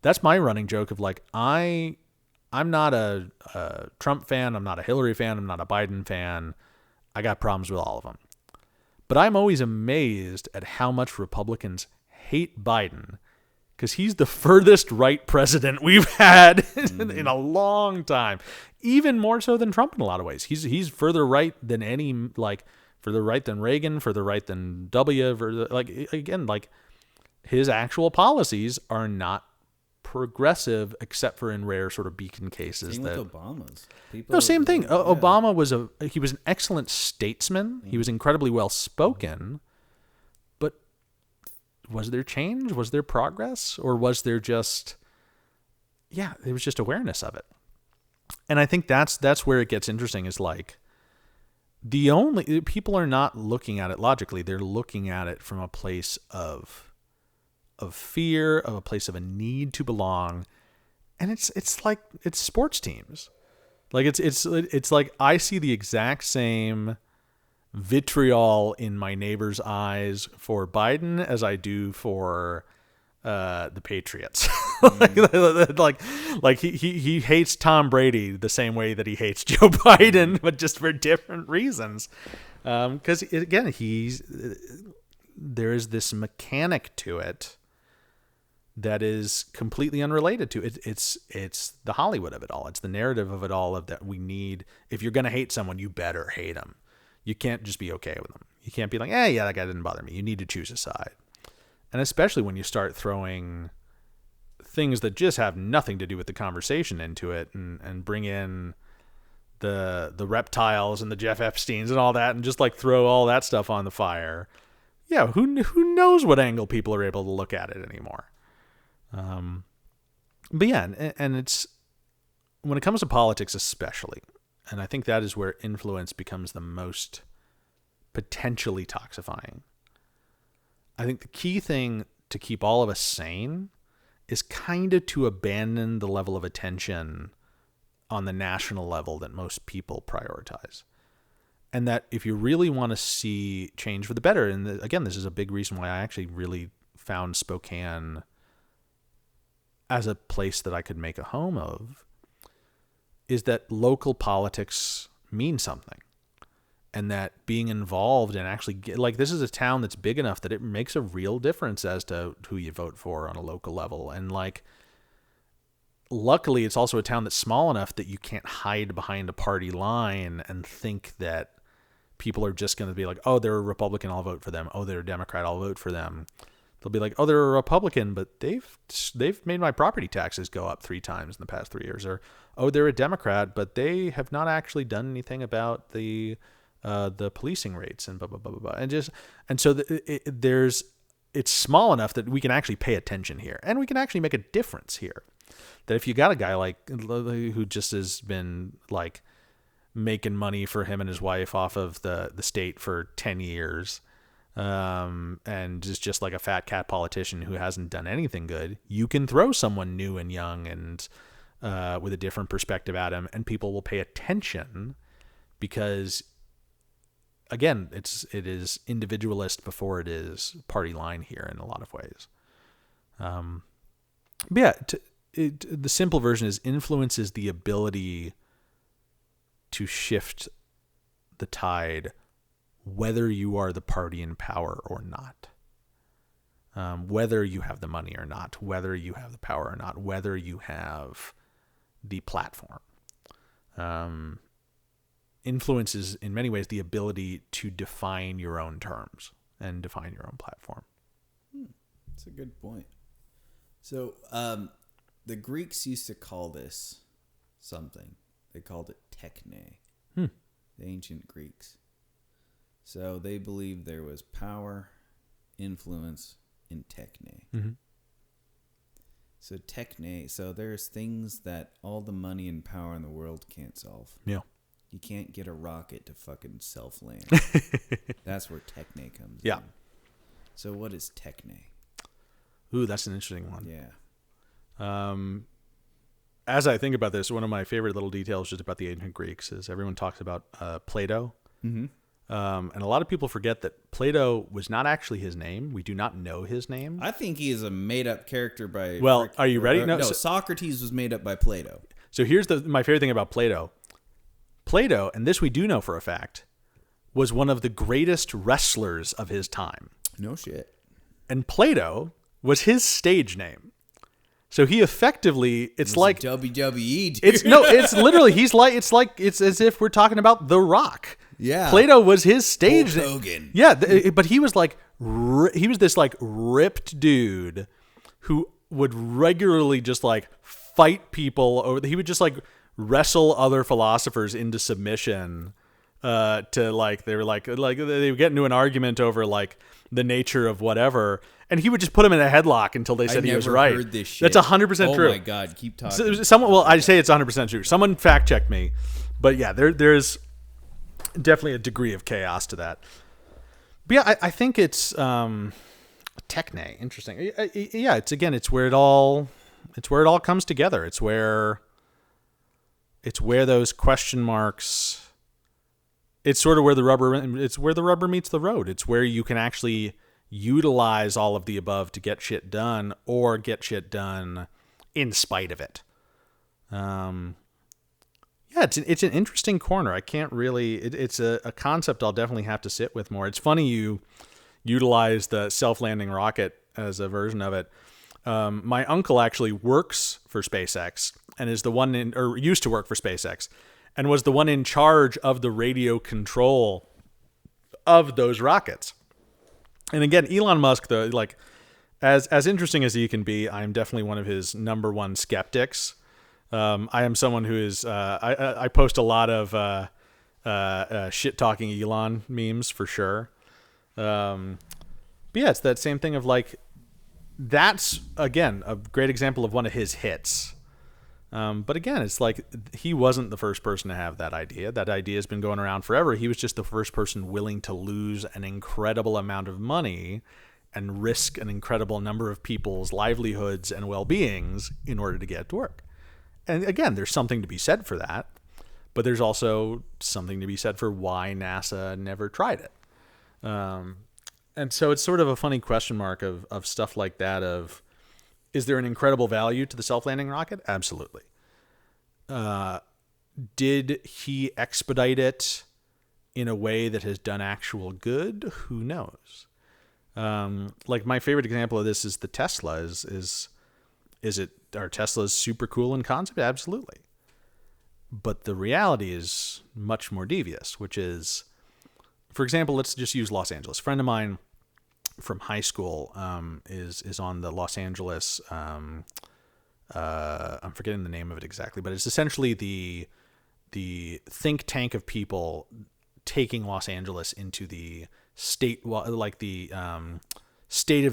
that's my running joke of like, I'm not a Trump fan. I'm not a Hillary fan. I'm not a Biden fan. I got problems with all of them. But I'm always amazed at how much Republicans hate Biden because he's the furthest right president we've had in a long time. Even more so than Trump in a lot of ways. He's further right than any, like, further right than Reagan, further right than his actual policies are not progressive except for in rare sort of beacon cases.
Same with Obama's.
Same thing. Yeah. Obama was an excellent statesman. He was incredibly well spoken. But was there change? Was there progress? Or was there just, there was just awareness of it. And I think that's where it gets interesting is like people are not looking at it logically. They're looking at it from a place of fear, of a place of a need to belong. And it's like, it's sports teams. Like it's like I see the exact same vitriol in my neighbor's eyes for Biden as I do for the Patriots. like he hates Tom Brady the same way that he hates Joe Biden, but just for different reasons. Because again, there is this mechanic to it that is completely unrelated to it. It's the Hollywood of it all. It's the narrative of it all of that we need. If you're going to hate someone, you better hate them. You can't just be okay with them. You can't be like, that guy didn't bother me. You need to choose a side. And especially when you start throwing things that just have nothing to do with the conversation into it and bring in the reptiles and the Jeff Epsteins and all that and just like throw all that stuff on the fire. Yeah, who knows what angle people are able to look at it anymore. But yeah, and it's when it comes to politics especially, and I think that is where influence becomes the most potentially toxifying. I think the key thing to keep all of us sane is kind of to abandon the level of attention on the national level that most people prioritize. And that if you really want to see change for the better, and again, this is a big reason why I actually really found Spokane as a place that I could make a home of, is that local politics mean something. And that being involved and actually this is a town that's big enough that it makes a real difference as to who you vote for on a local level. And luckily it's also a town that's small enough that you can't hide behind a party line and think that people are just going to be like, oh, they're a Republican, I'll vote for them. Oh, they're a Democrat, I'll vote for them. They'll be like, oh, they're a Republican, but they've made my property taxes go up 3 times in the past 3 years. Or, oh, they're a Democrat, but they have not actually done anything about the policing rates and blah, blah, blah, blah, blah. And so it's small enough that we can actually pay attention here and we can actually make a difference here. That if you got a guy who just has been making money for him and his wife off of the state for 10 years. And is just like a fat cat politician who hasn't done anything good. You can throw someone new and young and with a different perspective at him, and people will pay attention because, again, it is individualist before it is party line here in a lot of ways. But yeah, the simple version is influence is the ability to shift the tide, whether you are the party in power or not, whether you have the money or not, whether you have the power or not, whether you have the platform. Influence is, in many ways, the ability to define your own terms and define your own platform.
That's a good point. So the Greeks used to call this something. They called it techne, the ancient Greeks. So they believed there was power, influence, and techne.
Mm-hmm.
So techne, so there's things that all the money and power in the world can't solve.
Yeah.
You can't get a rocket to fucking self-land. That's where techne comes in. So what is techne?
Ooh, that's an interesting one.
Yeah.
As I think about this, one of my favorite little details just about the ancient Greeks is everyone talks about Plato.
Mm-hmm.
And a lot of people forget that Plato was not actually his name. We do not know his name.
I think he is a made-up character by...
Well, are you ready?
No, Socrates was made up by Plato.
So here's my favorite thing about Plato. Plato, and this we do know for a fact, was one of the greatest wrestlers of his time.
No shit.
And Plato was his stage name. So he effectively, it's like
WWE, dude.
It's literally, it's as if we're talking about The Rock.
Yeah.
Plato was his stage
Hulk Hogan.
Yeah, but he was like, he was this like ripped dude who would regularly just like fight people over. He would just like wrestle other philosophers into submission. To like, they would get into an argument over like the nature of whatever, and he would just put him in a headlock until they said he was right.
Heard this shit.
That's 100% true.
Oh my god, keep talking.
I say it's 100% true. Someone fact checked me, but yeah, there's definitely a degree of chaos to that. But yeah, I think it's techne. Interesting. Yeah, it's where it all comes together. It's where those question marks. It's sort of where the rubber meets the road. It's where you can actually utilize all of the above to get shit done, or get shit done in spite of it. Yeah, it's an interesting corner. I can't really. It's a concept I'll definitely have to sit with more. It's funny you utilize the self-landing rocket as a version of it. My uncle actually works for SpaceX and is the one used to work for SpaceX. And was the one in charge of the radio control of those rockets. And again, Elon Musk, though, like as interesting as he can be, I'm definitely one of his number one skeptics. I am someone who is I post a lot of shit talking Elon memes for sure. But yeah, it's that same thing of like, that's again a great example of one of his hits. But again, it's like he wasn't the first person to have that idea. That idea has been going around forever. He was just the first person willing to lose an incredible amount of money and risk an incredible number of people's livelihoods and well-beings in order to get it to work. And again, there's something to be said for that, but there's also something to be said for why NASA never tried it. And so it's sort of a funny question mark of stuff like that of, is there an incredible value to the self-landing rocket? Absolutely. Did he expedite it in a way that has done actual good? Who knows? Like my favorite example of this is the Tesla. Are Teslas super cool in concept? Absolutely. But the reality is much more devious, which is, for example, let's just use Los Angeles. A friend of mine from high school is on the Los Angeles. I'm forgetting the name of it exactly, but it's essentially the think tank of people taking Los Angeles into the state of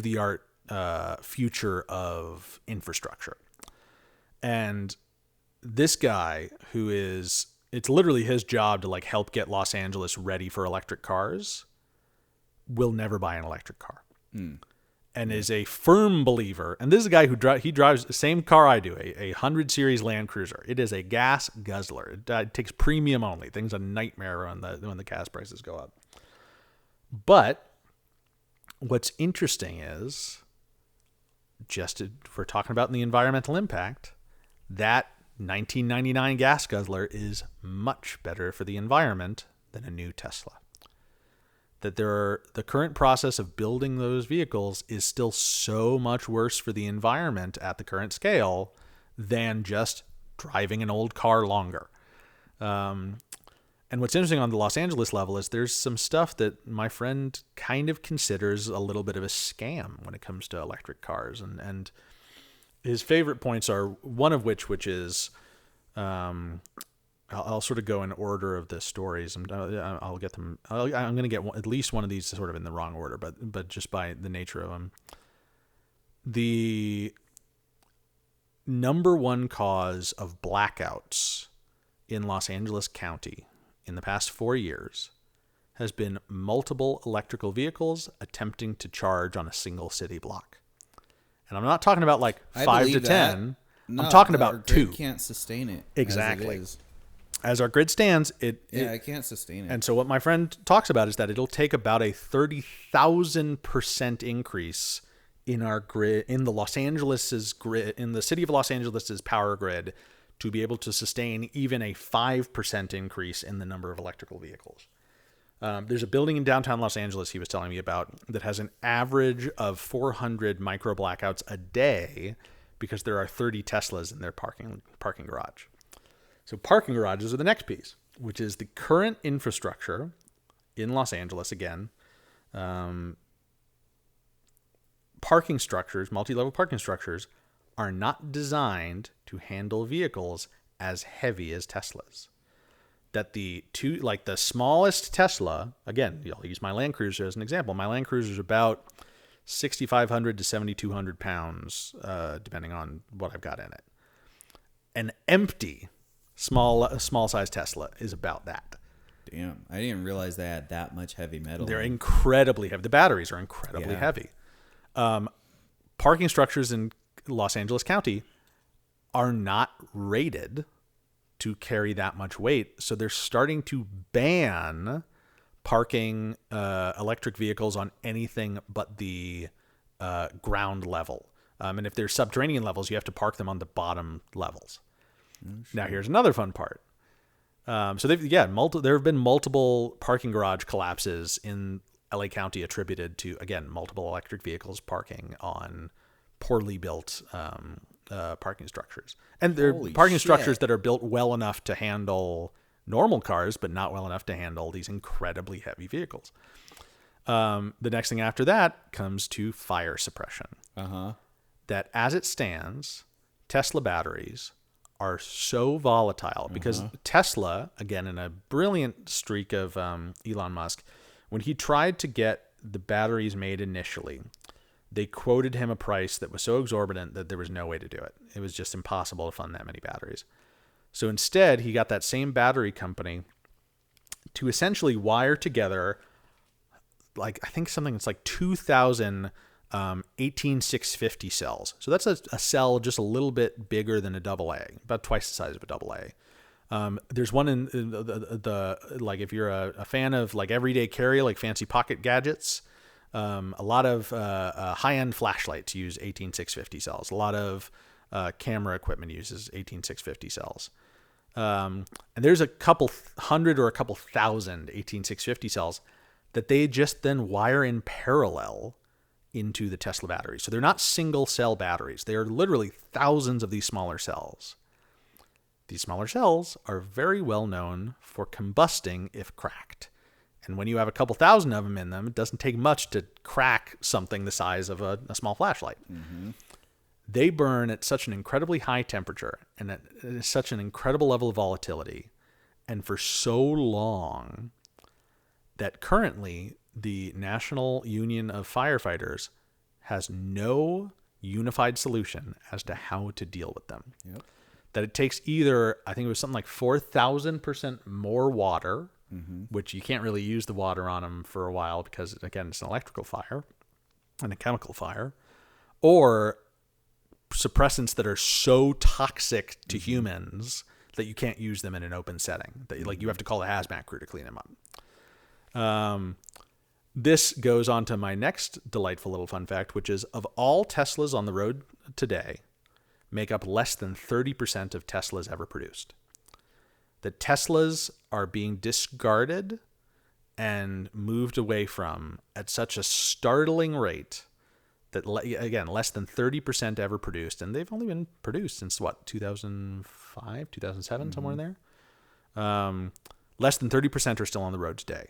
the art future of infrastructure. And this guy, who is it's literally his job to like help get Los Angeles ready for electric cars, will never buy an electric car. And is a firm believer. And this is a guy who drives the same car I do, a 100 Series Land Cruiser. It is a gas guzzler. It takes premium only. Things a nightmare when the gas prices go up. But what's interesting is, if we're talking about the environmental impact, that 1999 gas guzzler is much better for the environment than a new Tesla. That the current process of building those vehicles is still so much worse for the environment at the current scale than just driving an old car longer. And what's interesting on the Los Angeles level is there's some stuff that my friend kind of considers a little bit of a scam when it comes to electric cars. And his favorite points are one of which is, I'll sort of go in order of the stories. I'll get them. I'm going to get at least one of these sort of in the wrong order, but just by the nature of them. The number one cause of blackouts in Los Angeles County in the past 4 years has been multiple electrical vehicles attempting to charge on a single city block. And I'm not talking about like 5 to 10.
No,
I'm talking about
our grid
2.
Can't sustain it.
Exactly.
As it is.
As our grid stands,
I can't sustain it.
And so what my friend talks about is that it'll take about a 30,000% increase in our grid, in the Los Angeles's grid, in the city of Los Angeles's power grid, to be able to sustain even a 5% increase in the number of electrical vehicles. There's a building in downtown Los Angeles he was telling me about that has an average of 400 micro blackouts a day because there are 30 Teslas in their parking garage. So parking garages are the next piece, which is the current infrastructure in Los Angeles. Again, parking structures, multi-level parking structures, are not designed to handle vehicles as heavy as Teslas. That the smallest Tesla, again, I'll use my Land Cruiser as an example. My Land Cruiser is about 6,500 to 7,200 pounds, depending on what I've got in it. An empty small size Tesla is about that.
Damn, I didn't realize they had that much heavy metal.
They're incredibly heavy. The batteries are incredibly heavy. Parking structures in Los Angeles County are not rated to carry that much weight, so they're starting to ban parking electric vehicles on anything but the ground level. And if they're subterranean levels, you have to park them on the bottom levels. Now, here's another fun part. So there have been multiple parking garage collapses in LA County attributed to, again, multiple electric vehicles parking on poorly built parking structures. And they're parking structures that are built well enough to handle normal cars, but not well enough to handle these incredibly heavy vehicles. The next thing after that comes to fire suppression. That as it stands, Tesla batteries are so volatile because Tesla, again, in a brilliant streak of Elon Musk, when he tried to get the batteries made initially, they quoted him a price that was so exorbitant that there was no way to do it. It was just impossible to fund that many batteries. So instead, he got that same battery company to essentially wire together, like, I think something that's like 2,000 18650 cells. So that's a cell just a little bit bigger than a AA, about twice the size of a AA. There's one in the like, if you're a fan of like everyday carry, like fancy pocket gadgets, a lot of high-end flashlights use 18650 cells. A lot of camera equipment uses 18650 cells. And there's a couple hundred or a couple thousand 18650 cells that they just then wire in parallel into the Tesla battery. So they're not single cell batteries. They are literally thousands of these smaller cells. These smaller cells are very well known for combusting if cracked. And when you have a couple thousand of them in them, it doesn't take much to crack something the size of a small flashlight. They burn at such an incredibly high temperature and at such an incredible level of volatility and for so long that currently the National Union of Firefighters has no unified solution as to how to deal with them. that it takes either, I think it was something like 4,000% more water, which you can't really use the water on them for a while because, again, it's an electrical fire and a chemical fire, or suppressants that are so toxic to humans that you can't use them in an open setting. That like you have to call a hazmat crew to clean them up. This goes on to my next delightful little fun fact, which is of all Teslas on the road today, make up less than 30% of Teslas ever produced. The Teslas are being discarded and moved away from at such a startling rate that, again, less than 30% ever produced. And they've only been produced since, 2005, 2007, somewhere in there? Less than 30% are still on the road today.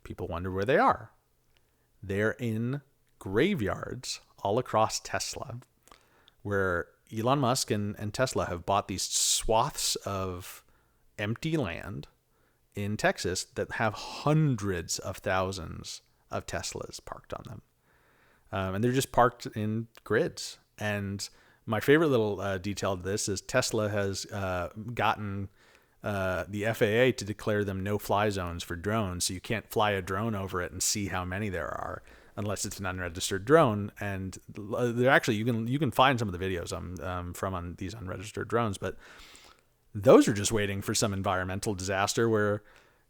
People wonder where they are. They're in graveyards all across Tesla, where Elon Musk and Tesla have bought these swaths of empty land in Texas that have hundreds of thousands of Teslas parked on them. And they're just parked in grids. And my favorite little detail of this is Tesla has gotten the FAA to declare them no-fly zones for drones. So you can't fly a drone over it and see how many there are unless it's an unregistered drone. And they're actually, you can find some of the videos from on these unregistered drones, but those are just waiting for some environmental disaster where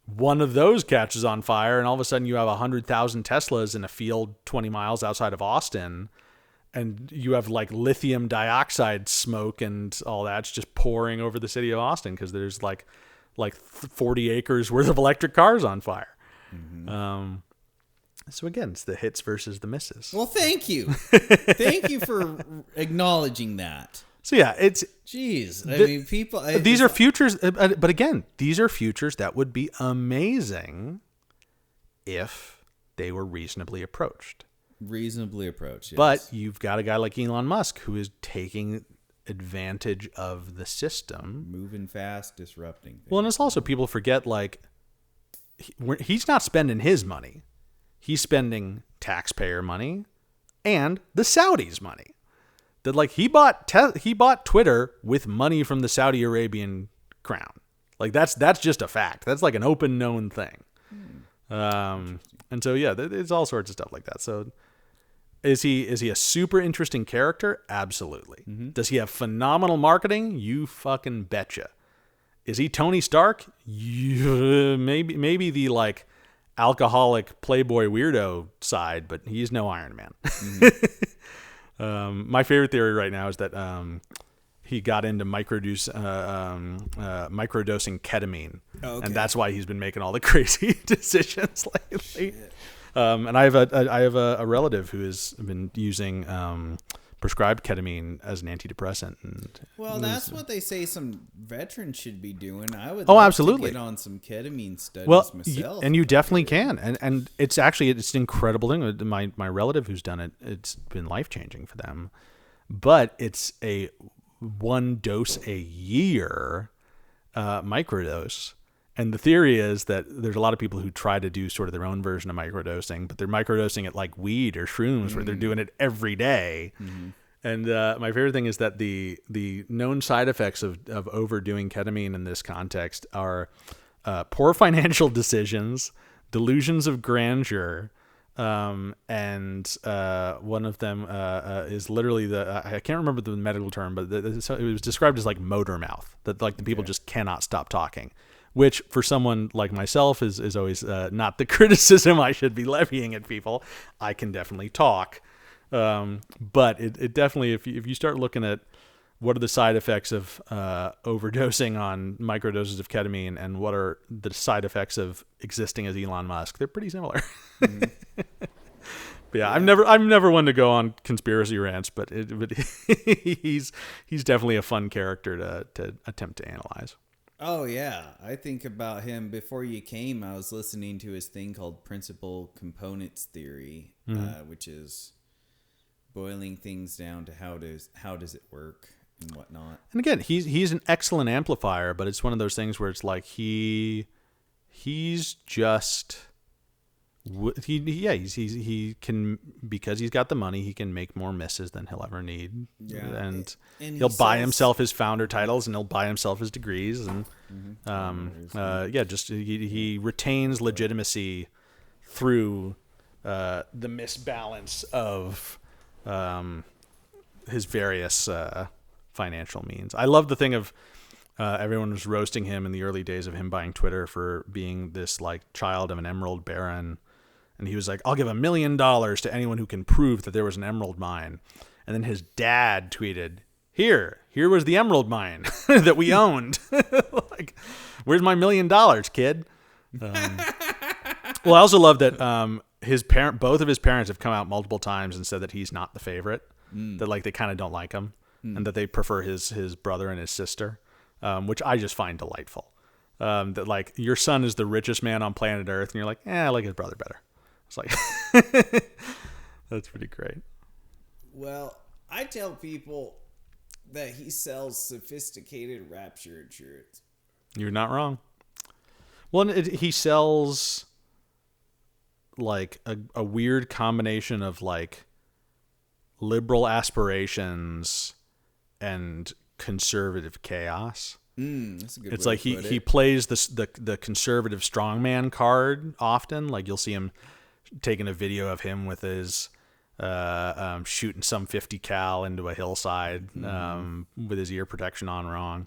one of those catches on fire and all of a sudden you have 100,000 Teslas in a field 20 miles outside of Austin, and you have like lithium dioxide smoke and all that's just pouring over the city of Austin because there's like 40 acres worth of electric cars on fire. So again, it's the hits versus the misses.
Well, thank you. Thank you for acknowledging that.
So yeah, it's...
Jeez. I mean, people...
These are futures, but again, these are futures that would be amazing if they were reasonably approached.
Reasonably approached, yes.
But you've got a guy like Elon Musk who is taking advantage of the system.
Moving fast, disrupting things.
Well, and it's also, people forget, like, he's not spending his money. He's spending taxpayer money and the Saudis' money. That, like, he bought Twitter with money from the Saudi Arabian crown. Like, that's just a fact. That's like an open known thing. And so yeah, it's all sorts of stuff like that. So is he a super interesting character? Absolutely. Does he have phenomenal marketing? You fucking betcha. Is he Tony Stark? Maybe the like alcoholic playboy weirdo side, but he's no Iron Man. My favorite theory right now is that he got into microdosing ketamine, and that's why he's been making all the crazy decisions lately. And I have a relative who has been using prescribed ketamine as an antidepressant. And
that's what they say some veterans should be doing. I would
absolutely
to get on some ketamine studies myself.
And you definitely can. And it's actually, it's an incredible thing. My relative who's done it, it's been life-changing for them. But it's a 1 dose a year microdose. And the theory is that there's a lot of people who try to do sort of their own version of microdosing, but they're microdosing it like weed or shrooms, where they're doing it every day. And my favorite thing is that the known side effects of overdoing ketamine in this context are poor financial decisions, delusions of grandeur, and one of them is literally I can't remember the medical term, but it was described as like motor mouth, that like the people just cannot stop talking. Which for someone like myself is always not the criticism I should be levying at people. I can definitely talk. But it definitely, if you start looking at what are the side effects of overdosing on microdoses of ketamine and what are the side effects of existing as Elon Musk, they're pretty similar. But yeah, I'm never one to go on conspiracy rants, but he's definitely a fun character to attempt to analyze.
Oh, yeah. I think about him before you came. I was listening to his thing called Principal Components Theory, which is boiling things down to how does it work and whatnot.
And again, he's an excellent amplifier, but it's one of those things where it's like he's just He can, because he's got the money, he can make more misses than he'll ever need.
Yeah.
And
And
he'll buy himself his founder titles, and he'll buy himself his degrees, and he retains legitimacy through the misbalance of his various financial means. I love the thing of everyone was roasting him in the early days of him buying Twitter for being this like child of an emerald baron. And he was like, I'll give $1 million to anyone who can prove that there was an emerald mine. And then his dad tweeted, here was the emerald mine that we owned. Like, where's my $1 million, kid? Well, I also love that both of his parents have come out multiple times and said that he's not the favorite, that like they kind of don't like him, and that they prefer his brother and his sister, which I just find delightful. That like your son is the richest man on planet Earth, and you're like, I like his brother better. It's like, that's pretty great.
Well, I tell people that he sells sophisticated rapture insurance.
You're not wrong. Well, he sells like a weird combination of like liberal aspirations and conservative chaos.
That's a good
It's
way
like
to put
he
it.
plays the conservative strongman card often. Like you'll see him taking a video of him with his shooting some 50 cal into a hillside with his ear protection on wrong.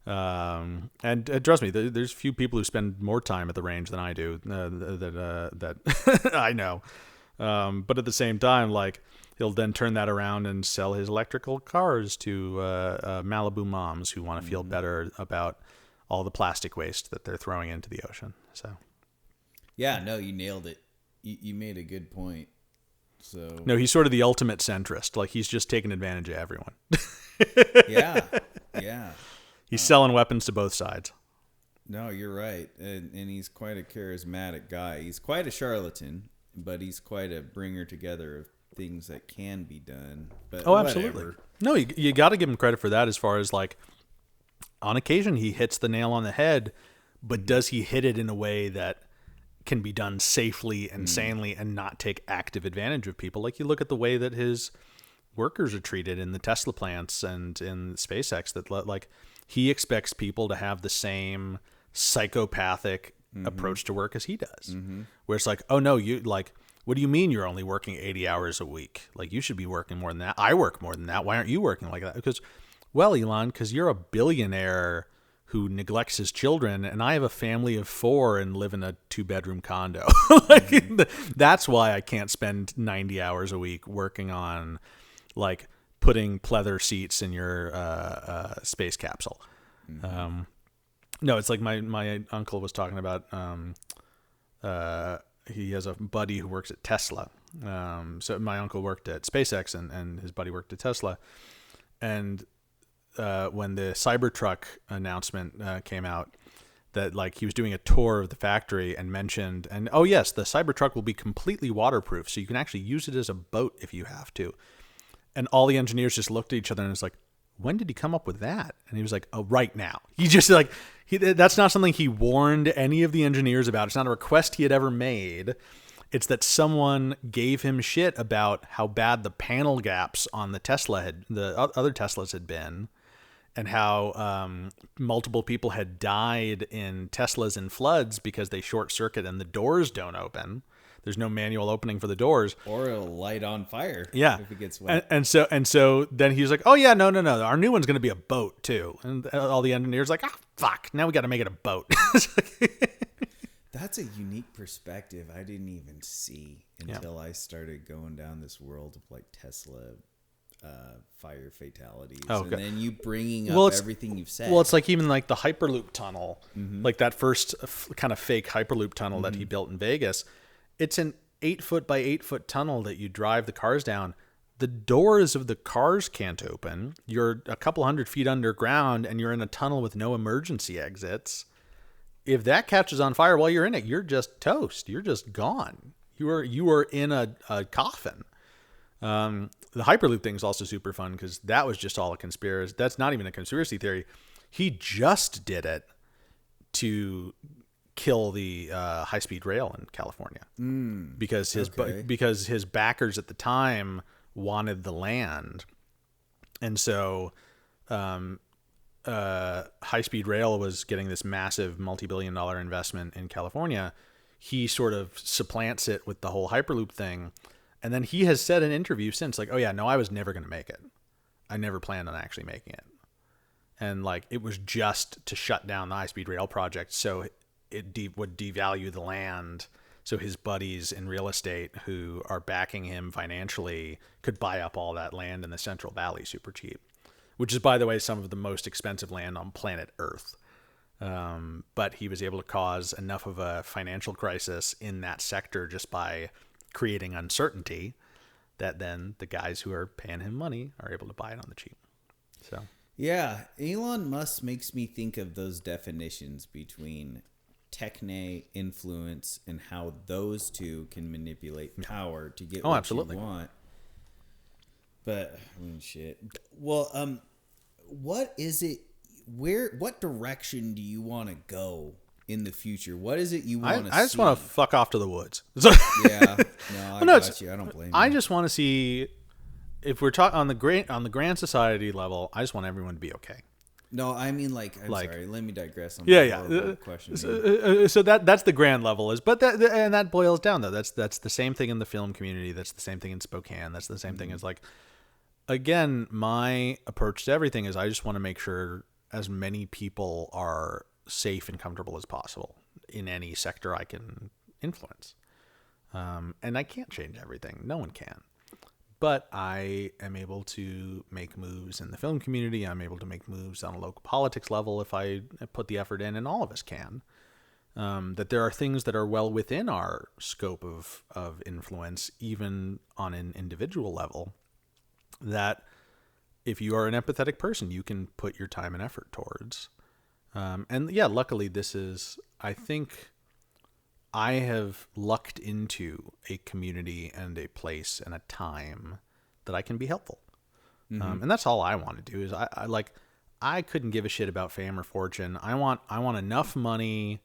And trust me, there's few people who spend more time at the range than I do that I know. But at the same time, like he'll then turn that around and sell his electrical cars to Malibu moms who want to feel better about all the plastic waste that they're throwing into the ocean. So,
Yeah, no, you nailed it. You made a good point. So
no, he's sort of the ultimate centrist. Like he's just taking advantage of everyone.
yeah.
He's selling weapons to both sides.
No, you're right. And he's quite a charismatic guy. He's quite a charlatan, but he's quite a bringer together of things that can be done. But
Absolutely.
whatever.
No, you got to give him credit for that as far as like on occasion he hits the nail on the head, but does he hit it in a way that can be done safely and sanely and not take active advantage of people? Like you look at the way that his workers are treated in the Tesla plants and in SpaceX, that like he expects people to have the same psychopathic approach to work as he does, where it's like, oh no, you like, what do you mean you're only working 80 hours a week? Like you should be working more than that. I work more than that. Why aren't you working like that? Because, well, Elon, because you're a billionaire who neglects his children, and I have a family of 4 and live in a 2-bedroom condo. That's why I can't spend 90 hours a week working on like putting pleather seats in your space capsule. No, it's like my uncle was talking about. He has a buddy who works at Tesla. So my uncle worked at SpaceX, and his buddy worked at Tesla. And when the Cybertruck announcement came out, that like he was doing a tour of the factory and mentioned, and oh yes, the Cybertruck will be completely waterproof, so you can actually use it as a boat if you have to. And all the engineers just looked at each other and was like, when did he come up with that? And he was like, oh, right now. He just like, that's not something he warned any of the engineers about. It's not a request he had ever made. It's that someone gave him shit about how bad the panel gaps on the other Teslas had been, and how multiple people had died in Teslas in floods because they short circuit and the doors don't open. There's no manual opening for the doors,
Or it'll light on fire.
Yeah,
if it gets wet.
and so then he was like, "Oh yeah, no, our new one's going to be a boat too." And all the engineers like, "Ah, fuck, now we got to make it a boat."
That's a unique perspective I didn't even see until I started going down this world of like Tesla fire fatalities.
Oh,
and
okay.
then you bringing up everything you've said.
Well, it's like even like the Hyperloop tunnel, like that first kind of fake Hyperloop tunnel that he built in Vegas. It's an 8-foot by 8-foot tunnel that you drive the cars down. The doors of the cars can't open. You're a couple 100 feet underground and you're in a tunnel with no emergency exits. If that catches on fire while you're in it, you're just toast. You're just gone. You are in a coffin. The Hyperloop thing is also super fun because that was just all a conspiracy. That's not even a conspiracy theory. He just did it to kill the high-speed rail in California because his backers at the time wanted the land, and so high-speed rail was getting this massive multi-billion-dollar investment in California. He sort of supplants it with the whole Hyperloop thing, and then he has said in interviews since, like, "Oh yeah, no, I was never going to make it. I never planned on actually making it." And like, it was just to shut down the high-speed rail project so it would devalue the land, so his buddies in real estate who are backing him financially could buy up all that land in the Central Valley super cheap, which is, by the way, some of the most expensive land on planet Earth. But he was able to cause enough of a financial crisis in that sector just by creating uncertainty that then the guys who are paying him money are able to buy it on the cheap. So...
yeah, Elon Musk makes me think of those definitions between techne, influence, and how those two can manipulate power to get what
absolutely.
you want. But I mean, shit. Well, what is it? What direction do you want to go in the future? What is it you want to see?
I just want to fuck off to the woods.
Yeah, no, I got you. I don't blame you.
I just want to see. If we're talking on the grand society level, I just want everyone to be okay.
No, I mean, I'm sorry. Let me digress on
the
question.
So that's the grand level and that boils down though. That's the same thing in the film community. That's the same thing in Spokane. That's the same thing as like, again, my approach to everything is I just want to make sure as many people are safe and comfortable as possible in any sector I can influence. And I can't change everything. No one can. But I am able to make moves in the film community. I'm able to make moves on a local politics level if I put the effort in, and all of us can. That there are things that are well within our scope of influence, even on an individual level, that if you are an empathetic person, you can put your time and effort towards. And yeah, luckily this is, I think... I have lucked into a community and a place and a time that I can be helpful. And that's all I want to do is I couldn't give a shit about fame or fortune. I want enough money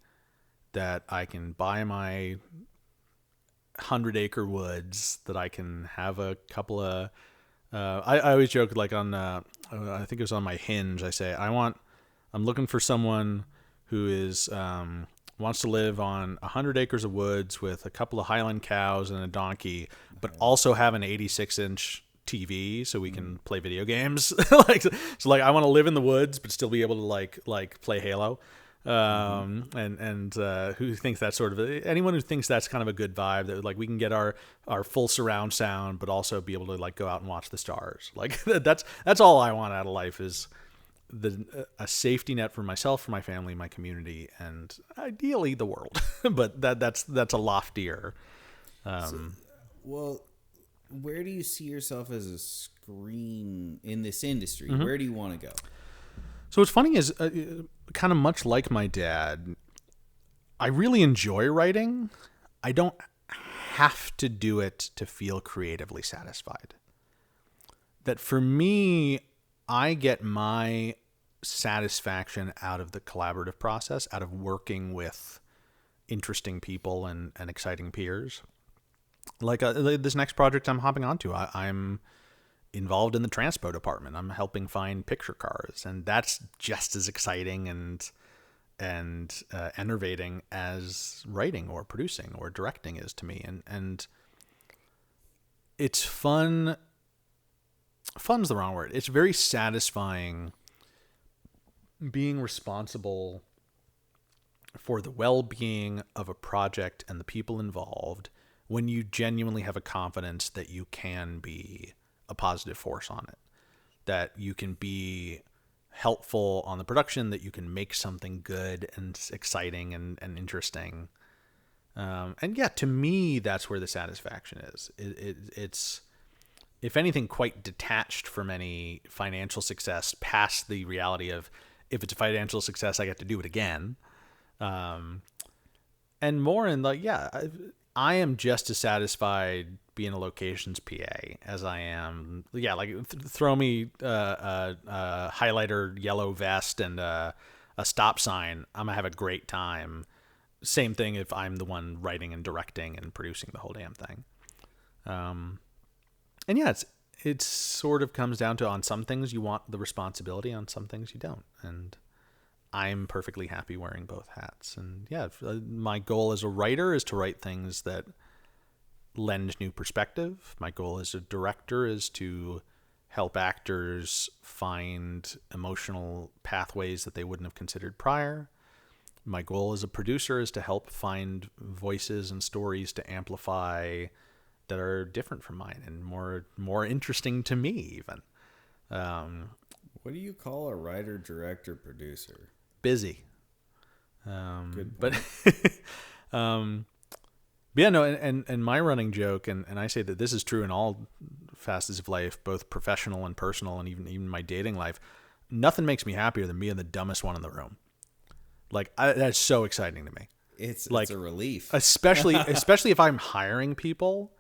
that I can buy my 100-acre woods, that I can have a couple of, I always joke like on, I think it was on my Hinge. I say, I'm looking for someone who is, wants to live on 100 acres of woods with a couple of Highland cows and a donkey, but also have an 86-inch TV so we can play video games. I want to live in the woods but still be able to like play Halo. And who thinks that's sort of anyone who thinks that's kind of a good vibe, that like we can get our full surround sound but also be able to like go out and watch the stars. Like that's all I want out of life, is a safety net for myself, for my family, my community, and ideally the world. But that's a loftier.
Well, where do you see yourself as a screen in this industry? Where do you want to go?
So what's funny is, kind of much like my dad, I really enjoy writing. I don't have to do it to feel creatively satisfied. That for me, I get my satisfaction out of the collaborative process, out of working with interesting people and exciting peers. Like this next project I'm hopping onto, I'm involved in the transpo department. I'm helping find picture cars, and that's just as exciting and enervating as writing or producing or directing is to me. And it's fun. Fun's the wrong word. It's very satisfying being responsible for the well-being of a project and the people involved when you genuinely have a confidence that you can be a positive force on it, that you can be helpful on the production, that you can make something good and exciting and interesting. And yeah, to me, that's where the satisfaction is. It's, if anything, quite detached from any financial success, past the reality of, if it's a financial success, I get to do it again. And more in like, yeah, I am just as satisfied being a locations PA as I am. Yeah, like throw me a highlighter yellow vest and a stop sign. I'm gonna have a great time. same thing if I'm the one writing and directing and producing the whole damn thing. And yeah, it sort of comes down to, on some things you want the responsibility, on some things you don't. And I'm perfectly happy wearing both hats. And yeah, my goal as a writer is to write things that lend new perspective. My goal as a director is to help actors find emotional pathways that they wouldn't have considered prior. My goal as a producer is to help find voices and stories to amplify that are different from mine and more interesting to me even.
What do you call a writer, director, producer?
Busy.
Good
But yeah, no, and my running joke, and I say that this is true in all facets of life, both professional and personal, and even my dating life. Nothing makes me happier than being the dumbest one in the room. Like, that's so exciting to me.
It's
like
a relief,
especially if I'm hiring people.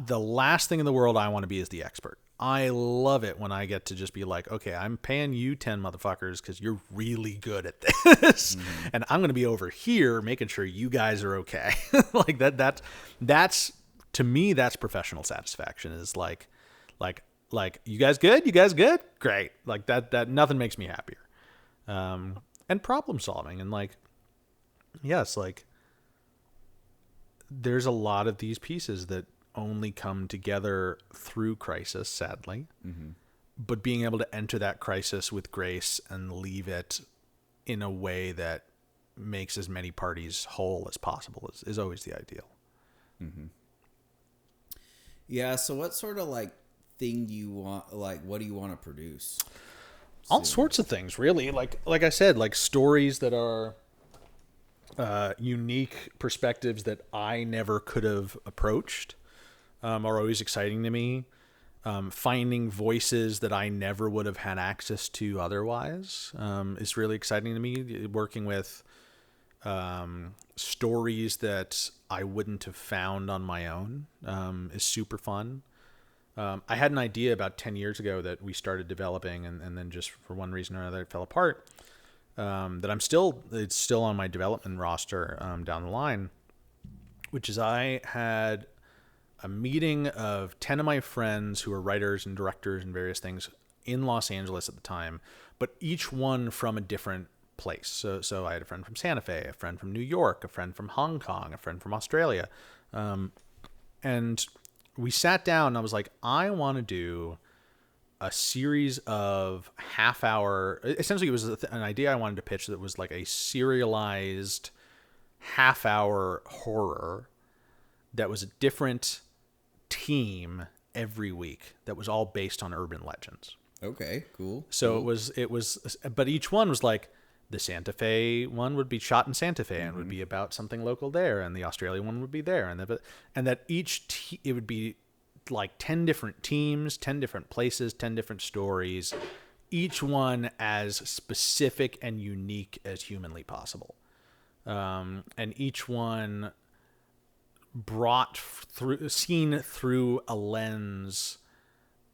The last thing in the world I want to be is the expert. I love it when I get to just be like, okay, I'm paying you 10 motherfuckers because you're really good at this. Mm-hmm. And I'm going to be over here making sure you guys are okay. Like that's to me, that's professional satisfaction, is like, you guys good? You guys good? Great. Like that nothing makes me happier. And problem solving, and like, yes, like there's a lot of these pieces that only come together through crisis, sadly. Mm-hmm. But being able to enter that crisis with grace and leave it in a way that makes as many parties whole as possible is always the ideal.
Mm-hmm. Yeah. So what sort of like thing do you want? Like, what do you want to produce?
All sorts of things, really. Like I said, like stories that are unique perspectives that I never could have approached. Are always exciting to me. Finding voices that I never would have had access to otherwise is really exciting to me. Working with stories that I wouldn't have found on my own is super fun. I had an idea about 10 years ago that we started developing, and then just for one reason or another it fell apart, that it's still on my development roster down the line, which is I had a meeting of 10 of my friends who are writers and directors and various things in Los Angeles at the time, but each one from a different place. So I had a friend from Santa Fe, a friend from New York, a friend from Hong Kong, a friend from Australia. And we sat down and I was like, I want to do a series of half-hour, essentially it was an idea I wanted to pitch that was like a serialized half-hour horror that was a different team every week that was all based on urban legends.
Okay, cool.
So it was, but each one was like, the Santa Fe one would be shot in Santa Fe and would be about something local there, and the Australia one would be there, and that it would be like 10 different teams, 10 different places, 10 different stories, each one as specific and unique as humanly possible, and each one seen through a lens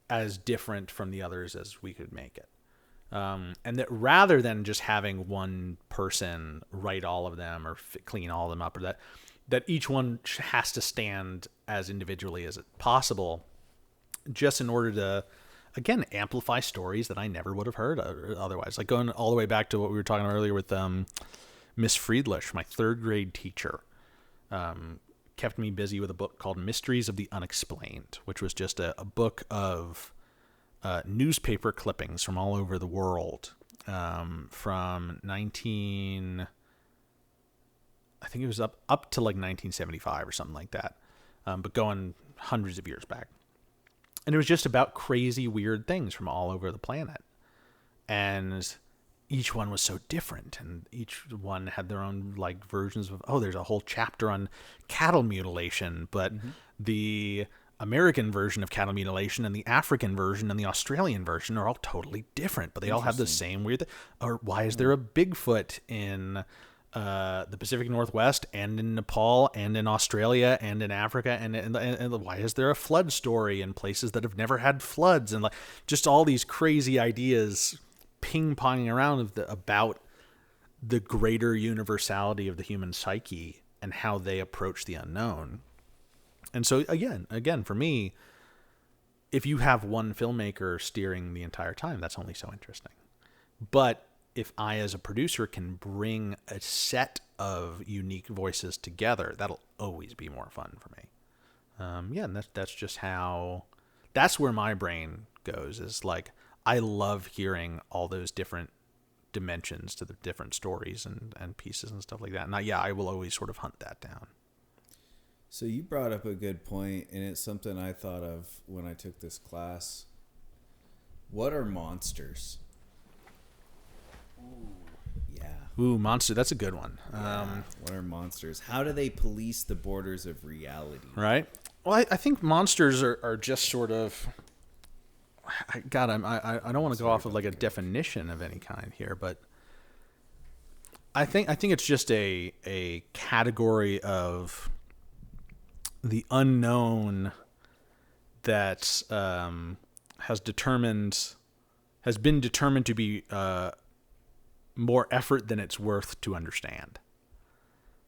as different from the others as we could make it. And that rather than just having one person write all of them or clean all of them up, or that each one has to stand as individually as possible, just in order to, again, amplify stories that I never would have heard otherwise. Like going all the way back to what we were talking about earlier with Miss Friedlish, my third grade teacher, kept me busy with a book called Mysteries of the Unexplained, which was just a book of newspaper clippings from all over the world, from I think it was up to like 1975 or something like that, but going hundreds of years back. And it was just about crazy, weird things from all over the planet. And each one was so different, and each one had their own like versions of, there's a whole chapter on cattle mutilation, but the American version of cattle mutilation and the African version and the Australian version are all totally different, but they all have the same weird or why is there a Bigfoot in the Pacific Northwest and in Nepal and in Australia and in Africa, and why is there a flood story in places that have never had floods, and like just all these crazy ideas ping-ponging around about the greater universality of the human psyche and how they approach the unknown. And so again, for me, if you have one filmmaker steering the entire time, that's only so interesting. But if I, as a producer, can bring a set of unique voices together, that'll always be more fun for me. And that's just that's where my brain goes, is like, I love hearing all those different dimensions to the different stories and pieces and stuff like that. And I will always sort of hunt that down.
So you brought up a good point, and it's something I thought of when I took this class. What are monsters?
Ooh, monster. That's a good one.
What are monsters? How do they police the borders of reality?
Right. Well, I think monsters are just sort of. I don't want to go off of like a definition of any kind here, but I think it's just a category of the unknown that has been determined to be more effort than it's worth to understand.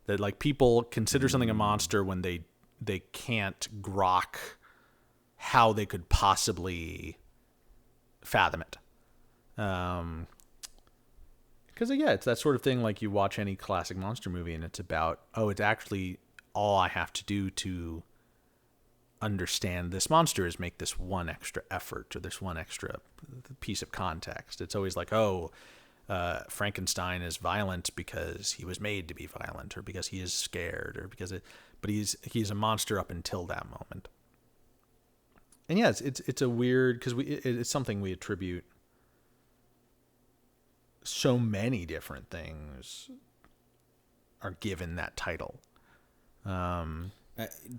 That like people consider something a monster when they can't grok how they could possibly fathom it. Because it's that sort of thing, like you watch any classic monster movie and it's about, it's actually all I have to do to understand this monster is make this one extra effort or this one extra piece of context. It's always like, Frankenstein is violent because he was made to be violent, or because he is scared, or but he's a monster up until that moment. And it's a weird, because it's something we attribute so many different things are given that title.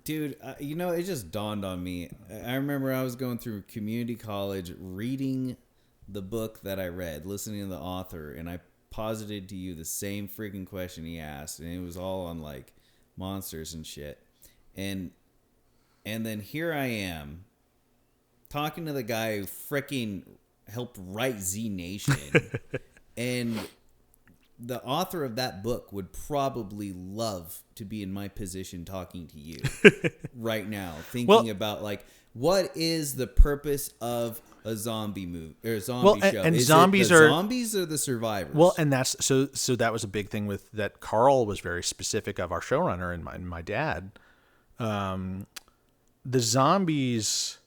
Dude, it just dawned on me. I remember I was going through community college, reading the book that I read, listening to the author, and I posited to you the same freaking question he asked, and it was all on like monsters and shit. And then here I am talking to the guy who freaking helped write Z Nation. And the author of that book would probably love to be in my position talking to you right now, thinking about like, what is the purpose of a zombie movie or a zombie show?
And
is
zombies
it the
are
zombies or the survivors?
Well, and that's so that was a big thing with that. Carl was very specific of, our showrunner and my dad. The zombies.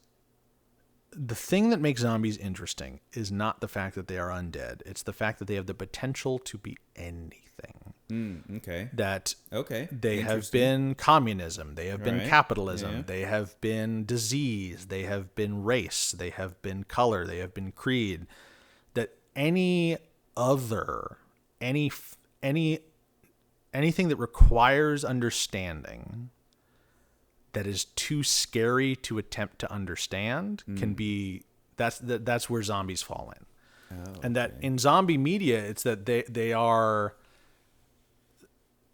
The thing that makes zombies interesting is not the fact that they are undead. It's the fact that they have the potential to be anything.
Okay.
They have been communism. They have been capitalism.
Yeah.
They have been disease. They have been race. They have been color. They have been creed. That anything that requires understanding that is too scary to attempt to understand can be, that's where zombies fall in. And that in zombie media, it's that they are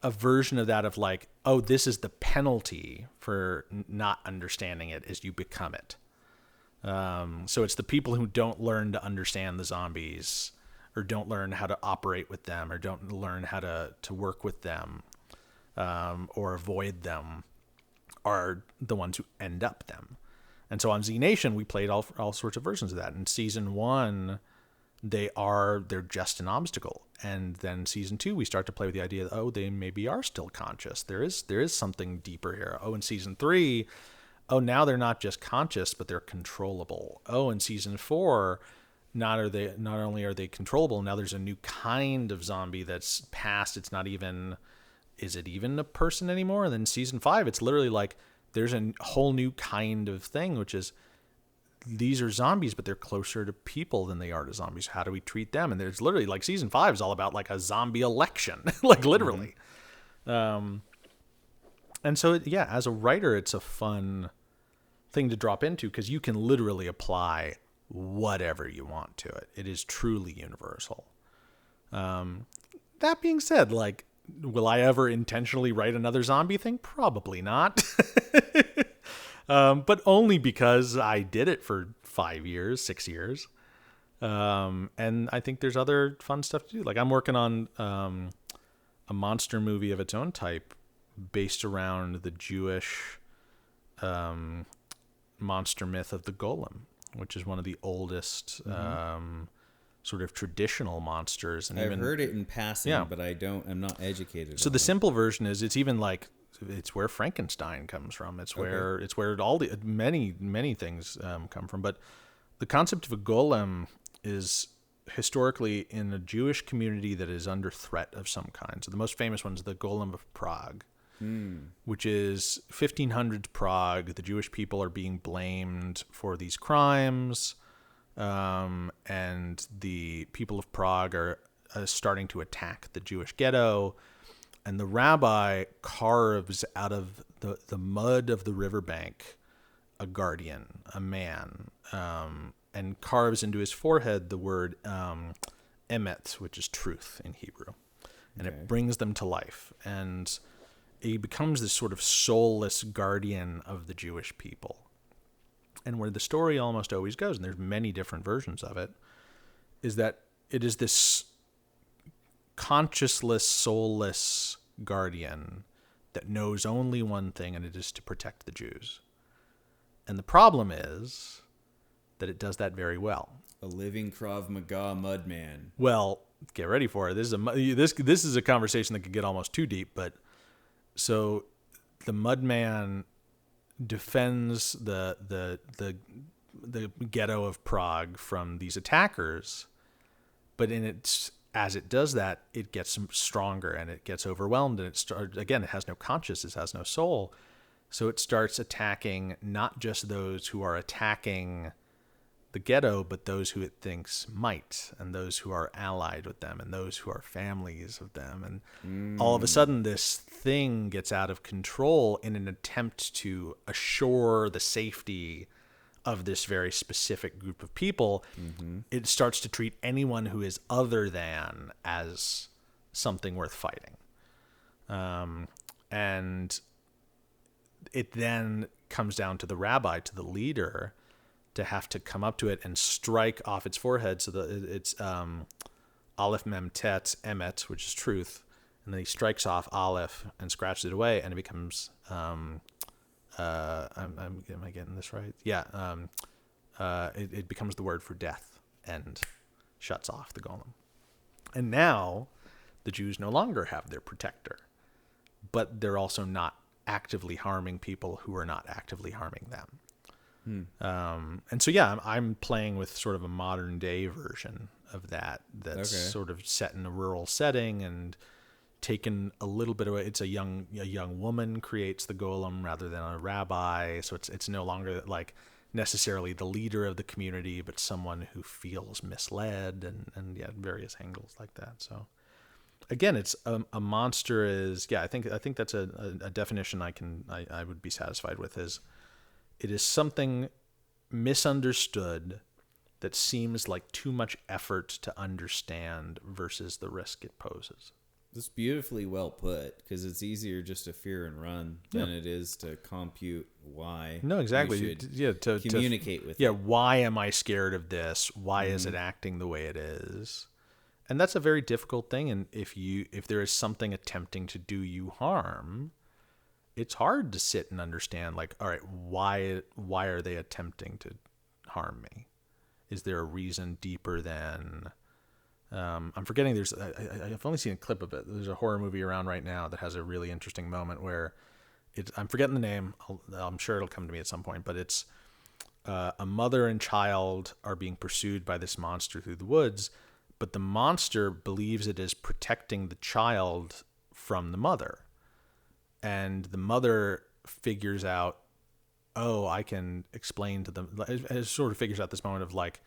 a version of that, of like, this is the penalty for not understanding it, is you become it. So it's the people who don't learn to understand the zombies, or don't learn how to operate with them, or don't learn how to work with them, or avoid them, are the ones who end up them. And so on Z Nation, we played all sorts of versions of that. In season 1, they're just an obstacle. And then season 2, we start to play with the idea that, they maybe are still conscious. There is something deeper here. In season 3, now they're not just conscious, but they're controllable. In season 4, not only are they controllable, now there's a new kind of zombie that's past. It's not even, is it even a person anymore? And then season 5, it's literally like there's a whole new kind of thing, which is, these are zombies, but they're closer to people than they are to zombies. How do we treat them? And there's literally, like, season 5 is all about like a zombie election, like literally. And so, as a writer, it's a fun thing to drop into, because you can literally apply whatever you want to it. It is truly universal. That being said, like, will I ever intentionally write another zombie thing? Probably not. But only because I did it for 5 years, 6 years. And I think there's other fun stuff to do. Like I'm working on a monster movie of its own type based around the Jewish monster myth of the golem, which is one of the oldest sort of traditional monsters. And
I've heard it in passing,
Yeah.
but I'm not educated.
So
on
the
it.
simple version is it's where Frankenstein comes from. It's where all the many things come from. But the concept of a golem is historically in a Jewish community that is under threat of some kind. So the most famous one is the Golem of Prague, which is 1500s Prague. The Jewish people are being blamed for these crimes, and the people of Prague are starting to attack the Jewish ghetto. And the rabbi carves out of the mud of the riverbank a guardian, a man, and carves into his forehead the word emet, which is truth in Hebrew. And it brings them to life. And he becomes this sort of soulless guardian of the Jewish people. And where the story almost always goes, and there's many different versions of it, is that it is this consciousless, soulless guardian that knows only one thing, and it is to protect the Jews. And the problem is that it does that very well.
A living Krav Maga mudman.
Well, get ready for it. This is a conversation that could get almost too deep, but so the mudman defends the ghetto of Prague from these attackers, but as it does that, it gets stronger and it gets overwhelmed, and it has no conscience, it has no soul. So it starts attacking not just those who are attacking the ghetto, but those who it thinks might, and those who are allied with them, and those who are families of them. And all of a sudden, this thing gets out of control in an attempt to assure the safety of this very specific group of people. It starts to treat anyone who is other than as something worth fighting. And it then comes down to the rabbi, to the leader, to have to come up to it and strike off its forehead. So it's Aleph Mem Tet Emet, which is truth. And then he strikes off Aleph and scratches it away, and it becomes... am I getting this right? Yeah. It becomes the word for death and shuts off the golem. And now the Jews no longer have their protector, but they're also not actively harming people who are not actively harming them. And so, yeah, I'm playing with sort of a modern day version of that's sort of set in a rural setting and taken a little bit away. It's a young woman creates the golem rather than a rabbi. So it's no longer like necessarily the leader of the community, but someone who feels misled and various angles like that. So again, it's a monster is, I think that's a definition I would be satisfied with, is it is something misunderstood that seems like too much effort to understand versus the risk it poses.
It's beautifully well put, because it's easier just to fear and run than it is to compute why.
No, exactly.
To communicate with it.
Why am I scared of this? Why is it acting the way it is? And that's a very difficult thing. And if there is something attempting to do you harm, it's hard to sit and understand, like, all right, why are they attempting to harm me? Is there a reason deeper than... I'm forgetting. I've only seen a clip of it. There's a horror movie around right now that has a really interesting moment where I'm forgetting the name. I'm sure it'll come to me at some point, but it's a mother and child are being pursued by this monster through the woods, but the monster believes it is protecting the child from the mother. And the mother figures out, I can explain to them. It sort of figures out this moment of like,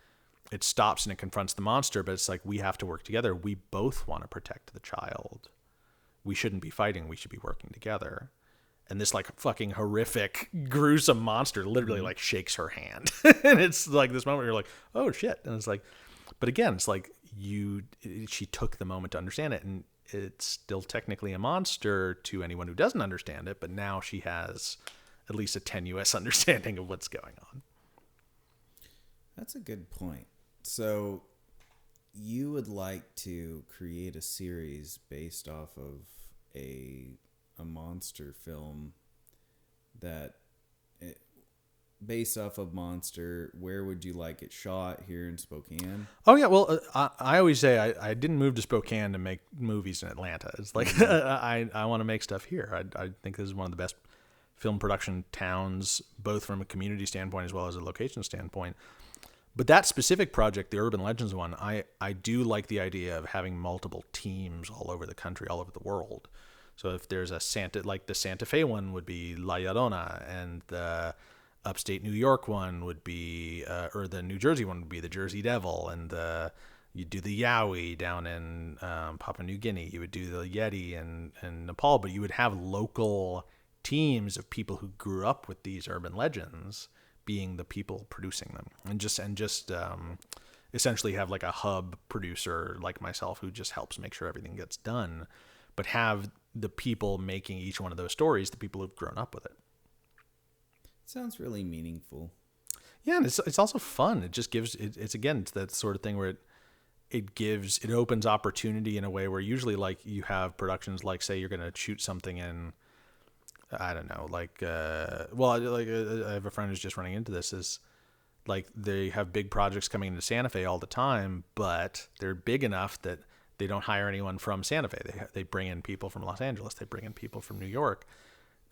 it stops and it confronts the monster, but it's like, we have to work together. We both want to protect the child. We shouldn't be fighting. We should be working together. And this like fucking horrific, gruesome monster literally like shakes her hand. And it's like this moment where you're like, oh shit. And it's like, but again, it's like she took the moment to understand it, and it's still technically a monster to anyone who doesn't understand it, but now she has at least a tenuous understanding of what's going on.
That's a good point. So you would like to create a series based off of a monster film based off of Monster. Where would you like it shot? Here in Spokane?
Oh yeah, well, I always say I didn't move to Spokane to make movies in Atlanta. It's like I want to make stuff here. I think this is one of the best film production towns, both from a community standpoint as well as a location standpoint. But that specific project, the Urban Legends one, I do like the idea of having multiple teams all over the country, all over the world. So if there's the Santa Fe one would be La Llorona, and the upstate New York one would be, or the New Jersey one would be the Jersey Devil, and you do the Yowie down in Papua New Guinea. You would do the Yeti in Nepal, but you would have local teams of people who grew up with these urban legends being the people producing them, and just essentially have like a hub producer like myself who just helps make sure everything gets done, but have the people making each one of those stories the people who've grown up with it.
Sounds really meaningful.
Yeah, and it's also fun. It just gives it's that sort of thing where it opens opportunity in a way where usually like you have productions like, say you're going to shoot something in, I don't know, I have a friend who's just running into this, is like they have big projects coming into Santa Fe all the time, but they're big enough that they don't hire anyone from Santa Fe. They bring in people from Los Angeles. They bring in people from New York.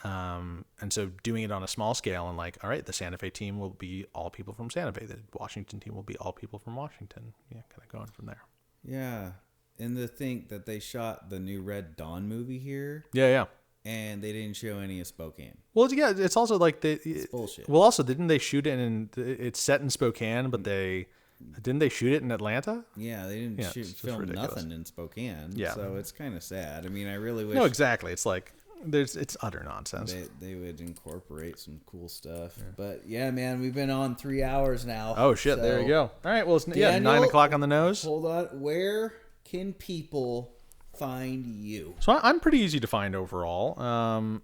And so doing it on a small scale and like, all right, the Santa Fe team will be all people from Santa Fe. The Washington team will be all people from Washington. Yeah, kind of going from there.
Yeah. And to think that they shot the new Red Dawn movie here.
Yeah.
And they didn't show any of Spokane.
Well, yeah, it's also like
it's bullshit.
Well, also, didn't they shoot it it's set in Spokane, but didn't they shoot it in Atlanta?
Yeah, they didn't film nothing in Spokane.
Yeah.
So it's kind of sad. I mean, I really wish.
No, exactly. It's like it's utter nonsense.
They would incorporate some cool stuff. Yeah. But yeah, man, we've been on 3 hours now.
Oh shit! So, there you go. All right. Well, it's Daniel, 9 o'clock on the nose.
Hold on. Where can people find you?
So I'm pretty easy to find overall.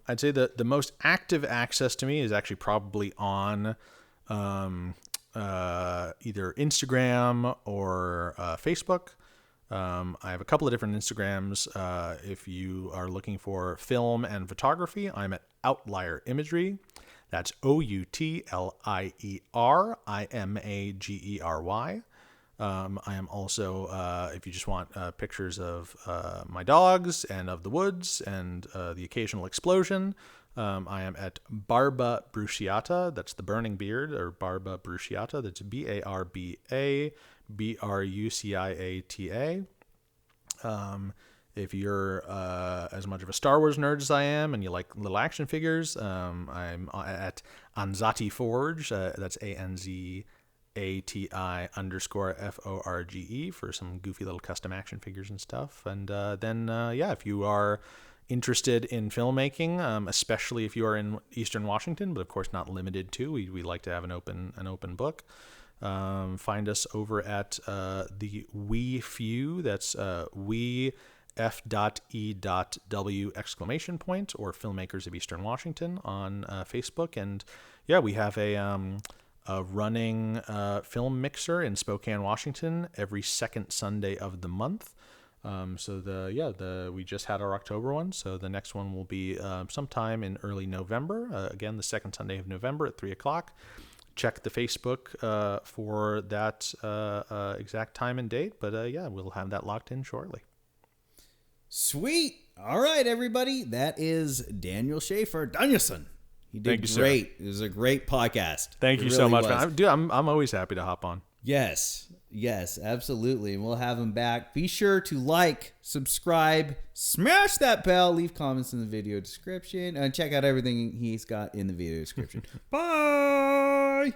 I'd say that the most active access to me is actually probably on either Instagram or Facebook. I have a couple of different Instagrams. If you are looking for film and photography, I'm at Outlier Imagery. That's OUTLIERIMAGERY. I am also, if you just want pictures of my dogs and of the woods and the occasional explosion, I am at Barba Bruciata. That's the burning beard, or Barba Bruciata. That's BARBA BRUCIATA. If you're as much of a Star Wars nerd as I am and you like little action figures, I'm at Anzati Forge. That's ANZATI_FORGE for some goofy little custom action figures and stuff. And then if you are interested in filmmaking, especially if you are in Eastern Washington, but of course not limited to, we like to have an open book. Find us over at the We Few. That's we F.E.W ! Or Filmmakers of Eastern Washington on Facebook. And yeah, we have a running film mixer in Spokane, Washington every second Sunday of the month. We just had our October one, so the next one will be sometime in early November. Again, the second Sunday of November at 3:00. Check the Facebook for that exact time and date, but we'll have that locked in shortly.
Sweet. All right, everybody. That is Daniel Schaefer. Danielson. He did great. Sir. It was a great podcast.
Thank you so much, man. Dude, I'm always happy to hop on.
Yes, absolutely. And we'll have him back. Be sure to like, subscribe, smash that bell, leave comments in the video description, and check out everything he's got in the video description. Bye!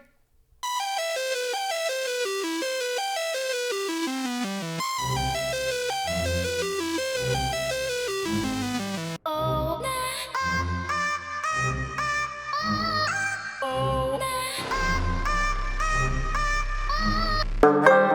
Oh.